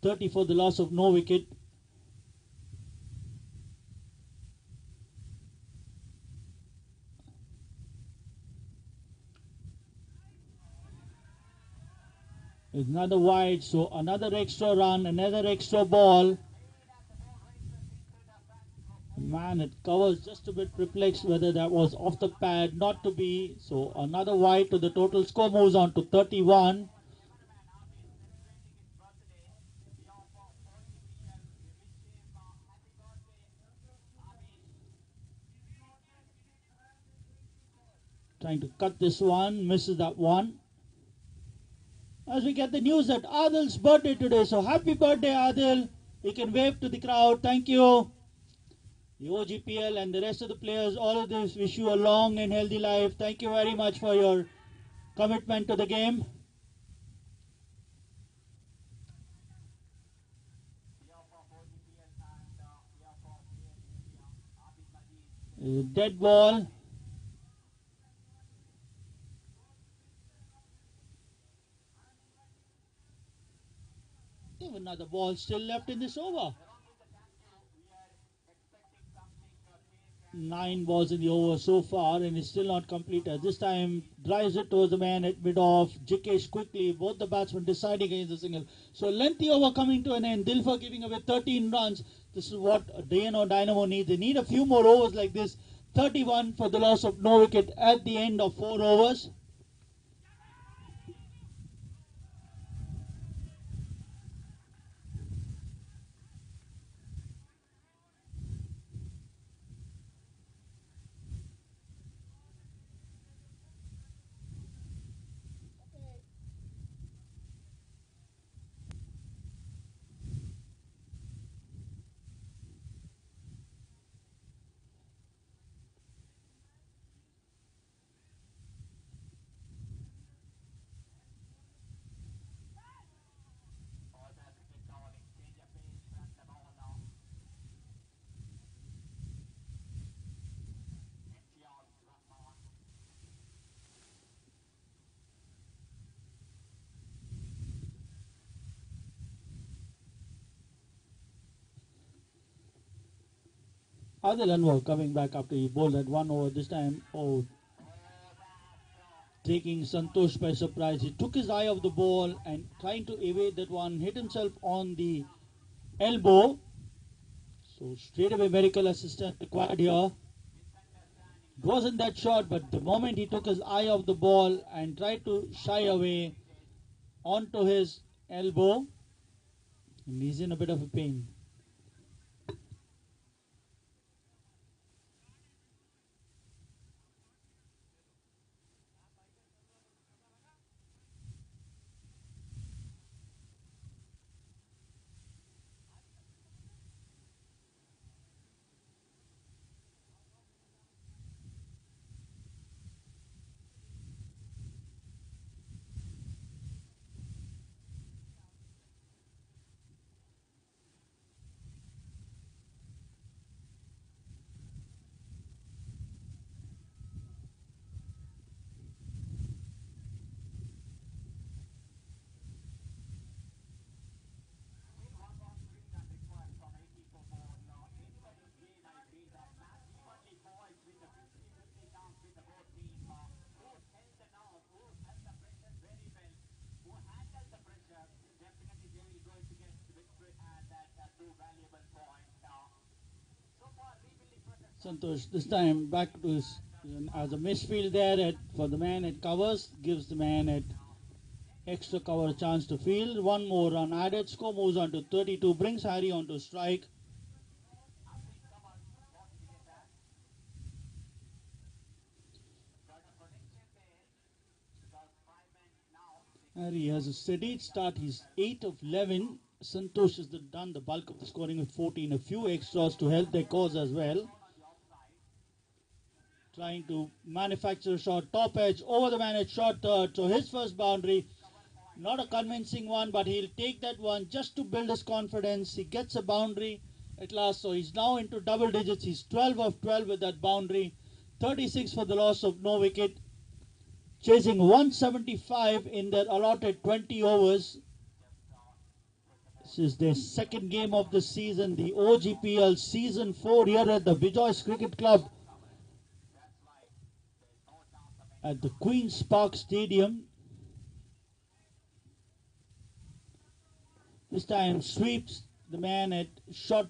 30 for the loss of no wicket. Another wide, so another extra run, another extra ball. Man, it covers just a bit perplexed whether that was off the pad, not to be. So another wide to the total. Score moves on to 31. Trying to cut this one, misses that one. As we get the news that Adil's birthday today, so happy birthday Adil. You can wave to the crowd. Thank you. The OGPL and the rest of the players, all of this, wish you a long and healthy life. Thank you very much for your commitment to the game. Dead ball. Another ball still left in this over. 9 balls in the over so far, and it's still not completed. This time drives it towards the man at mid-off. Jikesh quickly, both the batsmen deciding against the single. So lengthy over coming to an end. Dilfer giving away 13 runs. This is what DNO Dynamo needs. They need a few more overs like this. 31 for the loss of no wicket at the end of 4 overs. Adil Anwar coming back after he bowled at 1 over this time. Oh, taking Santosh by surprise. He took his eye off the ball and trying to evade that one, hit himself on the elbow. So straight away medical assistance required here. It wasn't that shot, but the moment he took his eye off the ball and tried to shy away onto his elbow, and he's in a bit of a pain. Santosh this time back to his as a misfield there for the man at covers, gives the man at extra cover a chance to field. One more run added. Score moves on to 32, brings Harry on to strike. Harry has a steady start. He's 8 of 11. Santosh has done the bulk of the scoring with 14. A few extras to help their cause as well. Trying to manufacture a shot. Top edge over the man at short third. So his first boundary. Not a convincing one, but he'll take that one just to build his confidence. He gets a boundary at last. So he's now into double digits. He's 12 of 12 with that boundary. 36 for the loss of no wicket. Chasing 175 in their allotted 20 overs. This is their second game of the season, the OGPL Season 4 here at the Vijoy's Cricket Club at the Queen's Park Stadium. This time sweeps the man at short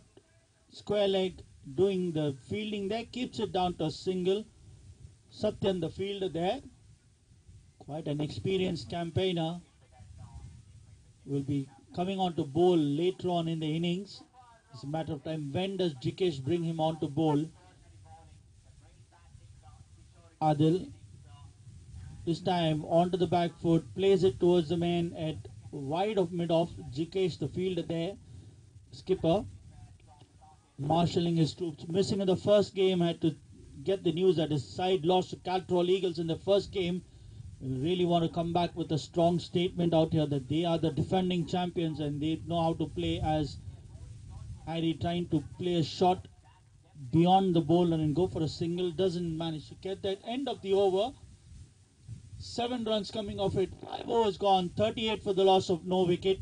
square leg, doing the fielding there, keeps it down to a single. Satyan, the fielder there. Quite an experienced campaigner, will be coming on to bowl later on in the innings. It's a matter of time. When does Jikesh bring him on to bowl? Adil, this time onto the back foot, plays it towards the man at wide of mid-off. Jikesh, the fielder there, skipper, marshalling his troops. Missing in the first game, had to get the news that his side lost to Caltrol Eagles in the first game. Really want to come back with a strong statement out here that they are the defending champions and they know how to play, as Harry trying to play a shot beyond the bowler and go for a single, doesn't manage to get that. End of the over. 7 runs coming off it. 5 overs gone. 38 for the loss of no wicket.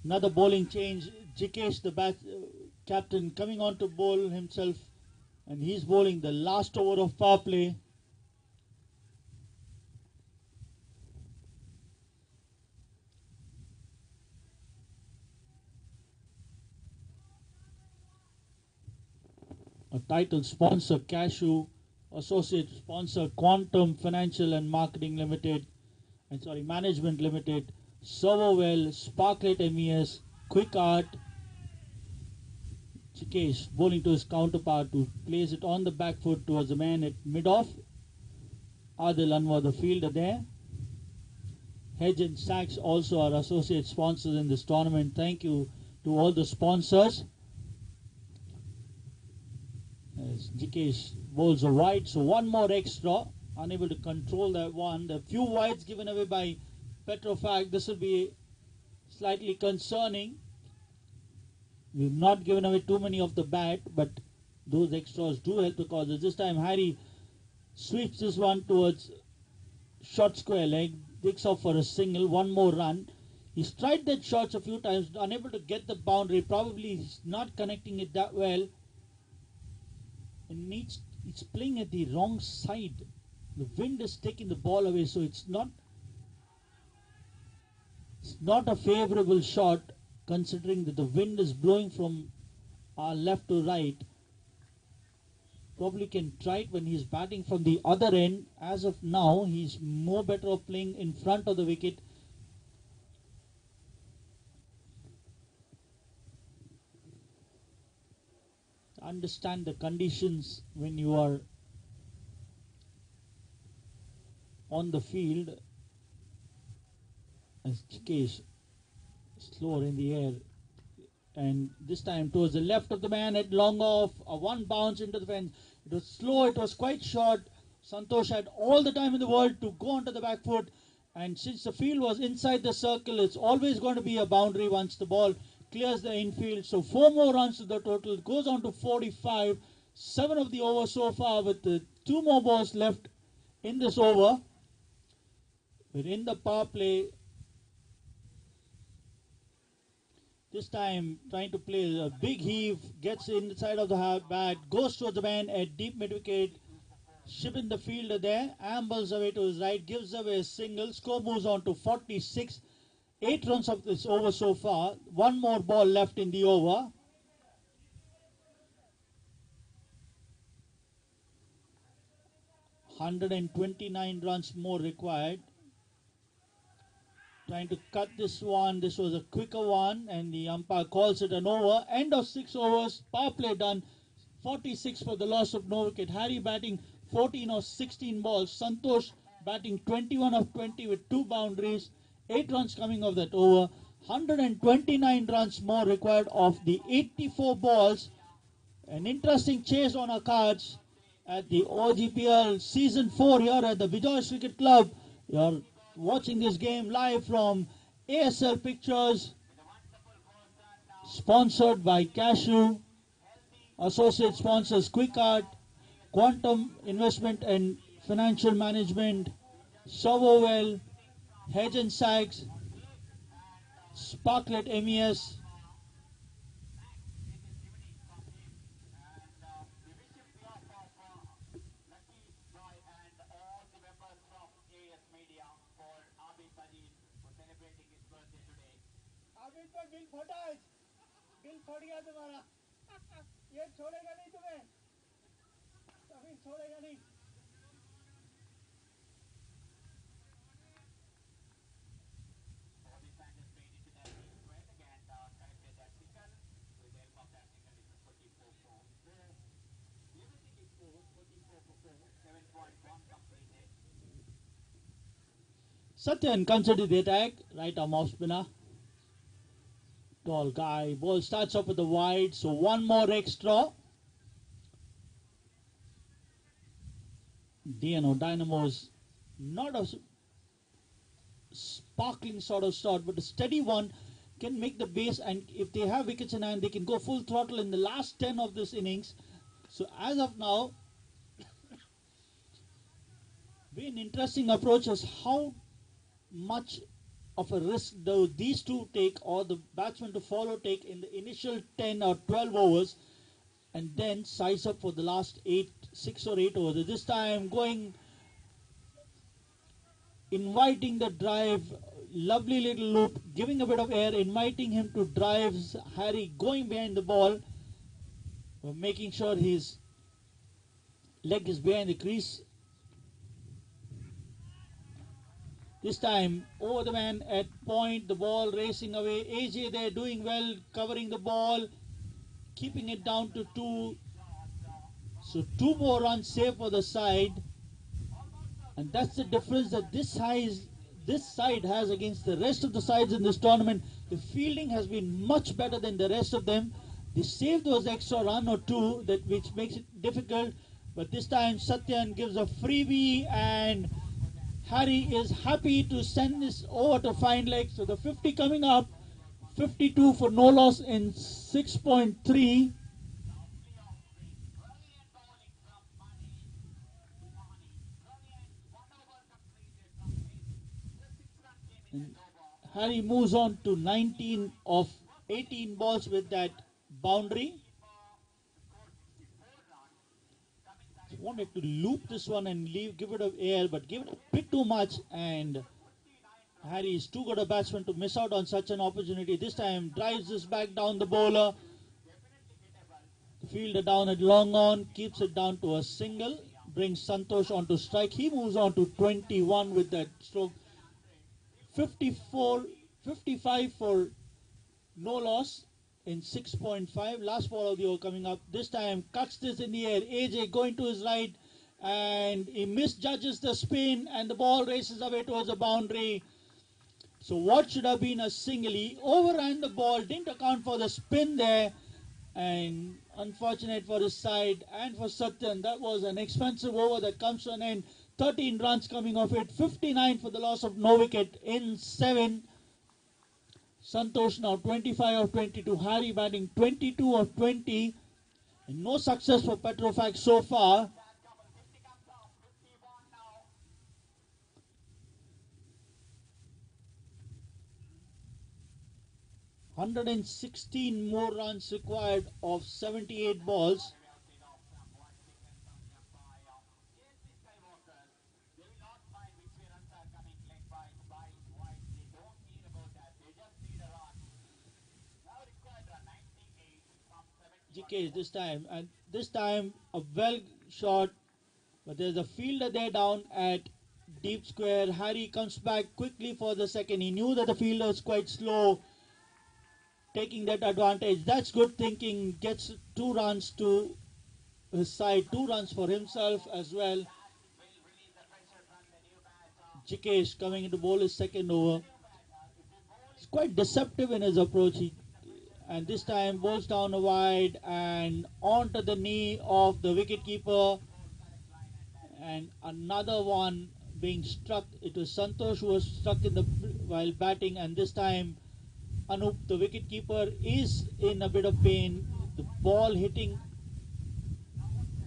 Another bowling change. Jikesh, the captain, coming on to bowl himself. And he's bowling the last over of power play. A title sponsor, Cashew, associate sponsor, Quantum Financial and Marketing Limited, Management Limited, Servowell, Sparklet MES, Quick Art. Jikesh bowling to his counterpart, who plays it on the back foot towards the man at mid-off. Adil Anwar, the fielder there. Hedge and Sachs also are associate sponsors in this tournament. Thank you to all the sponsors. As Jikesh bowls a wide, so one more extra. Unable to control that one. The few wides given away by Petrofac, this will be slightly concerning. We've not given away too many of the bat, but those extras do help the cause. This time Harry sweeps this one towards short square leg, digs off for a single, one more run. He's tried that shots a few times, unable to get the boundary. Probably he's not connecting it that well. And it's playing at the wrong side. The wind is taking the ball away, so it's not a favorable shot, considering that the wind is blowing from left to right. Probably can try it when he's batting from the other end. As of now, he's more better off playing in front of the wicket. Understand the conditions when you are on the field. As Jikesh slower in the air, and this time towards the left of the man at long off, a one bounce into the fence. It was slow, it was quite short. Santosh had all the time in the world to go onto the back foot, and since the field was inside the circle, it's always going to be a boundary once the ball clears the infield. So 4 more runs to the total. It goes on to 45. 7 of the over so far, with 2 more balls left in this over. We're in the power play. This time trying to play a big heave, gets inside of the bat, goes towards the man at deep mid-wicket. Shipping the fielder there, ambles away to his right, gives away a single. Score moves on to 46. 8 runs of this over so far. One more ball left in the over. $129 runs more required. Trying to cut this one. This was a quicker one, and the umpire calls it an over. End of 6 overs. Power play done. 46 for the loss of no wicket. Harry batting 14 of 16 balls. Santosh batting 21 of 20 with 2 boundaries. 8 runs coming off that over. 129 runs more required of the 84 balls. An interesting chase on our cards at the OGPL Season 4 here at the Vijay Cricket Club. You're watching this game live from ASL Pictures, sponsored by Cashew, associate sponsors QuickArt, Quantum Investment and Financial Management, Servowell, Hedge and Sachs, Sparklet MES. Bill फटा है, bill फट गया तुम्हारा, ये छोड़ेगा नहीं तुम्हें, कभी छोड़ेगा नहीं। Satyan considered the attack, right arm off spinner. Tall guy, ball starts off with the wide, so one more extra. DNO Dynamos, not a sparkling sort of start, but a steady one can make the base, and if they have wickets in hand, they can go full throttle in the last 10 of this innings. So as of now, very an interesting approach is how much of a risk these two take, or the batsman to follow take in the initial 10 or 12 overs, and then size up for the last 6 or 8 overs. This time going, inviting the drive, lovely little loop, giving a bit of air, inviting him to drive. Harry going behind the ball, making sure his leg is behind the crease. This time over the man at point, the ball racing away. AJ there doing well, covering the ball, keeping it down to 2. So 2 more runs saved for the side, and that's the difference that this side has against the rest of the sides in this tournament. The fielding has been much better than the rest of them. They saved those extra run or 2, which makes it difficult. But this time Satyan gives a freebie, and Harry is happy to send this over to fine leg. So the 50 coming up, 52 for no loss in 6.3. And Harry moves on to 19 of 18 balls with that boundary. Wanted to loop this one and give it air, but give it a bit too much, and Harry is too good a batsman to miss out on such an opportunity. This time drives this back down the bowler. Fielder down at long on, keeps it down to a single, brings Santosh on to strike. He moves on to 21 with that stroke. 55 for no loss in 6.5. Last ball of the over coming up. This time cuts this in the air. AJ going to his right, and he misjudges the spin, and the ball races away towards the boundary. So what should have been a single, he overran the ball, didn't account for the spin there, and unfortunate for his side and for Satyan. That was an expensive over that comes to an end. 13 runs coming off it. 59 for the loss of no wicket in 7. Santosh now 25 of 22. Harry batting 22 of 20. And no success for Petrofac so far. $116 more runs required of 78 balls. GK this time, and this time a well shot, but there's a fielder there down at deep square. Harry comes back quickly for the second. He knew that the fielder was quite slow, taking that advantage. That's good thinking. Gets 2 runs to his side, 2 runs for himself as well. Jikesh coming into bowl his second over. He's quite deceptive in his approach. And this time bowls down a wide and onto the knee of the wicketkeeper. And another one being struck. It was Santosh who was struck in the while batting, and this time Anup, the wicketkeeper, is in a bit of pain. The ball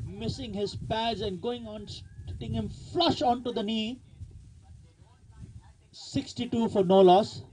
missing his pads and going on, hitting him flush onto the knee. 62 for no loss.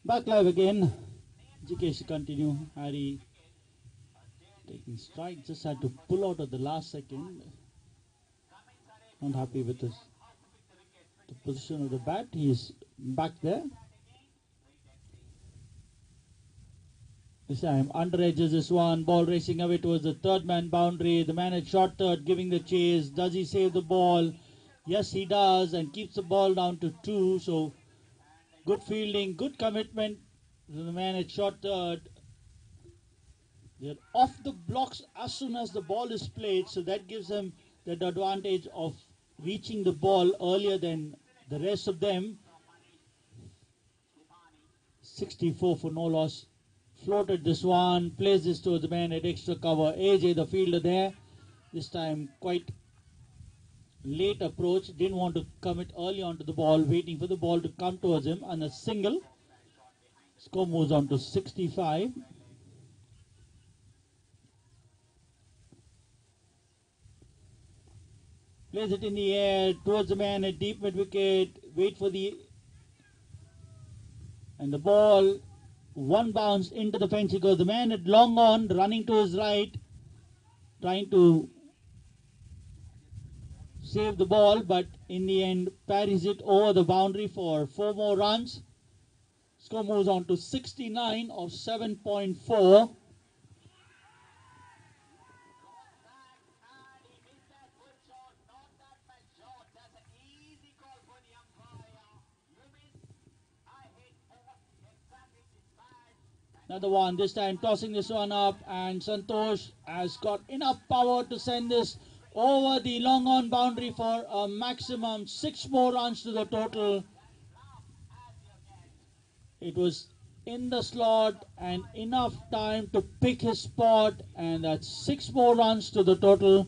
Back live again. GK should continue. Harry taking strike. Just had to pull out at the last second. Not happy with the position of the bat. He's back there. This time under edges this one, ball racing away towards the third man boundary. The man at short third giving the chase. Does he save the ball? Yes, he does, and keeps the ball down to 2. So good fielding, good commitment to the man at short third. They're off the blocks as soon as the ball is played, so that gives them that advantage of reaching the ball earlier than the rest of them. 64 for no loss. Floated this one, plays this to the man at extra cover. AJ, the fielder there. This time quite late approach. Didn't want to commit early onto the ball, waiting for the ball to come towards him. And a single. Score moves on to 65. Plays it in the air towards the man at deep mid wicket. Wait for the... And the ball, one bounce into the fence. He goes. The man at long on, running to his right, trying to save the ball, but in the end parries it over the boundary for 4 more runs. Score moves on to 69 of 7.4. Another one, this time tossing this one up, and Santosh has got enough power to send this over the long on boundary for a maximum 6 more runs to the total. It was in the slot and enough time to pick his spot, and that's 6 more runs to the total.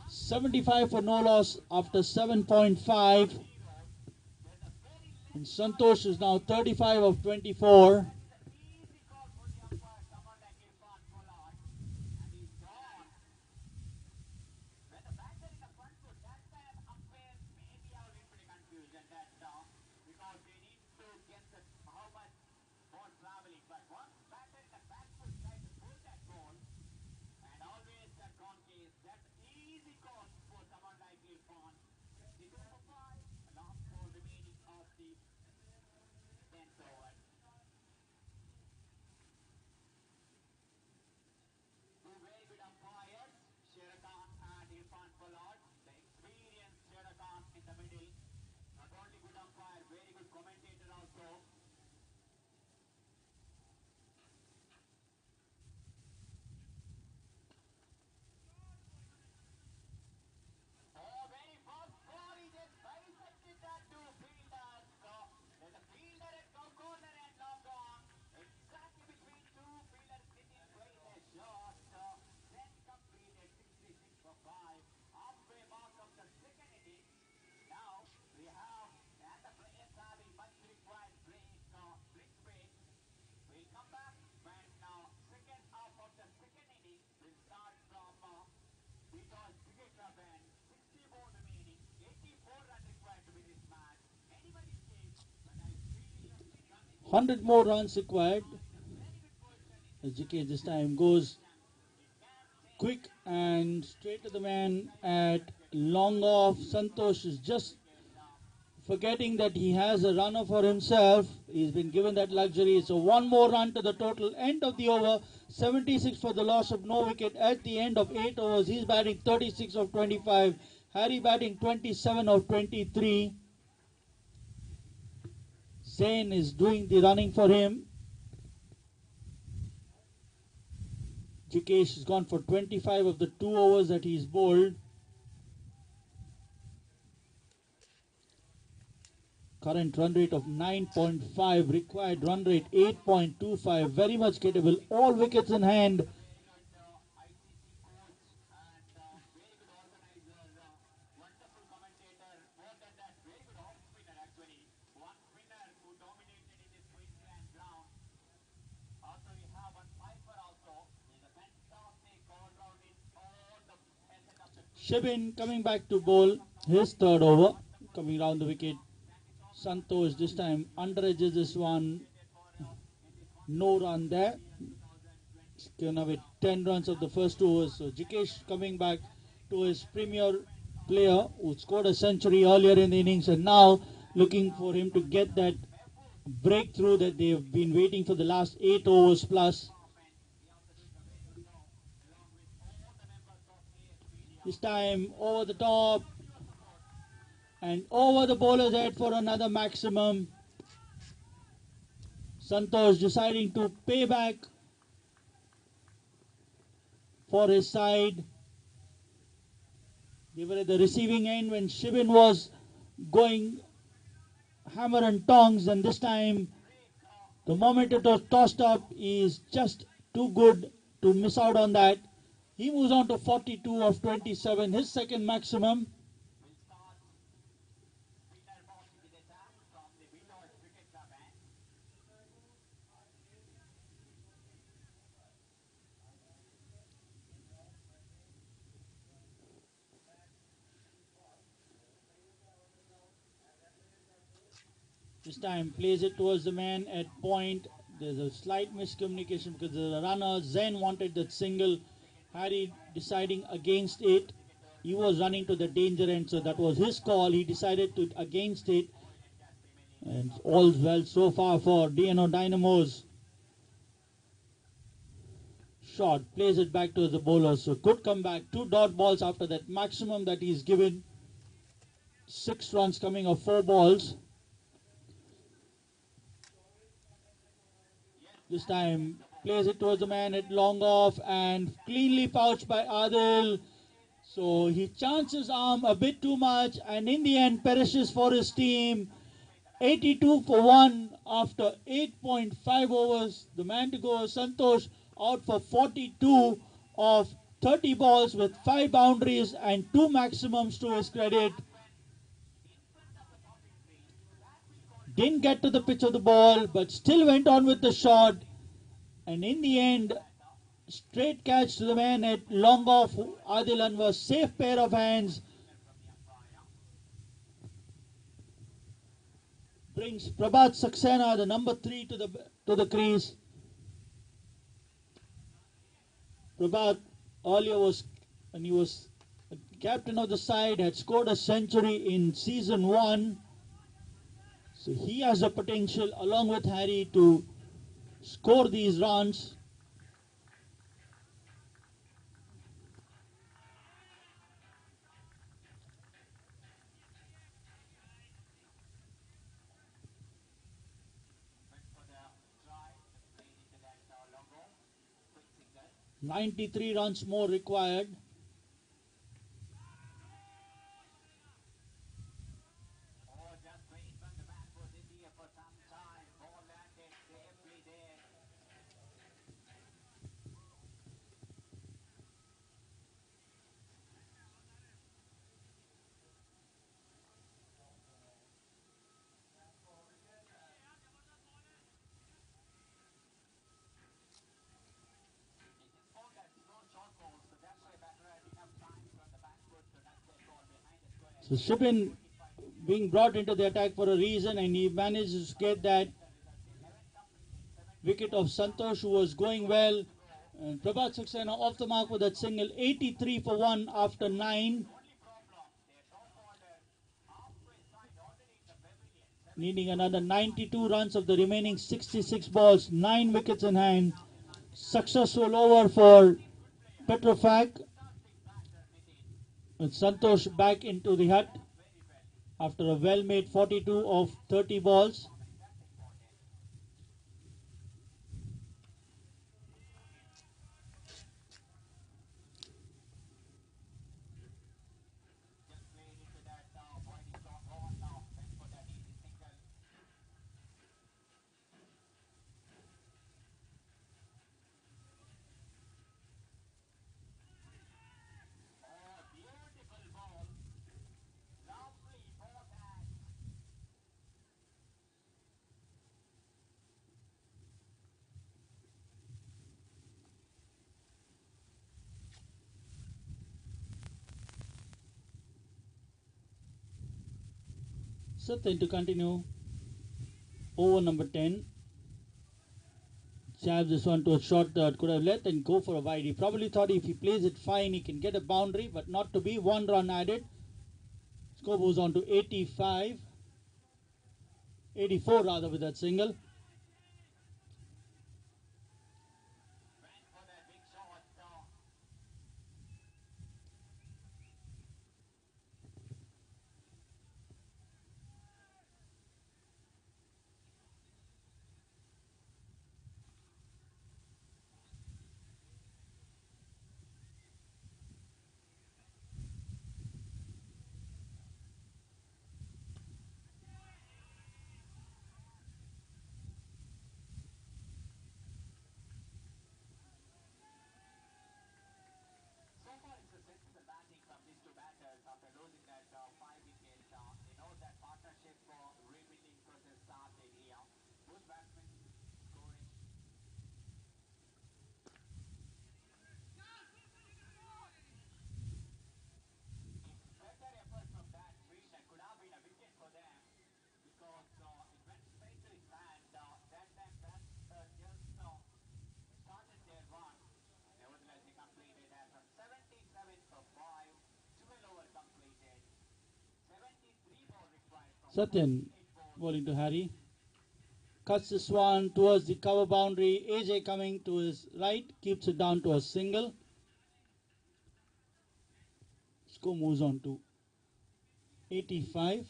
75 for no loss after 7.5. And Santosh is now 35 of 24. Hundred more runs required. As GK this time goes quick and straight to the man at long off. Santosh is just forgetting that he has a runner for himself. He's been given that luxury. So 1 more run to the total. End of the over. 76 for the loss of no wicket at the end of 8 overs. He's batting 36 of 25. Harry batting 27 of 23. Zain is doing the running for him. Jikesh has gone for 25 of the 2 overs that he's bowled. Current run rate of 9.5, required run rate 8.25, very much gettable. All wickets in hand. Shibin coming back to bowl his 3rd over, coming round the wicket. Santosh this time under edges this one. No run there. Given away 10 runs of the first 2 overs. So Jikesh coming back to his premier player who scored a century earlier in the innings, and now looking for him to get that breakthrough that they've been waiting for the last 8 overs plus. This time over the top and over the bowler's head for another maximum. Santosh deciding to pay back for his side. They were at the receiving end when Shibin was going hammer and tongs, and this time the moment it was tossed up is just too good to miss out on that. He moves on to 42 of 27, his second maximum. This time plays it towards the man at point. There's a slight miscommunication because the runner Zen wanted that single. Harry deciding against it. He was running to the danger end, so that was his call. He decided to against it. And all's well so far for DNO Dynamos. Shot, plays it back to the bowler. So could come back. 2 dot balls after that maximum that he's given. 6 runs coming off 4 balls. This time plays it towards the man at long off and cleanly pouched by Adil. So he chances arm a bit too much and in the end perishes for his team. 82 for 1 after 8.5 overs. The man to go, Santosh, out for 42 of 30 balls with 5 boundaries and 2 maximums to his credit. Didn't get to the pitch of the ball, but still went on with the shot. And in the end, straight catch to the man at long off. Adil Anwar, safe pair of hands. Brings Prabhat Saxena, the number 3, to the crease. Prabhat earlier when he was captain of the side, had scored a century in season 1. So he has the potential, along with Harry, to score these runs. "93 runs more required." So Shibin being brought into the attack for a reason, and he manages to get that wicket of Santosh, who was going well. And Prabhat Saxena off the mark with that single. 83 for 1 after 9. Needing another 92 runs of the remaining 66 balls. 9 wickets in hand. Successful over for Petrofac. With Santosh back into the hut after a well-made 42 of 30 balls. Satyan to continue. Over number 10. Jabs this one to a shot that could have let and go for a wide. He probably thought if he plays it fine, he can get a boundary, but not to be. 1 run added. Score goes on to 85. 84 rather with that single. Went for that big shot. So far, it's a sensible batting from these two batters after losing that 5 wicket. They know that partnership rebuilding process started here. Both batsmen scoring. Better effort from that field that could have been a wicket for them because it went straight to his hand. That time that just started their run. Nevertheless, they completed that from 77 for 5, 12 over completed. 73 more required from Satyan 48 balls. bowling to Harry. Cuts this one towards the cover boundary. AJ coming to his right, keeps it down to a single. Score moves on to 85. Here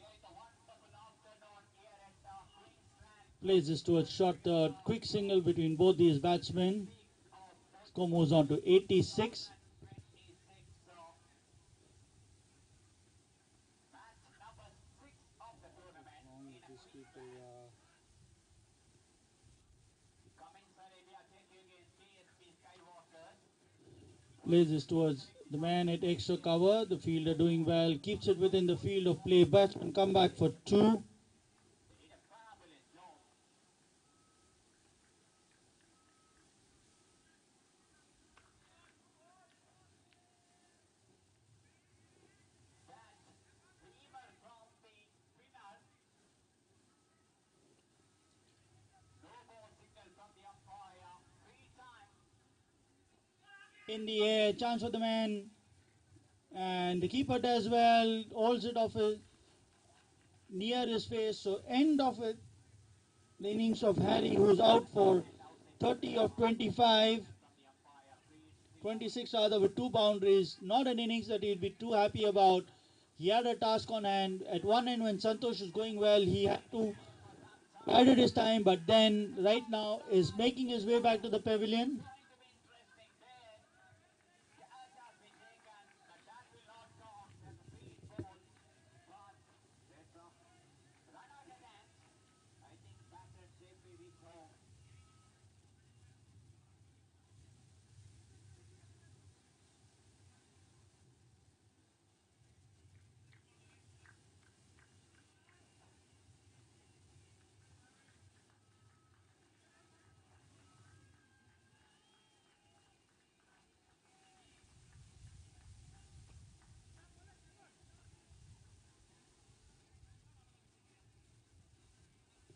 is a wonderful afternoon here at Queensland. Plays this towards short third. Quick single between both these batsmen. Of Score moves on to 86. 26. Match number 6 of the tournament. In a Queensland. Cummins Arabia taking against KSP Skywalkers. Plays this towards the man at extra cover. The fielder doing well. Keeps it within the field of play. Batsman come back for 2. They did a fabulous job. That dreamer from the spinner. No ball signal from the umpire. 3 times. In the air. Chance for the man. And the keeper does well. Holds it off his, near his face. So end of it. The innings of Harry, who's out for 30 of 25. 26 rather with 2 boundaries. Not an innings that he'd be too happy about. He had a task on hand. At one end when Santosh was going well, he had to bided his time, but then right now is making his way back to the pavilion. Going to be interesting there. The edge has been taken, but that will not count as a free ball. But there's a run out again. I think batter safely reached home.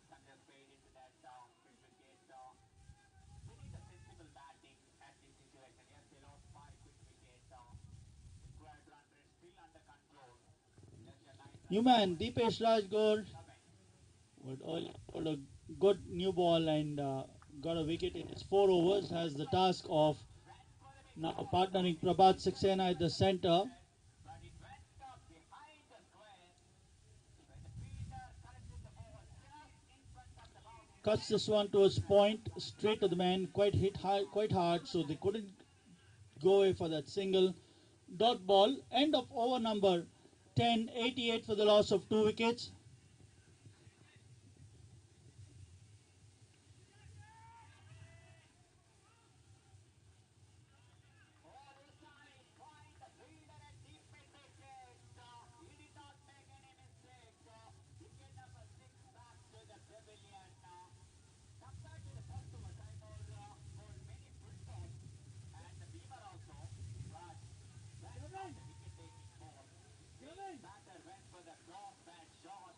Sanjay played into that quick wicket. We need a sensible batting at this situation. Yes, they lost 5 quick wickets. Required run rate still under control. Just a 9 run. Newman, Deepesh Rajgor Coming. would hold a good new ball and got a wicket in his 4 overs. Has the task of now partnering Prabhat Saxena at the centre. But it went up behind the square. When the fielder collected the ball just in front of the boundary. Cuts this one towards point, straight to the man. Quite hard, so they couldn't go away for that single. Dot ball. End of over number 10. 88 for the loss of 2 wickets. Oh, this time he find the fielder at deep mid wicket. He did not make any mistake. Wicket number 6 back to the pavilion. Compared to the first over, Dynamos scored many full stops and the Beamer also. But that's not the wicket taking ball. The batter went for the cross bat shot.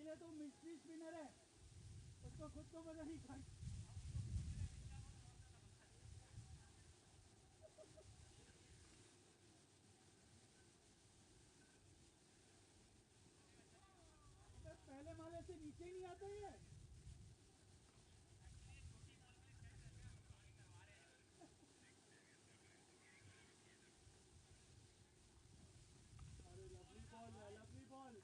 इसीलिए तो mystery spinner है, उसको खुद को पता नहीं था। पहले माले से नीचे ही नहीं आता है। अरे लवली बॉल है, लवली बॉल।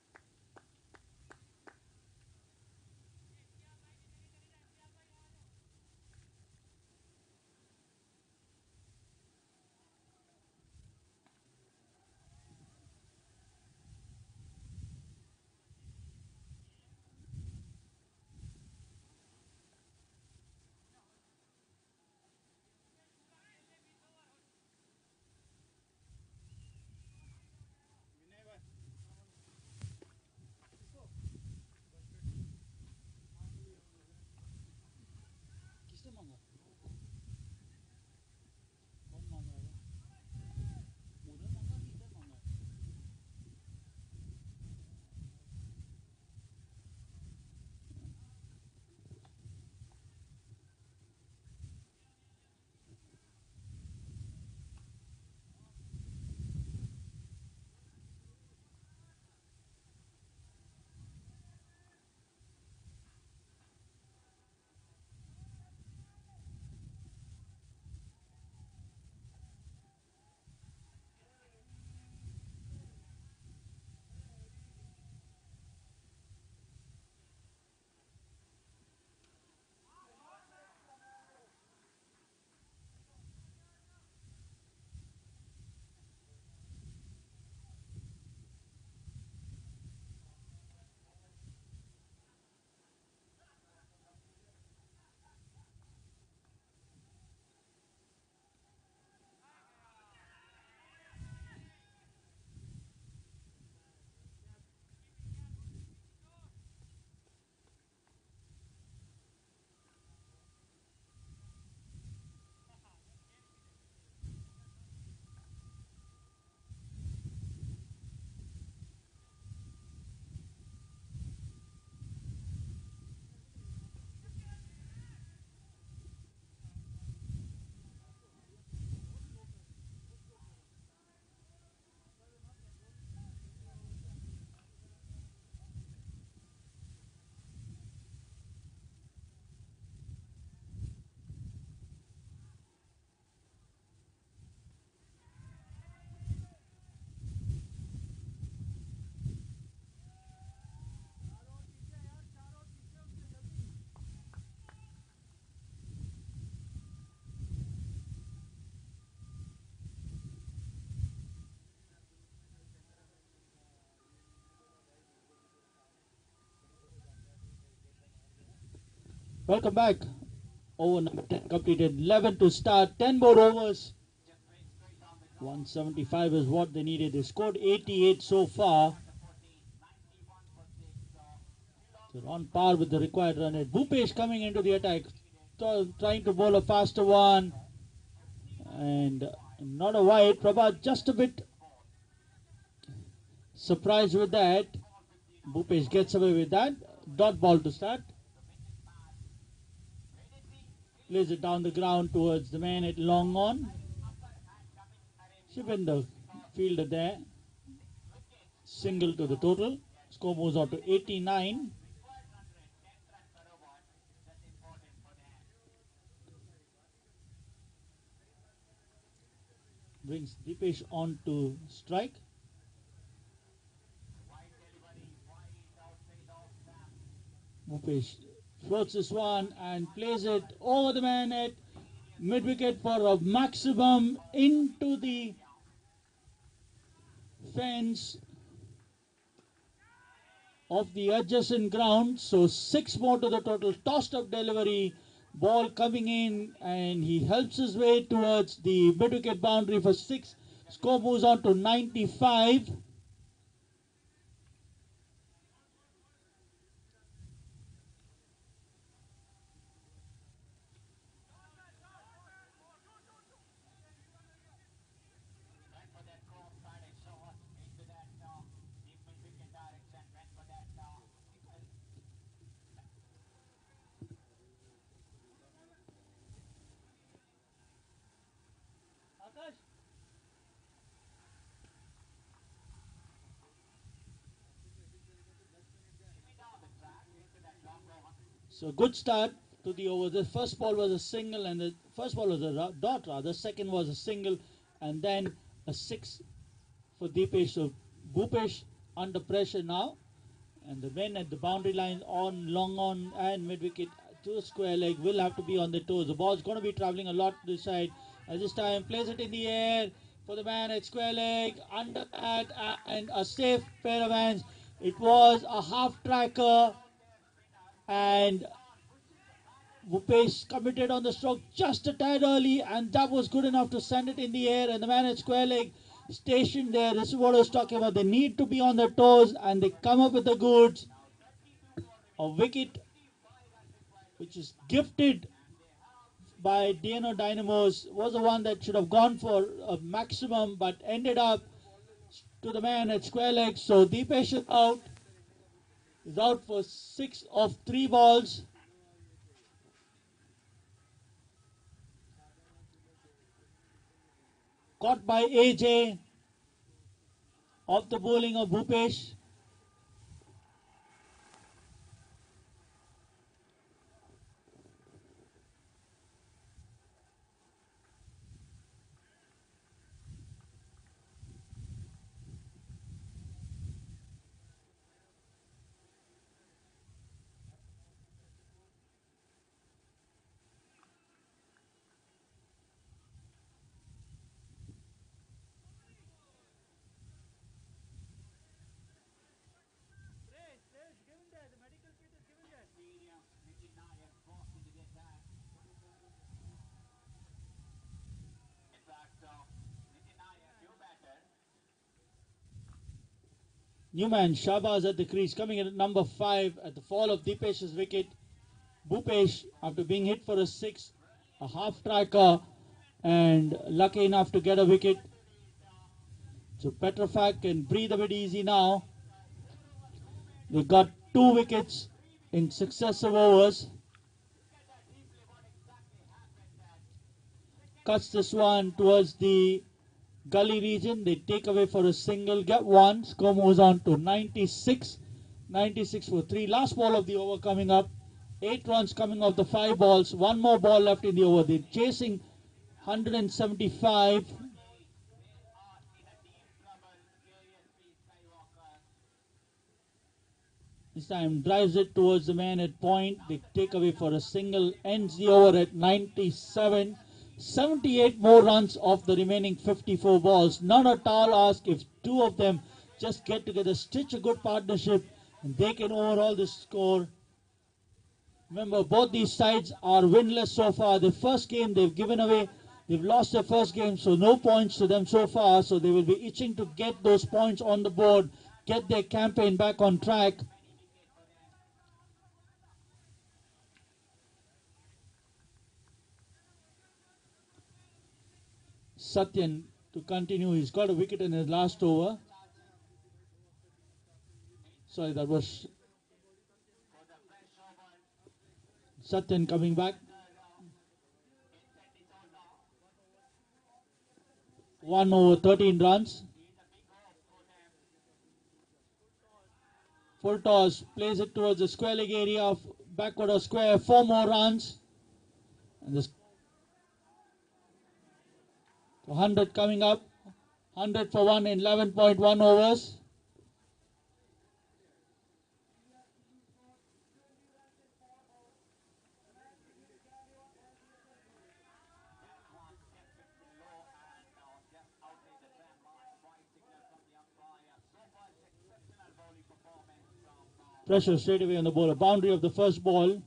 किसने मांगा? कौन मांगा है? उधर मांगा कि इधर मांगा? Welcome back. Over number 10 completed. 11 to start. 10 more overs. 175 is what they needed. They scored 88 so far. They're on par with the required run rate. Bhupesh coming into the attack. Trying to bowl a faster one. And not a wide. Prabhat just a bit surprised with that. Bhupesh gets away with that. Dot ball to start. Plays it down the ground towards the man at long on. Shivinder, fielder there. Single to the total. Score moves on to 89. Brings Dipesh on to strike. Bhupesh floats this one and plays it over the man at mid wicket for a maximum into the fence of the adjacent ground. So 6 more to the total. Tossed up delivery. Ball coming in and he helps his way towards the mid wicket boundary for 6. Score moves on to 95. So good start to the over. The first ball was a single, and the first ball was a dot rather. Second was a single, and then a six for Deepesh. So Bhupesh under pressure now, and the men at the boundary line on long on and mid wicket to square leg will have to be on their toes. The ball's going to be travelling a lot to this side. At this time, plays it in the air for the man at square leg under that, and a safe pair of hands. It was a half tracker, and Bhupesh committed on the stroke just a tad early, and that was good enough to send it in the air. And the man at square leg stationed there. This is what I was talking about. They need to be on their toes, and they come up with the goods. A wicket which is gifted by DNO Dynamos was the one that should have gone for a maximum, but ended up to the man at square leg. So Deepesh is out. Is out for 6 of 3 balls. Caught by AJ off the bowling of Bhupesh. Newman Shahbaz at the crease, coming in at number 5 at the fall of Deepesh's wicket. Bhupesh, after being hit for a 6, a half tracker, and lucky enough to get a wicket. So Petrofac can breathe a bit easy now. They got 2 wickets in successive overs. Cuts this one towards the gully region. They take away for a single, get 1. Score moves on to 96. 96 for 3. Last ball of the over coming up. 8 runs coming off the 5 balls. 1 more ball left in the over. They're chasing 175. This time drives it towards the man at point. They take away for a single. Ends the over at 97. 78 more runs off the remaining 54 balls. Not a tall ask if 2 of them just get together, stitch a good partnership, and they can overhaul the score. Remember, both these sides are winless so far. The first game they've given away, they've lost their first game, so no points to them so far. So they will be itching to get those points on the board, get their campaign back on track. Satyan to continue. He's got a wicket in his last over. Sorry, that was Satyan coming back. 1 over 13 runs. Full toss, plays it towards the square leg area of backward of square. 4 more runs. And this 100 coming up. 100 for 1 in 11.1 overs. Pressure straight away on the bowler. Boundary of the first ball.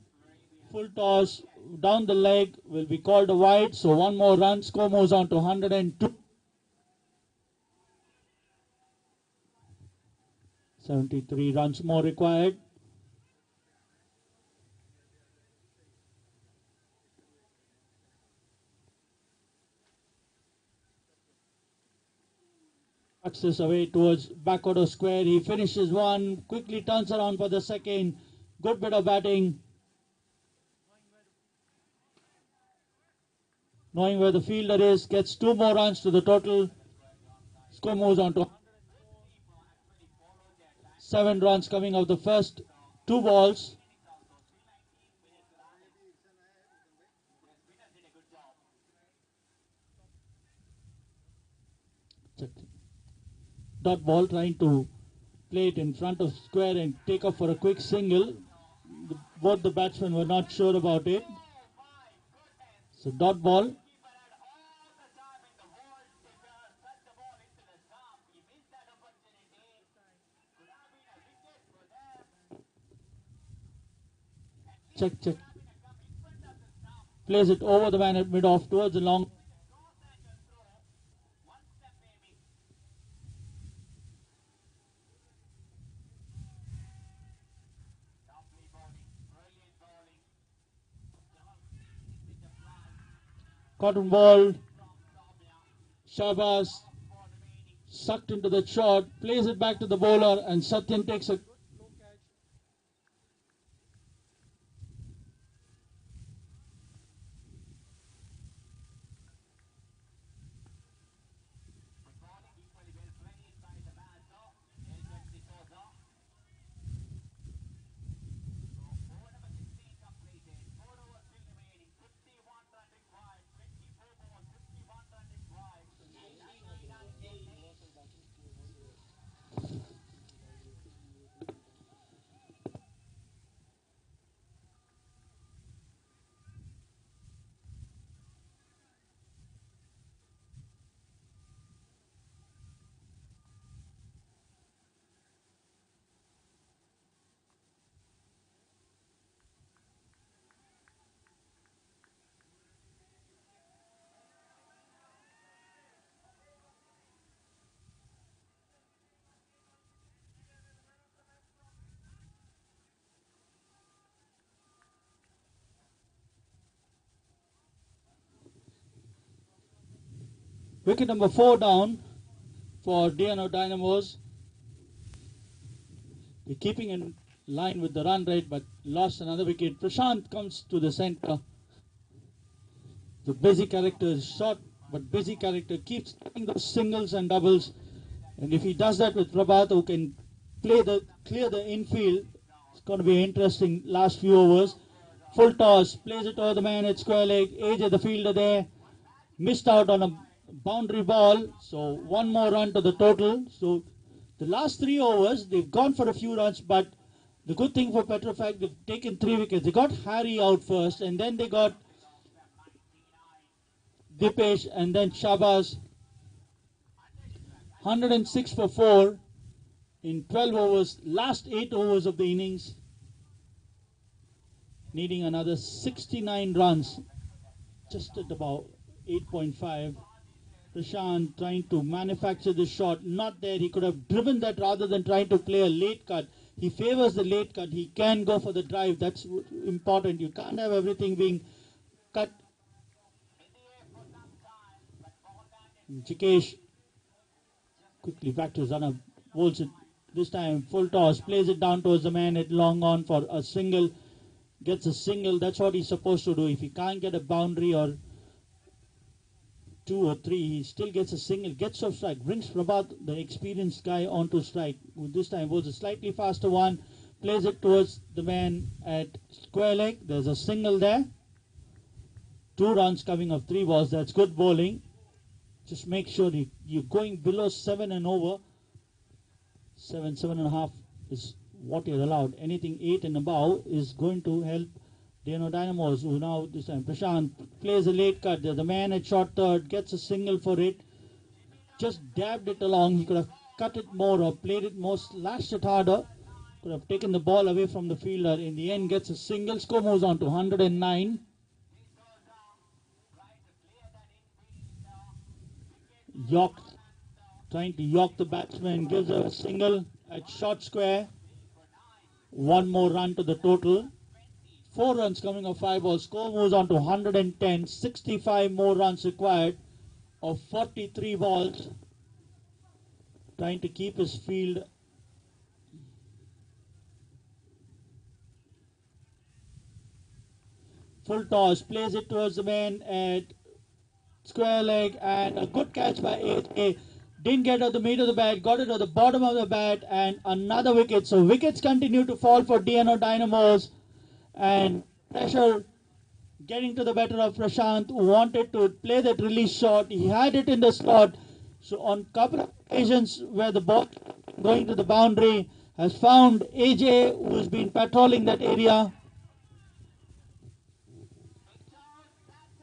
Full toss down the leg will be called a wide. So 1 more run. Score moves on to 102. 73 runs more required. Cuts this away towards backward of square. He finishes 1. Quickly turns around for the second. Good bit of batting. Knowing where the fielder is, gets 2 more runs to the total. Score moves on to 7 runs coming off the first 2 balls. dot ball, trying to play it in front of square and take off for a quick single. Both the batsmen were not sure about it. So dot ball. Check, check. Plays it over the man at mid-off towards the long. Cotton ball. Shabas sucked into the shot, plays it back to the bowler, and Satyan takes a wicket number 4 down for DNO Dynamos. They're keeping in line with the run rate, but lost another wicket. Prashant comes to the center. The busy character is short, but busy character keeps taking those singles and doubles. And if he does that with Prabhat, who can clear the infield, it's going to be interesting last few overs. Full toss, plays it over the man at square leg. AJ, the fielder there, missed out on a boundary ball, so one more run to the total. So the last 3 overs they've gone for a few runs, but the good thing for Petrofac, they've taken 3 wickets. They got Harry out first, and then they got Dipesh, and then Shabazz. 106 for 4 in 12 overs, last 8 overs of the innings, needing another 69 runs, just at about 8.5. Prashant trying to manufacture the shot, not there. He could have driven that rather than trying to play a late cut. He favors the late cut. He can go for the drive. That's important. You can't have everything being cut. Jikesh quickly back to his runner, bowls it this time, full toss, plays it down towards the man at long on for a single, gets a single. That's what he's supposed to do. If he can't get a boundary or 2 or 3, he still gets a single, gets off strike, brings Prabhat, the experienced guy, onto strike. This time bowls a slightly faster one, plays it towards the man at square leg. There's a single there. 2 runs coming off 3 balls. That's good bowling. Just make sure you're going below 7 and over. 7.5 is what you're allowed. Anything 8 and above is going to help DNO Dynamos, who now this time Prashant plays a late cut. There's the man at short third, gets a single for it. Just dabbed it along. He could have cut it more or played it more, slashed it harder. Could have taken the ball away from the fielder. In the end, gets a single. Score moves on to 109. York trying to york the batsman, gives a single at short square. 1 more run to the total. 4 runs coming off 5 balls. Score moves on to 110. 65 more runs required of 43 balls. Trying to keep his field. Full toss, plays it towards the man at square leg, and a good catch by AJ. Didn't get at the middle of the bat, got it at the bottom of the bat, and another wicket. So wickets continue to fall for DNO Dynamos, and pressure getting to the better of Prashant, who wanted to play that release shot. He had it in the slot. So on couple of occasions where the ball going to the boundary has found AJ, who's been patrolling that area.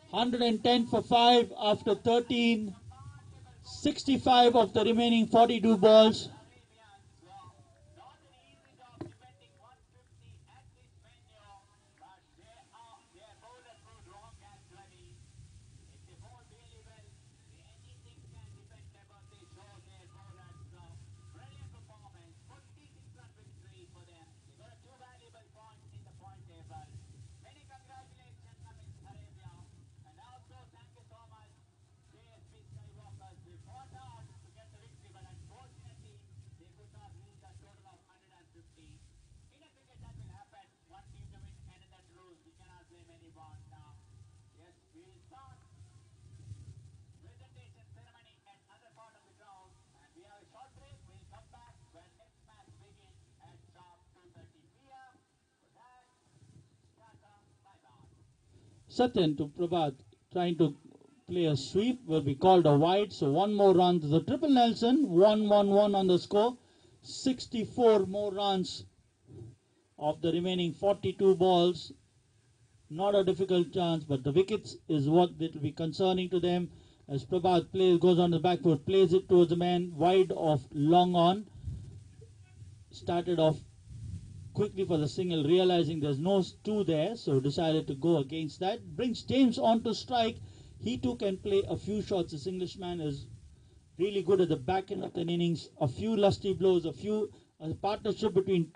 110 for 5 after 13. 65 of the remaining 42 balls. Not an easy job defending 150 at this venue, but their bowler proved wrong actually. If they bowl really well, anything can depend about they show their bowlers. Brilliant performance, 46-run victory for them. They got 2 valuable points in the point table. Many congratulations, Amish Arabia, and also thank you so much, JSP Skywalkers. They fought hard to get the victory, but unfortunately, they could not reach a total of 150. In a cricket, that will happen. One team to win, another to lose. We cannot blame anyone now. Yes, we will start presentation ceremony at other part of the ground, and we have a short break. We'll come back when next match begins at sharp 2:30 p.m. For that, Tata, bye-bye. Satyan to Prabhat trying to play a sweep will be called a wide. So one more run to the triple Nelson. 1-1-1 on the score. 64 more runs of the remaining 42 balls. Not a difficult chance, but the wickets is what it will be concerning to them. As Prabhat goes on the back foot, plays it towards the man wide of long on. Started off quickly for the single, realizing there's no 2 there, so decided to go against that. Brings James on to strike. He too can play a few shots. This Englishman is really good at the back end of the innings. A few lusty blows, a partnership between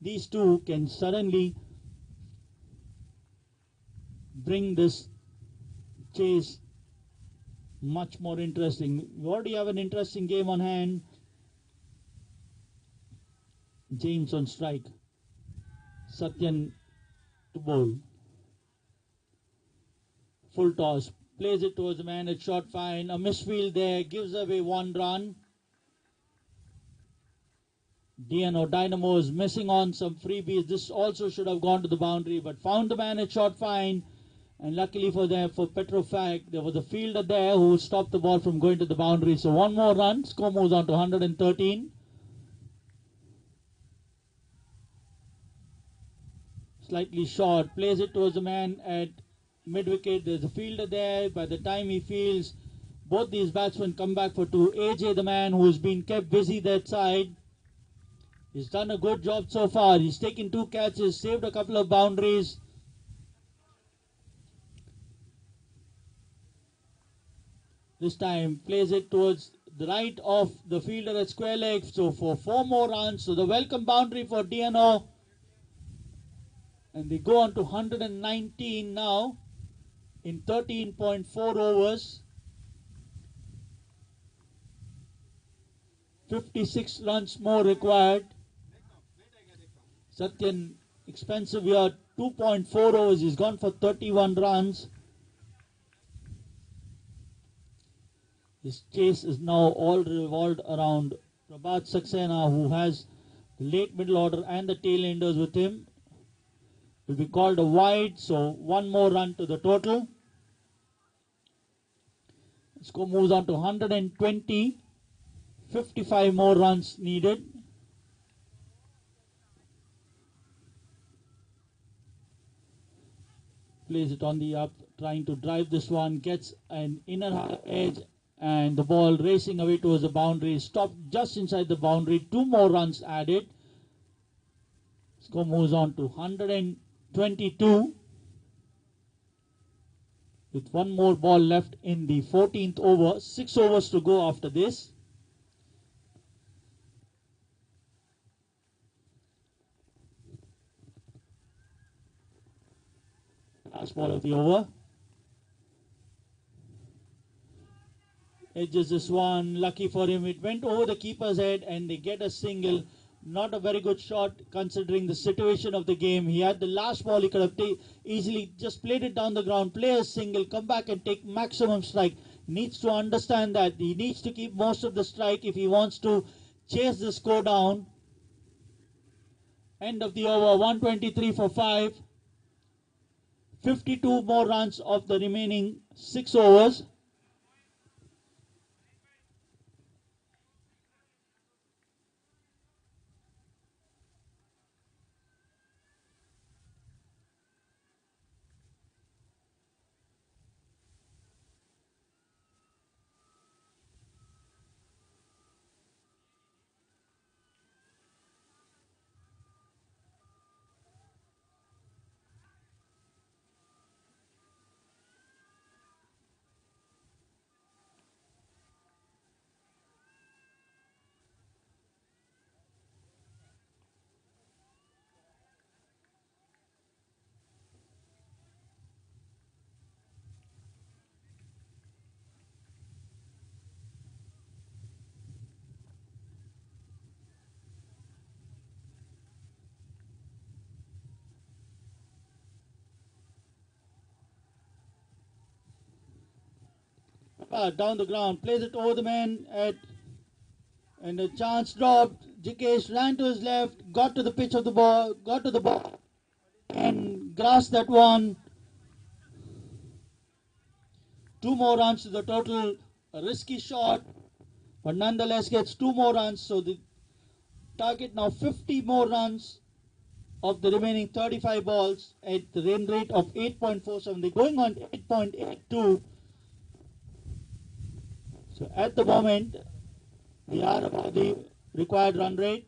these two can suddenly bring this chase much more interesting. We already have an interesting game on hand. James on strike. Satyan to bowl. Full toss. Plays it towards the man. It's shot fine. A misfield there. Gives away 1 run. DNO Dynamos missing on some freebies. This also should have gone to the boundary, but found the man. It's shot fine. And luckily for them, for Petrofac, there was a fielder there who stopped the ball from going to the boundary. So 1 more run. Score moves on to 113. Slightly short. Plays it towards the man at mid-wicket. There's a fielder there. By the time he fields, both these batsmen come back for 2. AJ, the man who's been kept busy that side. He's done a good job so far. He's taken 2 catches, saved a couple of boundaries. This time plays it towards the right of the fielder at square leg. So for 4 more runs. So the welcome boundary for DNO. And they go on to 119 now in 13.4 overs. 56 runs more required. Satyan expensive here. 2.4 overs. He's gone for 31 runs. His chase is now all revolved around Prabhat Saxena, who has the late middle order and the tail enders with him. Will be called a wide, so 1 more run to the total. Score moves on to 120. 55 more runs needed. Plays it on the up, trying to drive this one. Gets an inner half edge, and the ball racing away towards the boundary. Stopped just inside the boundary. 2 more runs added. Score moves on to 122. With 1 more ball left in the 14th over. 6 overs to go after this. Last ball of the over. Edges this one. Lucky for him. It went over the keeper's head and they get a single. Not a very good shot considering the situation of the game. He had the last ball. He could have easily just played it down the ground, play a single, come back and take maximum strike. Needs to understand that. He needs to keep most of the strike if he wants to chase the score down. End of the over. 123 for 5. 52 more runs of the remaining 6 overs. Down the ground, plays it over the man and a chance dropped. Jikesh ran to his left, got to the pitch of the ball, got to the ball and grasped that one. 2 more runs to the total. A risky shot, but nonetheless gets 2 more runs. So the target now 50 more runs of the remaining 35 balls at the run rate of 8.47. They're going on 8.82. So at the moment, we are above the required run rate.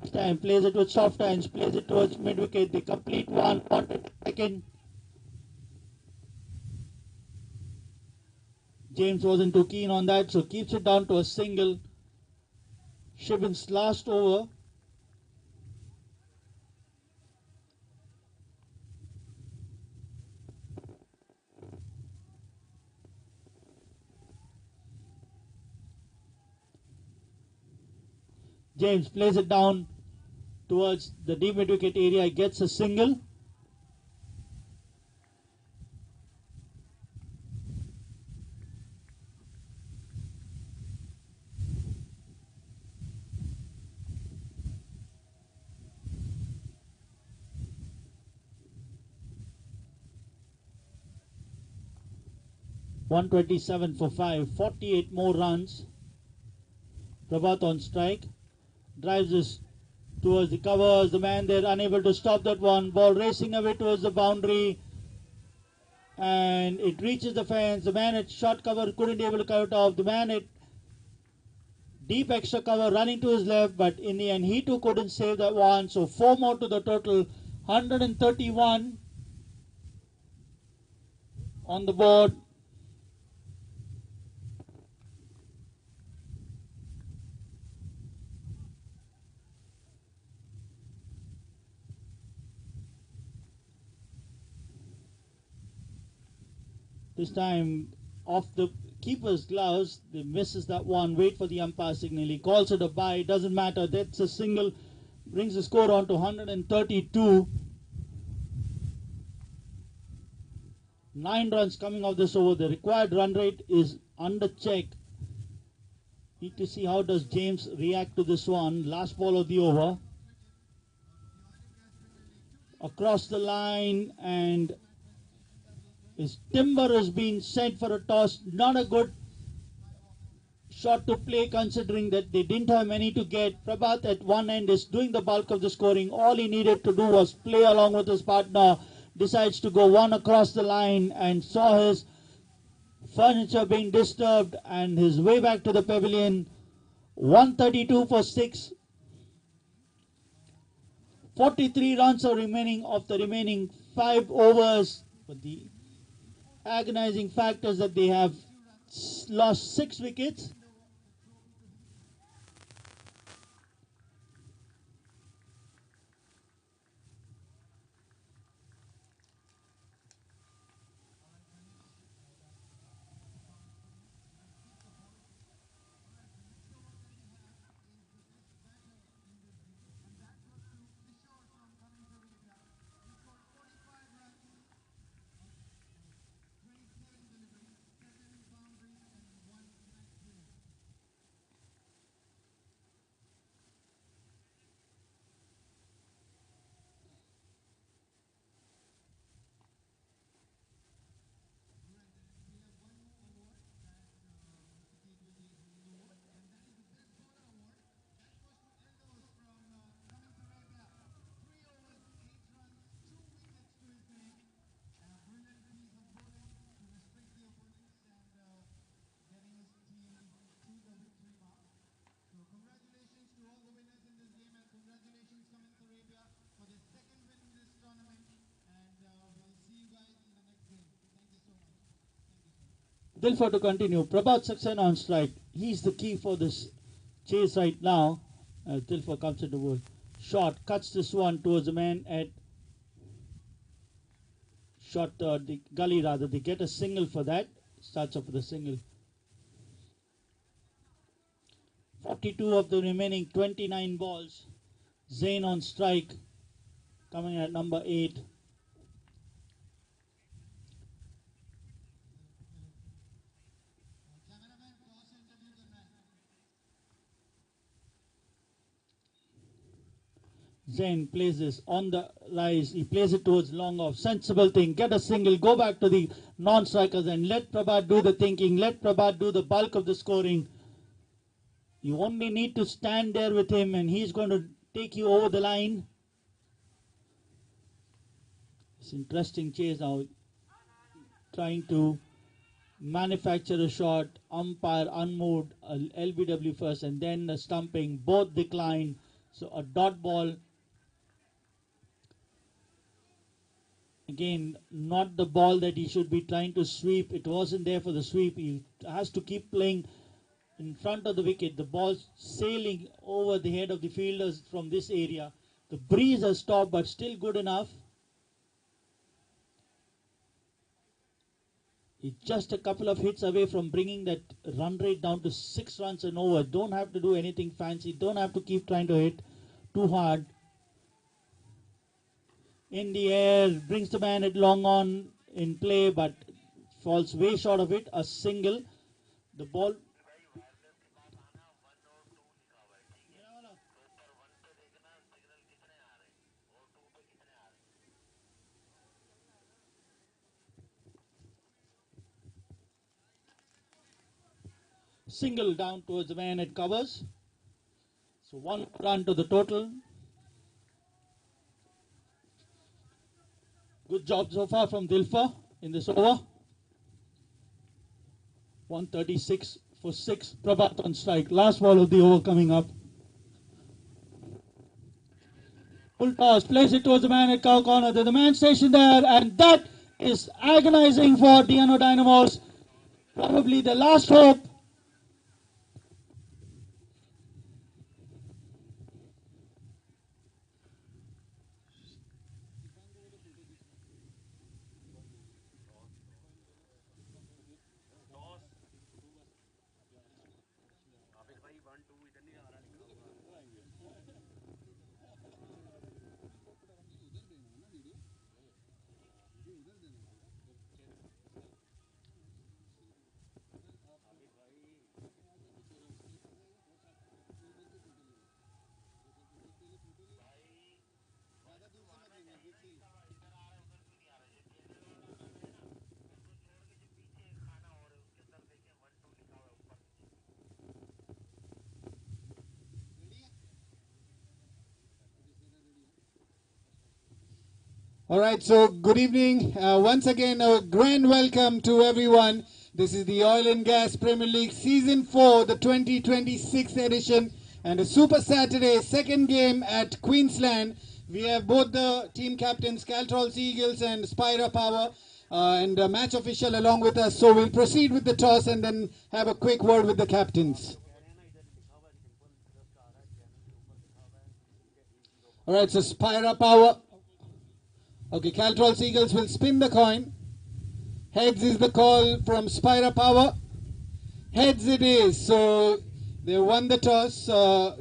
This time plays it with soft hands, plays it towards mid wicket. The complete one, wanted second. James wasn't too keen on that, so keeps it down to a single. Shivan's last over. James plays it down towards the deep mid wicket area, gets a single. .127 for 5, 48 more runs. Prabhat on strike, drives this towards the covers. The man there unable to stop that one. Ball racing away towards the boundary, and it reaches the fence. The man at short cover couldn't be able to cut it off. The man at deep extra cover running to his left, but in the end he too couldn't save that one. So 4 more to the total. 131 on the board. This time off the keeper's gloves, they misses that one. Wait for the umpire signal. He calls it a bye. Doesn't matter. That's a single. Brings the score on to 132. 9 runs coming off this over. The required run rate is under check. Need to see how does James react to this one. Last ball of the over. Across the line, and his timber has been sent for a toss. Not a good shot to play considering that they didn't have many to get. Prabhat at one end is doing the bulk of the scoring. All he needed to do was play along with his partner. Decides to go one across the line and saw his furniture being disturbed and his way back to the pavilion. 132 for 6. 43 runs are remaining of the remaining 5 overs. But the agonizing fact is that they have lost 6 wickets. Dilfer to continue. Prabhat Saxena on strike. He's the key for this chase right now. As Dilfer comes into wood. Shot cuts this one towards the man at shot the gully rather. They get a single for that. Starts off with a single. 42 of the remaining 29 balls. Zain on strike. Coming at number 8. Zain plays this on the rise. He plays it towards long off. Sensible thing. Get a single. Go back to the non-strikers and let Prabhat do the thinking. Let Prabhat do the bulk of the scoring. You only need to stand there with him and he's going to take you over the line. It's interesting chase now. Trying to manufacture a shot. Umpire unmoved. LBW first and then the stumping. Both decline. So a dot ball. Again, not the ball that he should be trying to sweep. It wasn't there for the sweep. He has to keep playing in front of the wicket. The ball sailing over the head of the fielders from this area. The breeze has stopped, but still good enough. He's just a couple of hits away from bringing that run rate down to 6 runs and over. Don't have to do anything fancy. Don't have to keep trying to hit too hard. In the air, brings the man at long on in play, but falls way short of it. A single. The ball. Single down towards the man at covers. So 1 run to the total. Good job so far from Dilfa in this over. 136 for 6. Prabhat on strike. Last ball of the over coming up. Full toss. Plays it towards the man at cow corner. There's the man stationed there. And that is agonizing for DNO Dynamos. Probably the last hope. All right, so good evening. Once again, a grand welcome to everyone. This is the Oil and Gas Premier League Season 4, the 2026 edition, and a Super Saturday second game at Queensland. We have both the team captains, Caltrol Eagles and Spira Power, and a match official along with us. So we'll proceed with the toss and then have a quick word with the captains. All right, so Spira Power. Okay, Caltrol Eagles will spin the coin. Heads is the call from Spira Power. Heads it is. So they won the toss.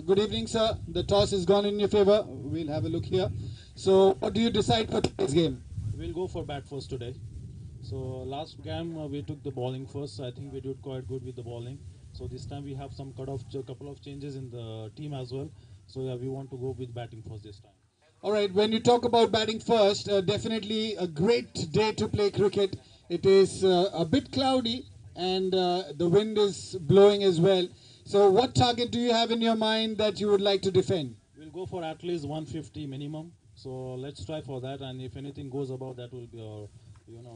Good evening, sir. The toss is gone in your favor. We'll have a look here. So what do you decide for today's game? We'll go for bat first today. So last game we took the bowling first. I think we did quite good with the bowling. So this time we have some couple of changes in the team as well. So yeah, we want to go with batting first this time. All right, when you talk about batting first, definitely a great day to play cricket. It is a bit cloudy and the wind is blowing as well. So what target do you have in your mind that you would like to defend? We'll go for at least 150 minimum. So let's try for that, and if anything goes above, that will be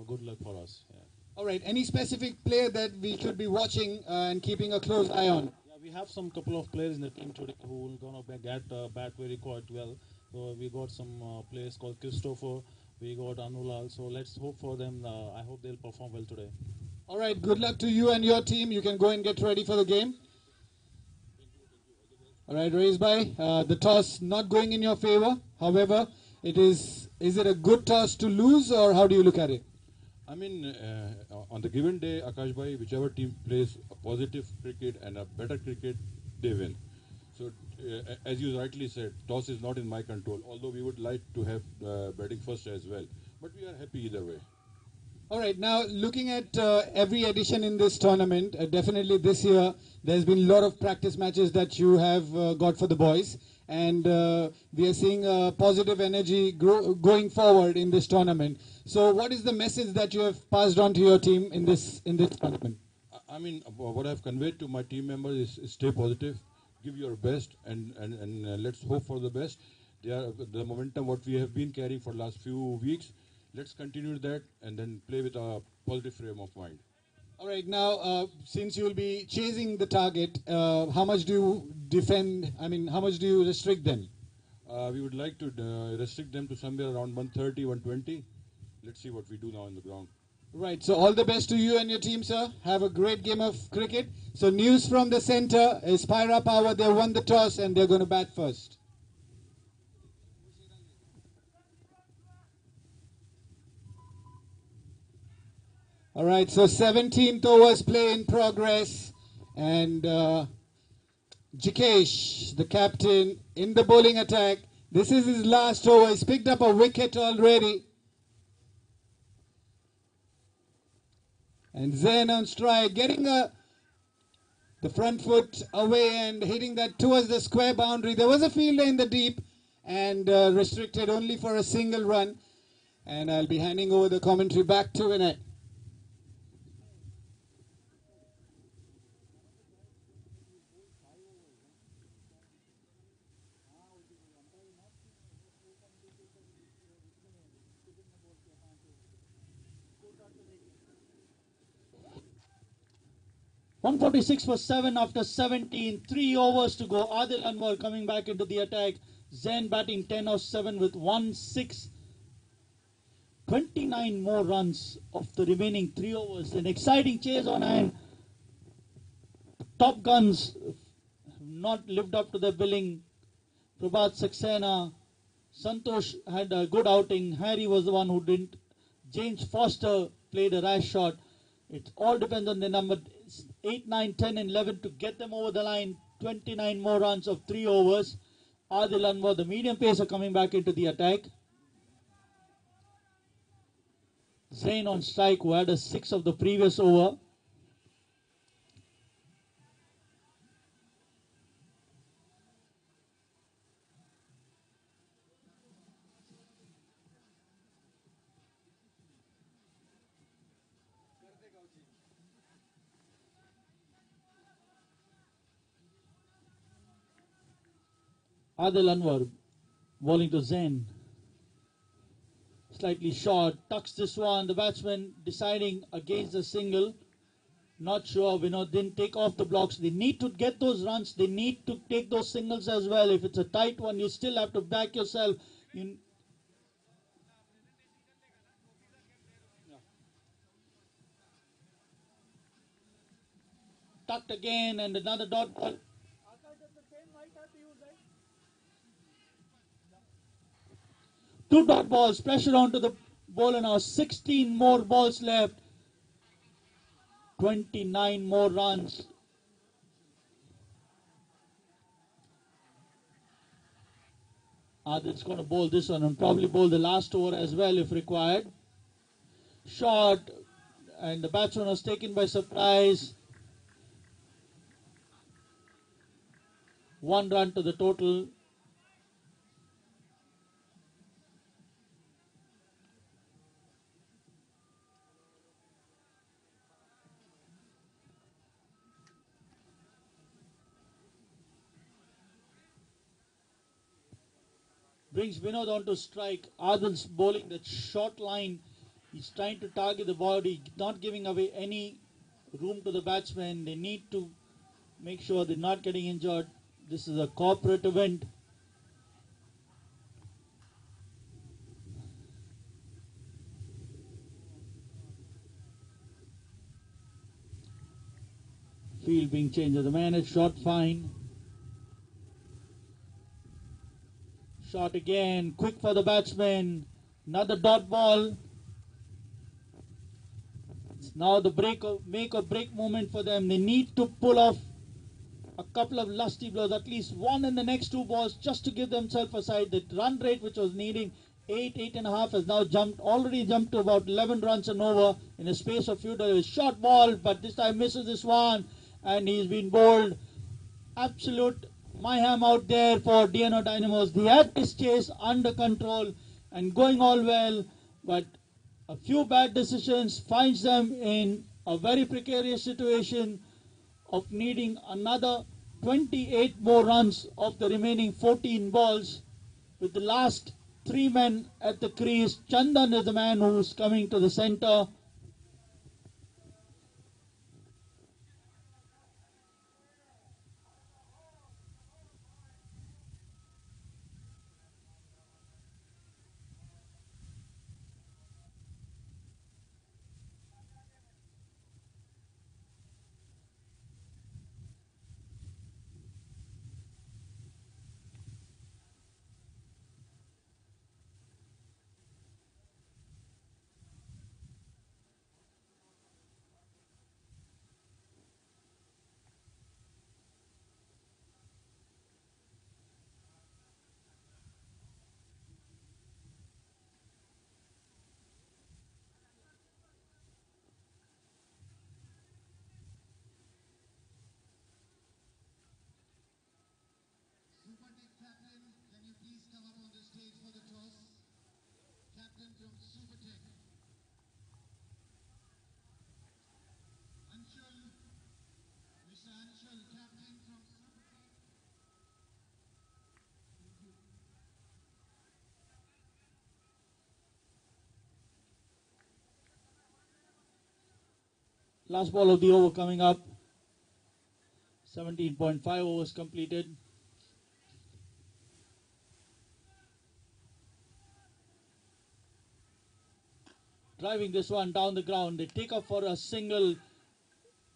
good luck for us. Yeah. All right, any specific player that we should be watching and keeping a close eye on? Yeah, we have some couple of players in the team today who will gonna bat very quite well. So we got some players called Christopher, we got Anulal, so let's hope for them. I hope they'll perform well today. All right, good luck to you and your team. You can go and get ready for the game. All right, Raisbhai, the toss not going in your favor. However, is it a good toss to lose, or how do you look at it? I mean, on the given day, Akash bhai, whichever team plays a positive cricket and a better cricket, they win. So, as you rightly said, toss is not in my control, although we would like to have batting first as well. But we are happy either way. All right, now looking at every edition in this tournament, definitely this year, there's been a lot of practice matches that you have got for the boys. and we are seeing positive energy going forward in this tournament. So what is the message that you have passed on to your team in this tournament? I mean, what I've conveyed to my team members is stay positive, give your best, and let's hope for the best. The momentum what we have been carrying for last few weeks, let's continue that and then play with a positive frame of mind. All right, now since you will be chasing the target, how much do you defend? I mean, how much do you restrict them? We would like to restrict them to somewhere around 130, 120. Let's see what we do now on the ground. Right, so all the best to you and your team, sir. Have a great game of cricket. So news from the center is Pyra Power. They won the toss and they're going to bat first. All right, so 17th overs play in progress, and Jikesh, the captain, in the bowling attack. This is his last over. He's picked up a wicket already. And Zain on strike, getting the front foot away and hitting that towards the square boundary. There was a fielder in the deep and restricted only for a single run. And I'll be handing over the commentary back to Vinay. .146 for 7 after 17. 3 overs to go. Adil Anwar coming back into the attack. Zain batting 10 of 7 with 1-6. 29 more runs of the remaining 3 overs. An exciting chase on hand. Top guns have not lived up to their billing. Prabhat Saxena. Santosh had a good outing. Harry was the one who didn't. James Foster played a rash shot. It all depends on the number 8, 9, 10 and 11 to get them over the line. 29 more runs of 3 overs. Adil Anwar, the medium pacer, coming back into the attack. Zain on strike, who had a 6 of the previous over. Adil Anwar bowling to Zain. Slightly short, tucks this one. The batsman deciding against the single. Not sure, Vinod didn't take off the blocks. They need to get those runs. They need to take those singles as well. If it's a tight one, you still have to back yourself. Tucked again and another dot ball. Two dot balls, pressure onto the bowler now. 16 more balls left. 29 more runs. Adil's going to bowl this one and probably bowl the last over as well if required. Shot, and the batsman was taken by surprise. 1 run to the total. Brings Vinod on to strike. Adil's bowling that short line. He's trying to target the body, not giving away any room to the batsman. They need to make sure they're not getting injured. This is a corporate event. Field being changed at the man. Shot fine. Shot again, quick for the batsman. Another dot ball. It's now the make or break moment for them. They need to pull off a couple of lusty blows, at least one in the next 2 balls, just to give themselves a side. The run rate which was needing 8.5 has now already jumped to about 11 runs and over in a space of few days. Short ball, but this time misses this one, and he's been bowled. Absolute mayhem out there for DNO Dynamos. They had this chase under control and going all well, but a few bad decisions finds them in a very precarious situation of needing another 28 more runs of the remaining 14 balls. With the last 3 men at the crease, Chandan is the man who's coming to the center. Last ball of the over coming up. 17.5 overs completed. Driving this one down the ground. They take up for a single.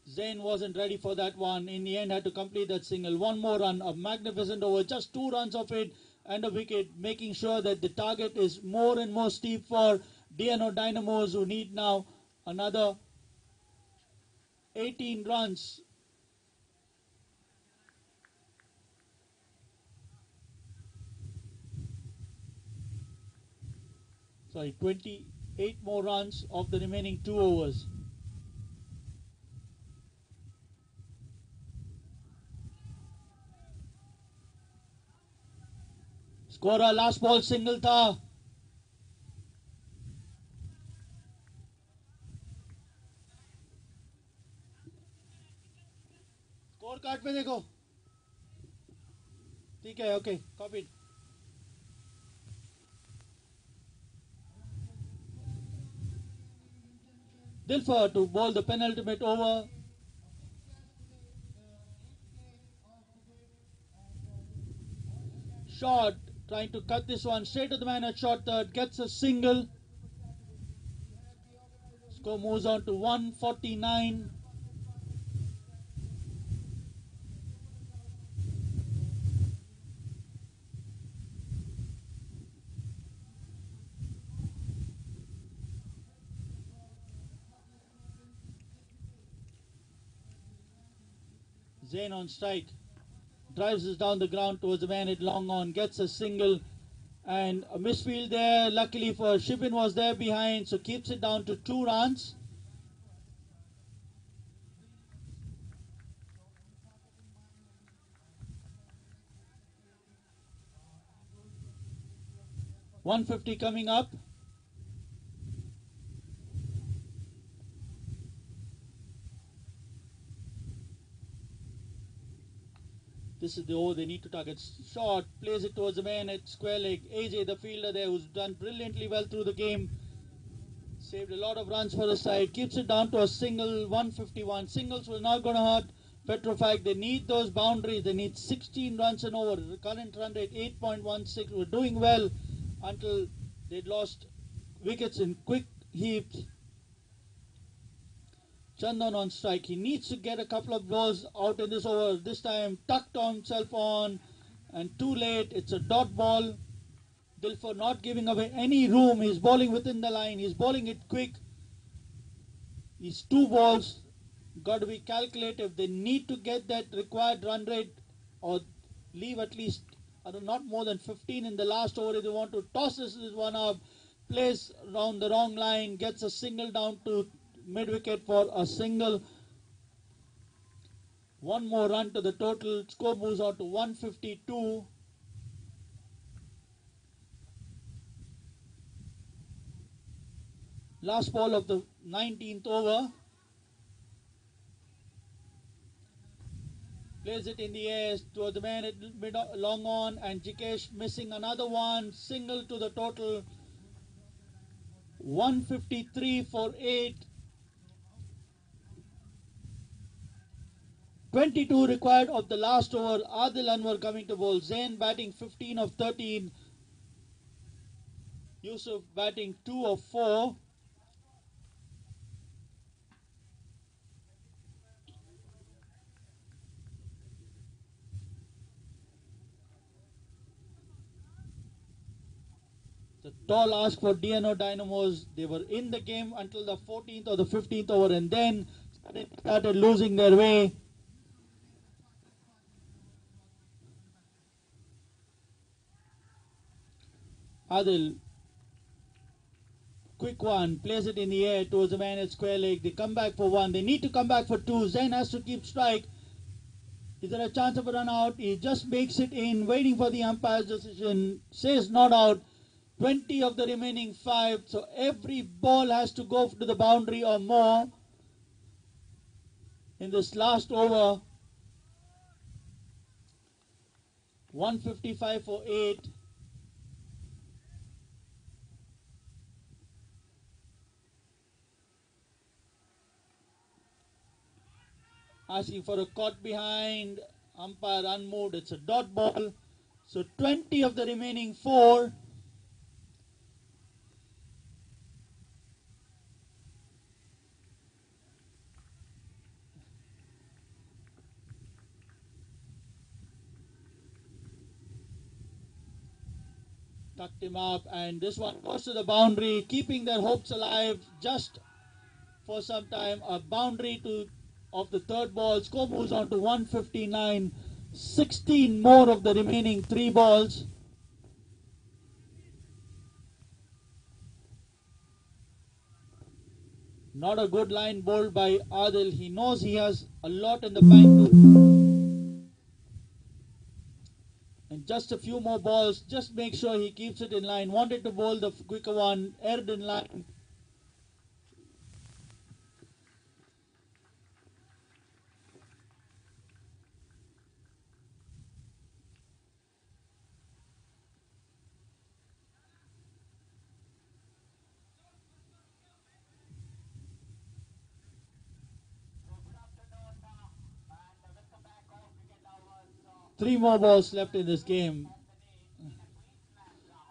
Zain wasn't ready for that one. In the end, had to complete that single. One more run. A magnificent over. Just 2 runs of it and a wicket, making sure that the target is more and more steep for DNO Dynamos, who need now another 18 runs. Sorry, 28 more runs of the remaining 2 overs. Scorer last ball single था. Score card पे देखो. ठीक है, okay, copied. Dilfer to bowl the penultimate over. Short, trying to cut this one straight to the man at short third, gets a single. Score moves on to 149. Zain on strike, drives this down the ground towards the man at long on, gets a single, and a misfield there. Luckily for Shibin was there behind, so keeps it down to 2 runs. .150 coming up. This is the over they need to target. Short, plays it towards the man at square leg. AJ, the fielder there, who's done brilliantly well through the game. Saved a lot of runs for the side. Keeps it down to a single, 151. Singles were not going to hurt Petrofac. They need those boundaries. They need 16 runs and over. The current run rate, 8.16. We're doing well until they'd lost wickets in quick heaps. Chandan on strike. He needs to get a couple of balls out in this over. This time tucked himself on and too late. It's a dot ball. Dilfer not giving away any room. He's bowling within the line. He's bowling it quick. He's 2 balls. Got to be calculative. They need to get that required run rate or leave at least not more than 15 in the last over if they want to toss this one up. Plays around the wrong line. Gets a single down to mid-wicket for a single. One more run to the total. Score moves on to 152. Last ball of the 19th over. Plays it in the air towards the man at long on, and Jikesh missing another one. Single to the total. 153 for 8. 22 required of the last over. Adil Anwar coming to bowl. Zain batting 15 of 13. Yusuf batting 2 of 4. The tall ask for DNO Dynamos. They were in the game until the 14th or the 15th over, and then started losing their way. Adil, quick one, plays it in the air towards the man at square leg. They come back for one. They need to come back for two. Zain has to keep strike. Is there a chance of a run out? He just makes it in, waiting for the umpire's decision. Says not out. 20 of the remaining 5. So every ball has to go to the boundary or more in this last over. 155 for 8. Asking for a caught behind. Umpire unmoved. It's a dot ball. So 20 of the remaining 4. Tucked him up, and this one goes to the boundary, keeping their hopes alive just for some time. A boundary of the third ball. Score moves on to 159. 16 more of the remaining 3 balls. Not a good line bowled by Adil. He knows he has a lot in the bank and just a few more balls. Just make sure he keeps it in line. Wanted to bowl the quicker one. Aired in line. Three more balls left in this game.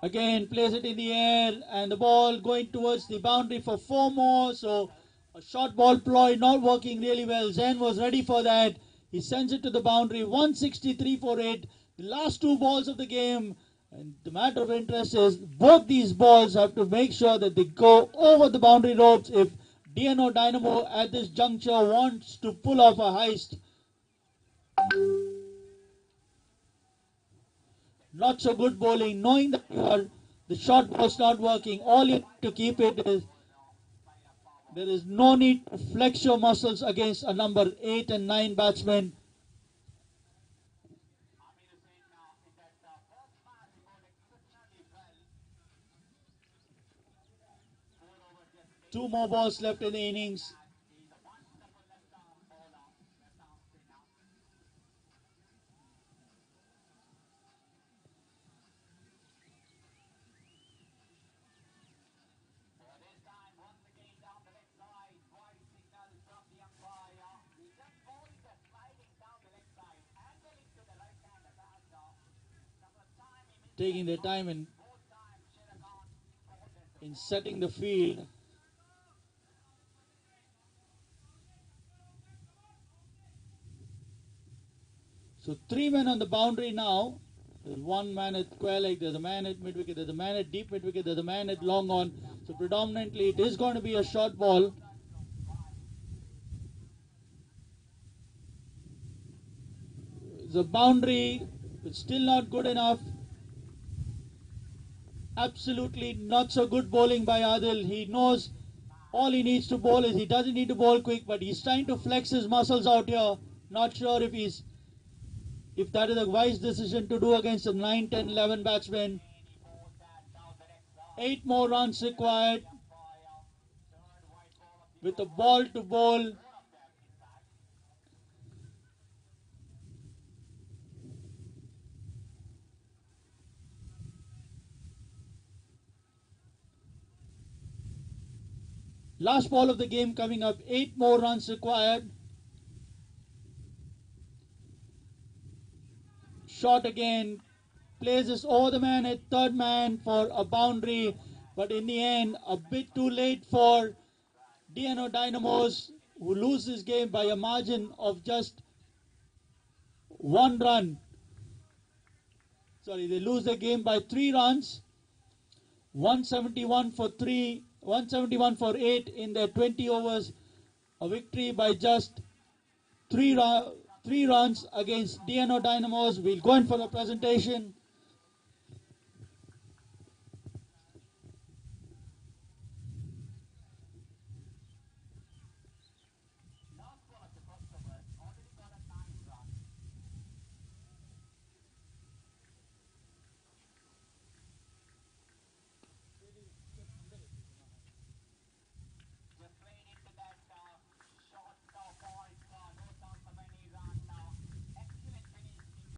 Again, plays it in the air, and the ball going towards the boundary for 4 more. So a short ball ploy not working really well. Zain was ready for that. He sends it to the boundary. 163 for 8. The last 2 balls of the game. And the matter of interest is both these balls have to make sure that they go over the boundary ropes if DNO Dynamo at this juncture wants to pull off a heist. Not so good bowling, knowing that the shot was not working. All you need to keep it is there is no need to flex your muscles against a number 8 and 9 batsman. Two more balls left in the innings. Taking their time in setting the field. So 3 men on the boundary now. There's 1 man at square leg, there's a man at mid wicket, there's a man at deep mid wicket, there's a man at long on. So predominantly it is going to be a short ball. The boundary is still not good enough. Absolutely not so good bowling by Adil. He knows all he needs to bowl is he doesn't need to bowl quick, but he's trying to flex his muscles out here. Not sure if that is a wise decision to do against a 9, 10, 11 batsmen. 8 more runs required with a ball to bowl. Last ball of the game coming up, 8 more runs required. Shot again, plays this over the man at third man for a boundary, but in the end, a bit too late for DNO Dynamos, who lose this game by a margin of just 1 run. Sorry, they lose the game by 3 runs. 171 for 3, 171 for 8 in their 20 overs. A victory by just 3 runs against DNO Dynamos. We'll go in for the presentation.